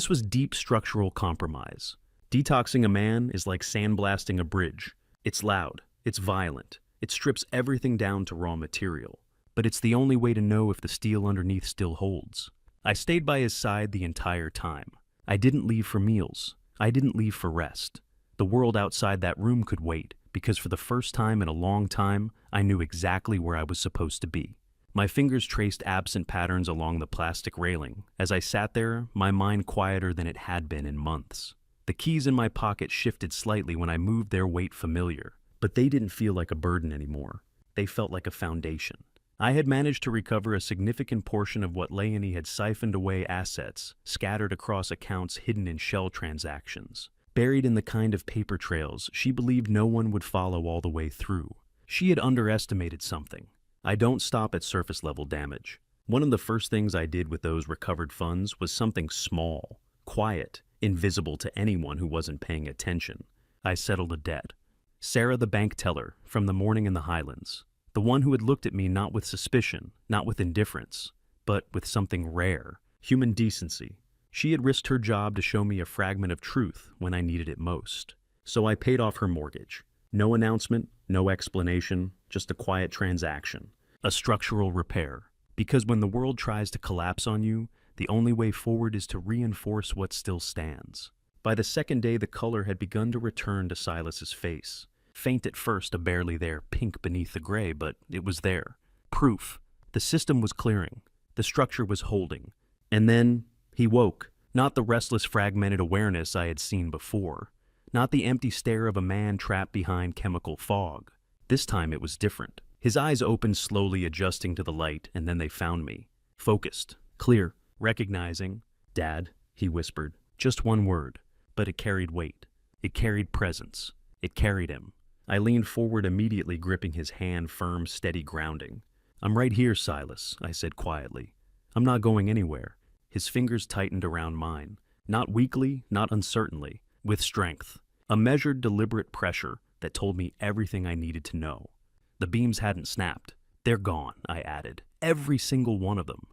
was deep structural compromise. Detoxing a man is like sandblasting a bridge. It's loud. It's violent. It strips everything down to raw material. But it's the only way to know if the steel underneath still holds. I stayed by his side the entire time. I didn't leave for meals. I didn't leave for rest. The world outside that room could wait, because for the first time in a long time, I knew exactly where I was supposed to be. My fingers traced absent patterns along the plastic railing. As I sat there, my mind quieter than it had been in months. The keys in my pocket shifted slightly when I moved their weight familiar, but they didn't feel like a burden anymore. They felt like a foundation. I had managed to recover a significant portion of what Leonie had siphoned away, assets scattered across accounts hidden in shell transactions, buried in the kind of paper trails she believed no one would follow all the way through. She had underestimated something. I don't stop at surface-level damage. One of the first things I did with those recovered funds was something small, quiet, invisible to anyone who wasn't paying attention. I settled a debt. Sarah, the bank teller, from the morning in the Highlands. The one who had looked at me not with suspicion, not with indifference, but with something rare, human decency. She had risked her job to show me a fragment of truth when I needed it most. So I paid off her mortgage. No announcement, no explanation, just a quiet transaction. A structural repair. Because when the world tries to collapse on you, the only way forward is to reinforce what still stands. By the second day, the color had begun to return to Silas's face. Faint at first, a barely there pink beneath the gray, but it was there. Proof. The system was clearing. The structure was holding. And then he woke. Not the restless, fragmented awareness I had seen before. Not the empty stare of a man trapped behind chemical fog. This time it was different. His eyes opened slowly, adjusting to the light, and then they found me. Focused. Clear. Recognizing. "Dad," he whispered. Just one word. But it carried weight. It carried presence. It carried him. I leaned forward, immediately gripping his hand, firm, steady grounding. "I'm right here, Silas," I said quietly. "I'm not going anywhere." His fingers tightened around mine. Not weakly, not uncertainly. With strength. A measured, deliberate pressure that told me everything I needed to know. The beams hadn't snapped. "They're gone," I added. "Every single one of them.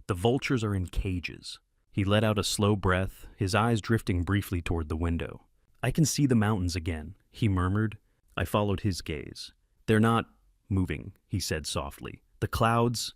The vultures are in cages." He let out a slow breath, his eyes drifting briefly toward the window. "I can see the mountains again," he murmured. I followed his gaze. "They're not moving," he said softly. "The clouds,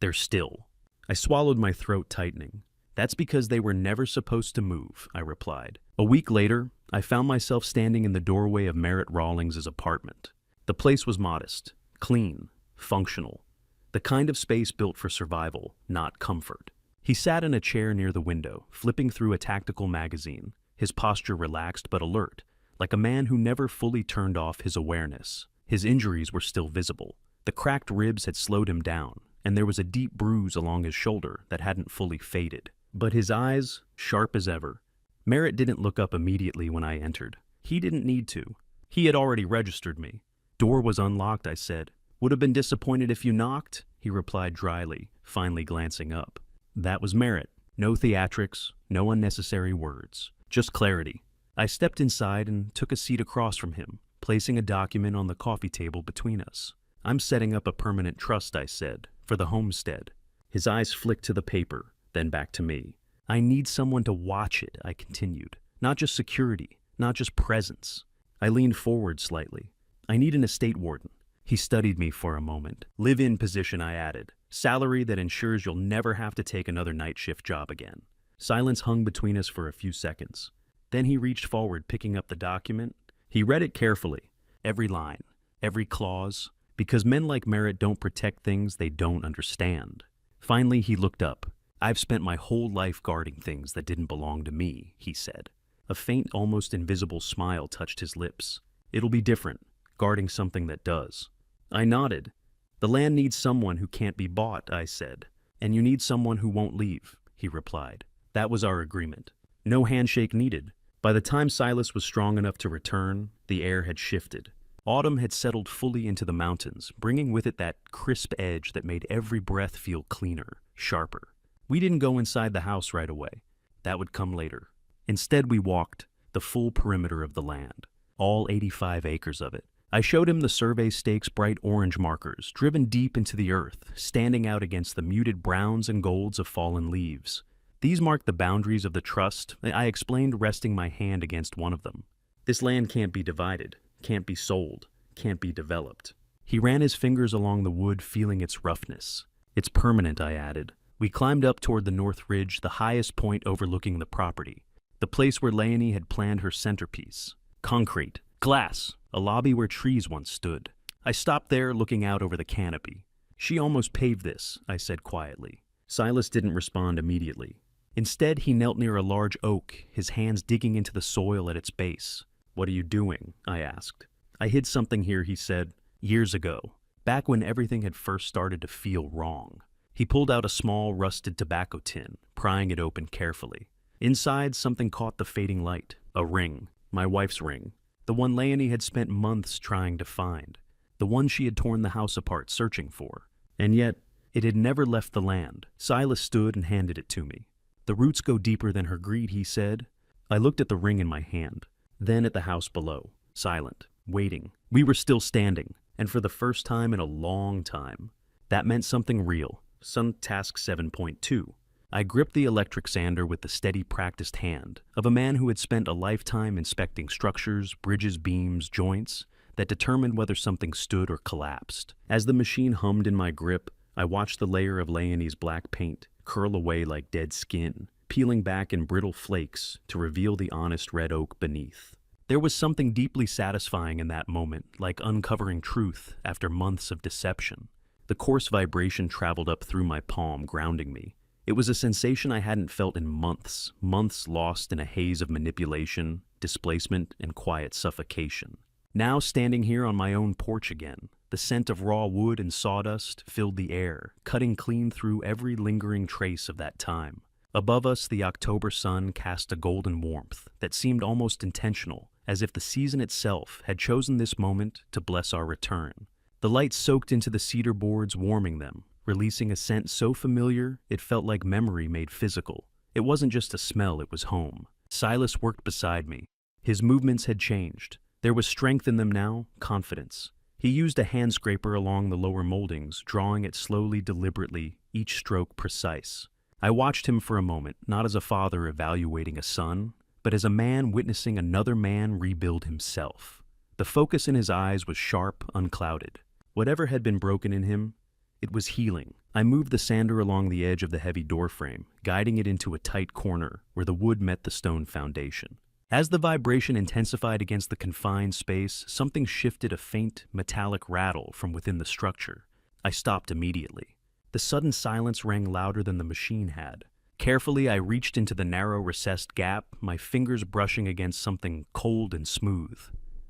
they're still." I swallowed, my throat tightening. "That's because they were never supposed to move," I replied. A week later, I found myself standing in the doorway of Merritt Rawlings's apartment. The place was modest, clean, functional. The kind of space built for survival, not comfort. He sat in a chair near the window, flipping through a tactical magazine, his posture relaxed but alert, like a man who never fully turned off his awareness. His injuries were still visible. The cracked ribs had slowed him down, and there was a deep bruise along his shoulder that hadn't fully faded. But his eyes, sharp as ever. Merritt didn't look up immediately when I entered. He didn't need to. He had already registered me. "Door was unlocked," I said. "Would have been disappointed if you knocked," he replied dryly, finally glancing up. That was Merritt. No theatrics, no unnecessary words. Just clarity. I stepped inside and took a seat across from him, placing a document on the coffee table between us. "I'm setting up a permanent trust," I said, "for the homestead." His eyes flicked to the paper, then back to me. I need someone to watch it, I continued. Not just security, not just presence. I leaned forward slightly. I need an estate warden. He studied me for a moment. Live-in position, I added. Salary that ensures you'll never have to take another night shift job again. Silence hung between us for a few seconds. Then he reached forward, picking up the document. He read it carefully. Every line, every clause, because men like Merritt don't protect things they don't understand. Finally, he looked up. I've spent my whole life guarding things that didn't belong to me, he said. A faint, almost invisible smile touched his lips. It'll be different, guarding something that does. I nodded. The land needs someone who can't be bought, I said. And you need someone who won't leave, he replied. That was our agreement. No handshake needed. By the time Silas was strong enough to return, the air had shifted. Autumn had settled fully into the mountains, bringing with it that crisp edge that made every breath feel cleaner, sharper. We didn't go inside the house right away. That would come later. Instead, we walked the full perimeter of the land, all 85 acres of it. I showed him the survey stakes' bright orange markers, driven deep into the earth, standing out against the muted browns and golds of fallen leaves. These marked the boundaries of the trust, I explained, resting my hand against one of them. This land can't be divided, can't be sold, can't be developed. He ran his fingers along the wood, feeling its roughness. It's permanent, I added. We climbed up toward the north ridge, the highest point overlooking the property, the place where Leonie had planned her centerpiece. Concrete, glass, a lobby where trees once stood. I stopped there, looking out over the canopy. She almost paved this, I said quietly. Silas didn't respond immediately. Instead, he knelt near a large oak, his hands digging into the soil at its base. What are you doing? I asked. I hid something here, he said, years ago, back when everything had first started to feel wrong. He pulled out a small, rusted tobacco tin, prying it open carefully. Inside, something caught the fading light. A ring. My wife's ring. The one Leonie had spent months trying to find. The one she had torn the house apart searching for. And yet, it had never left the land. Silas stood and handed it to me. The roots go deeper than her greed, he said. I looked at the ring in my hand, then at the house below, silent, waiting. We were still standing, and for the first time in a long time. That meant something real. Some task 7.2. I gripped the electric sander with the steady, practiced hand of a man who had spent a lifetime inspecting structures, bridges, beams, joints that determined whether something stood or collapsed. As the machine hummed in my grip, I watched the layer of Leonie's black paint curl away like dead skin, peeling back in brittle flakes to reveal the honest red oak beneath. There was something deeply satisfying in that moment, like uncovering truth after months of deception. The coarse vibration traveled up through my palm, grounding me. It was a sensation I hadn't felt in months, months lost in a haze of manipulation, displacement, and quiet suffocation. Now, standing here on my own porch again, the scent of raw wood and sawdust filled the air, cutting clean through every lingering trace of that time. Above us, the October sun cast a golden warmth that seemed almost intentional, as if the season itself had chosen this moment to bless our return. The light soaked into the cedar boards, warming them, releasing a scent so familiar it felt like memory made physical. It wasn't just a smell, it was home. Silas worked beside me. His movements had changed. There was strength in them now, confidence. He used a hand scraper along the lower moldings, drawing it slowly, deliberately, each stroke precise. I watched him for a moment, not as a father evaluating a son, but as a man witnessing another man rebuild himself. The focus in his eyes was sharp, unclouded. Whatever had been broken in him, it was healing. I moved the sander along the edge of the heavy doorframe, guiding it into a tight corner where the wood met the stone foundation. As the vibration intensified against the confined space, something shifted, a faint, metallic rattle from within the structure. I stopped immediately. The sudden silence rang louder than the machine had. Carefully, I reached into the narrow, recessed gap, my fingers brushing against something cold and smooth.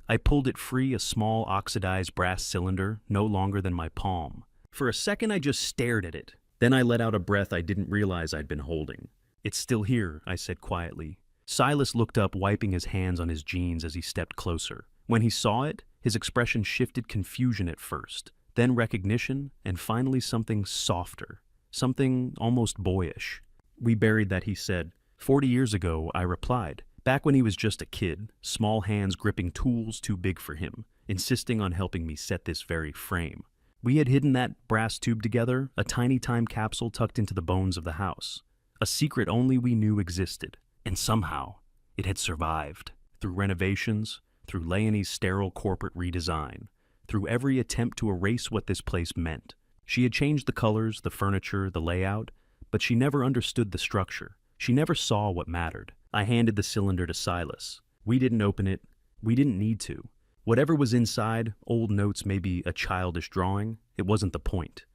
I pulled it free, a small, oxidized brass cylinder, no longer than my palm. For a second, I just stared at it. Then I let out a breath I didn't realize I'd been holding. "It's still here," I said quietly. Silas looked up, wiping his hands on his jeans as he stepped closer. When he saw it, his expression shifted, confusion at first, then recognition, and finally something softer, something almost boyish. "We buried that," he said. 40 years ago, I replied. Back when he was just a kid, small hands gripping tools too big for him, insisting on helping me set this very frame. We had hidden that brass tube together, a tiny time capsule tucked into the bones of the house. A secret only we knew existed. And somehow, it had survived. Through renovations, through Leonie's sterile corporate redesign, through every attempt to erase what this place meant. She had changed the colors, the furniture, the layout, but she never understood the structure. She never saw what mattered. I handed the cylinder to Silas. We didn't open it. We didn't need to. Whatever was inside, old notes, maybe a childish drawing, it wasn't the point.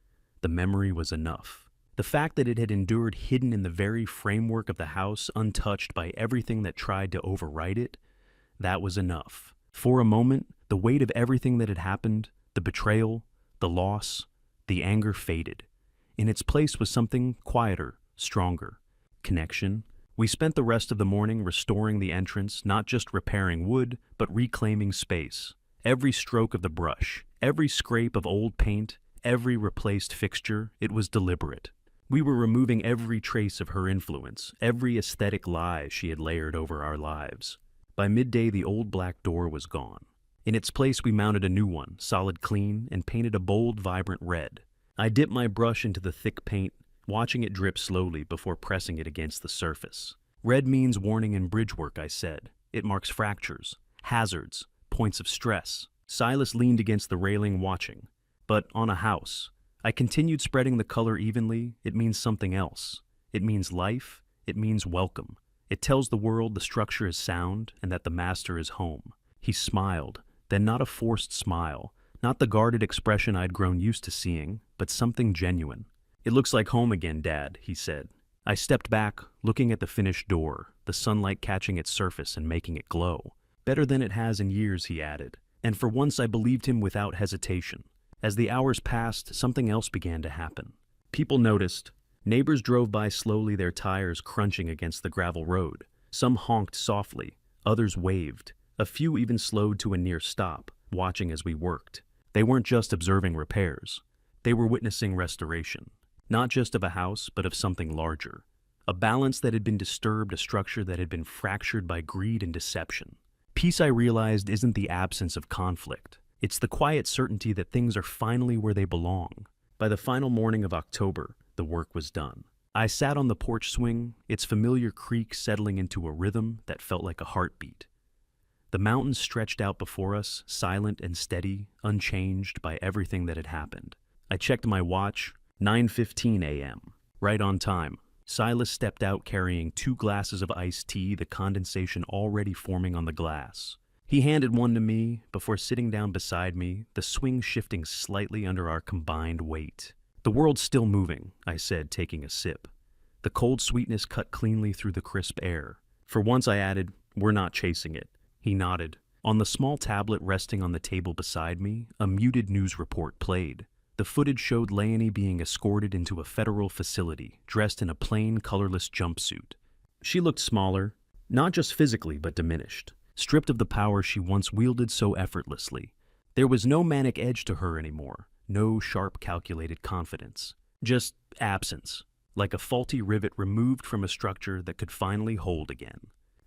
The memory was enough. The fact that it had endured hidden in the very framework of the house, untouched by everything that tried to overwrite it, that was enough. For a moment, the weight of everything that had happened, the betrayal, the loss, the anger faded. In its place was something quieter, stronger. Connection. We spent the rest of the morning restoring the entrance, not just repairing wood, but reclaiming space. Every stroke of the brush, every scrape of old paint, every replaced fixture, it was deliberate. We were removing every trace of her influence, every aesthetic lie she had layered over our lives. By midday, the old black door was gone. In its place, we mounted a new one, solid clean, and painted a bold, vibrant red. I dipped my brush into the thick paint, watching it drip slowly before pressing it against the surface. Red means warning in bridge work, I said. It marks fractures, hazards, points of stress. Silas leaned against the railing watching. But on a house, I continued spreading the color evenly. It means something else. It means life. It means welcome. It tells the world the structure is sound and that the master is home. He smiled, then not a forced smile, not the guarded expression I'd grown used to seeing, but something genuine. "It looks like home again, Dad," he said. I stepped back, looking at the finished door, the sunlight catching its surface and making it glow. "Better than it has in years," he added. And for once I believed him without hesitation. As the hours passed, something else began to happen. People noticed. Neighbors drove by slowly, their tires crunching against the gravel road. Some honked softly, others waved. A few even slowed to a near stop, watching as we worked. They weren't just observing repairs. They were witnessing restoration. Not just of a house, but of something larger. A balance that had been disturbed, a structure that had been fractured by greed and deception. Peace, I realized, isn't the absence of conflict. It's the quiet certainty that things are finally where they belong. By the final morning of October, the work was done. I sat on the porch swing, its familiar creak settling into a rhythm that felt like a heartbeat. The mountains stretched out before us, silent and steady, unchanged by everything that had happened. I checked my watch, 9:15 a.m. Right on time. Silas stepped out carrying 2 glasses of iced tea, the condensation already forming on the glass. He handed one to me before sitting down beside me, the swing shifting slightly under our combined weight. "The world's still moving," I said, taking a sip. The cold sweetness cut cleanly through the crisp air. For once, I added, "We're not chasing it." He nodded. On the small tablet resting on the table beside me, a muted news report played. The footage showed Leonie being escorted into a federal facility, dressed in a plain, colorless jumpsuit. She looked smaller, not just physically, but diminished, stripped of the power she once wielded so effortlessly. There was no manic edge to her anymore, no sharp, calculated confidence. Just absence, like a faulty rivet removed from a structure that could finally hold again.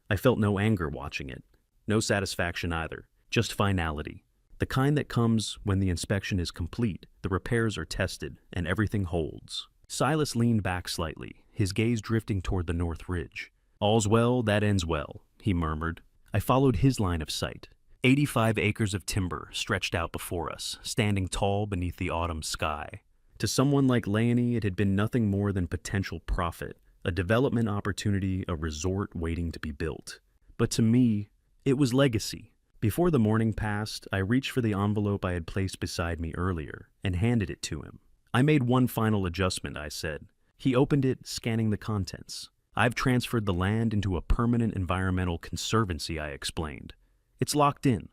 I felt no anger watching it, no satisfaction either, just finality. The kind that comes when the inspection is complete, the repairs are tested, and everything holds. Silas leaned back slightly, his gaze drifting toward the north ridge. "All's well that ends well," he murmured. I followed his line of sight. 85 acres of timber stretched out before us, standing tall beneath the autumn sky. To someone like Leonie, it had been nothing more than potential profit, a development opportunity, a resort waiting to be built. But to me, it was legacy. Before the morning passed, I reached for the envelope I had placed beside me earlier and handed it to him. "I made one final adjustment," I said. He opened it, scanning the contents. "I've transferred the land into a permanent environmental conservancy," I explained. "It's locked in.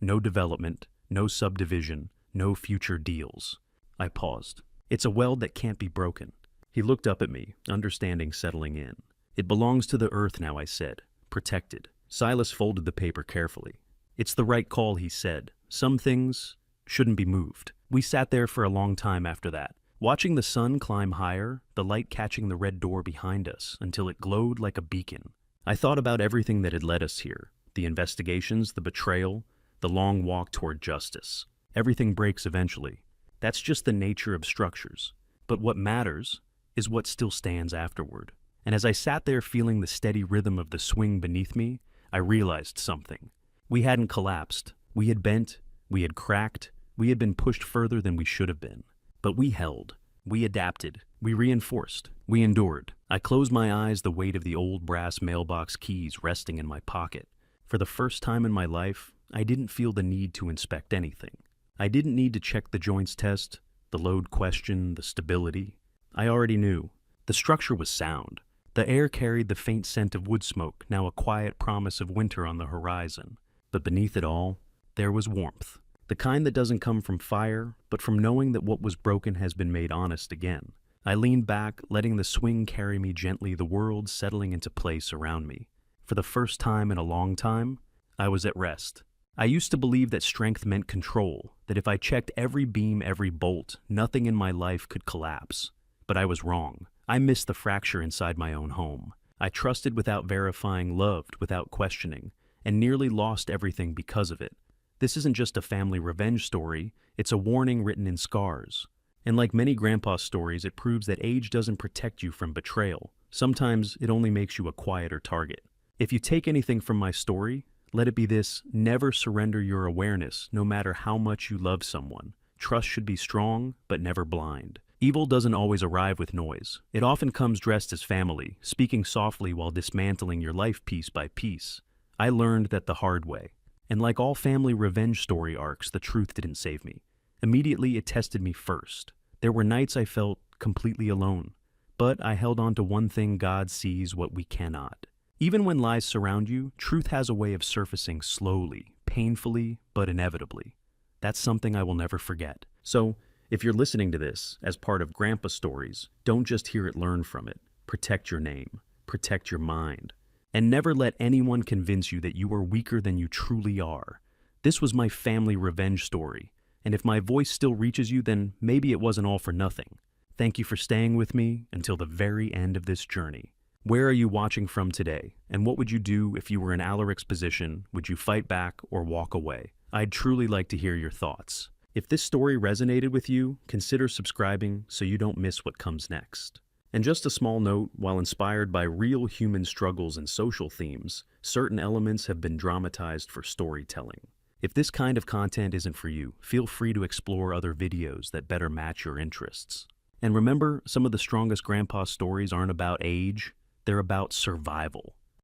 No development, no subdivision, no future deals." I paused. "It's a weld that can't be broken." He looked up at me, understanding settling in. "It belongs to the earth now," I said. "Protected." Silas folded the paper carefully. "It's the right call," he said. "Some things shouldn't be moved." We sat there for a long time after that, watching the sun climb higher, the light catching the red door behind us until it glowed like a beacon. I thought about everything that had led us here, the investigations, the betrayal, the long walk toward justice. Everything breaks eventually, That's just the nature of structures. But what matters is what still stands afterward. And as I sat there feeling the steady rhythm of the swing beneath me, I realized something. We hadn't collapsed. We had bent. We had cracked. We had been pushed further than we should have been. But we held. We adapted. We reinforced. We endured. I closed my eyes, the weight of the old brass mailbox keys resting in my pocket. For the first time in my life, I didn't feel the need to inspect anything. I didn't need to check the joints test, the load question, the stability. I already knew. The structure was sound. The air carried the faint scent of wood smoke, now a quiet promise of winter on the horizon. But beneath it all, there was warmth. The kind that doesn't come from fire, but from knowing that what was broken has been made honest again. I leaned back, letting the swing carry me gently, the world settling into place around me. For the first time in a long time, I was at rest. I used to believe that strength meant control, that if I checked every beam, every bolt, nothing in my life could collapse. But I was wrong. I missed the fracture inside my own home. I trusted without verifying, loved without questioning, and nearly lost everything because of it. This isn't just a family revenge story, it's a warning written in scars. And like many grandpa's stories, it proves that age doesn't protect you from betrayal. Sometimes it only makes you a quieter target. If you take anything from my story, let it be this: never surrender your awareness, no matter how much you love someone. Trust should be strong, but never blind. Evil doesn't always arrive with noise. It often comes dressed as family, speaking softly while dismantling your life piece by piece. I learned that the hard way. And like all family revenge story arcs, the truth didn't save me. Immediately, it tested me first. There were nights I felt completely alone. But I held on to one thing: God sees what we cannot. Even when lies surround you, truth has a way of surfacing slowly, painfully, but inevitably. That's something I will never forget. So, if you're listening to this as part of Grandpa Stories, don't just hear it, learn from it. Protect your name. Protect your mind. And never let anyone convince you that you are weaker than you truly are. This was my family revenge story, and if my voice still reaches you, then maybe it wasn't all for nothing. Thank you for staying with me until the very end of this journey. Where are you watching from today? And what would you do if you were in Alaric's position? Would you fight back or walk away? I'd truly like to hear your thoughts. If this story resonated with you, consider subscribing so you don't miss what comes next. And just a small note, while inspired by real human struggles and social themes, certain elements have been dramatized for storytelling. If this kind of content isn't for you, feel free to explore other videos that better match your interests. And remember, some of the strongest grandpa stories aren't about age, they're about survival.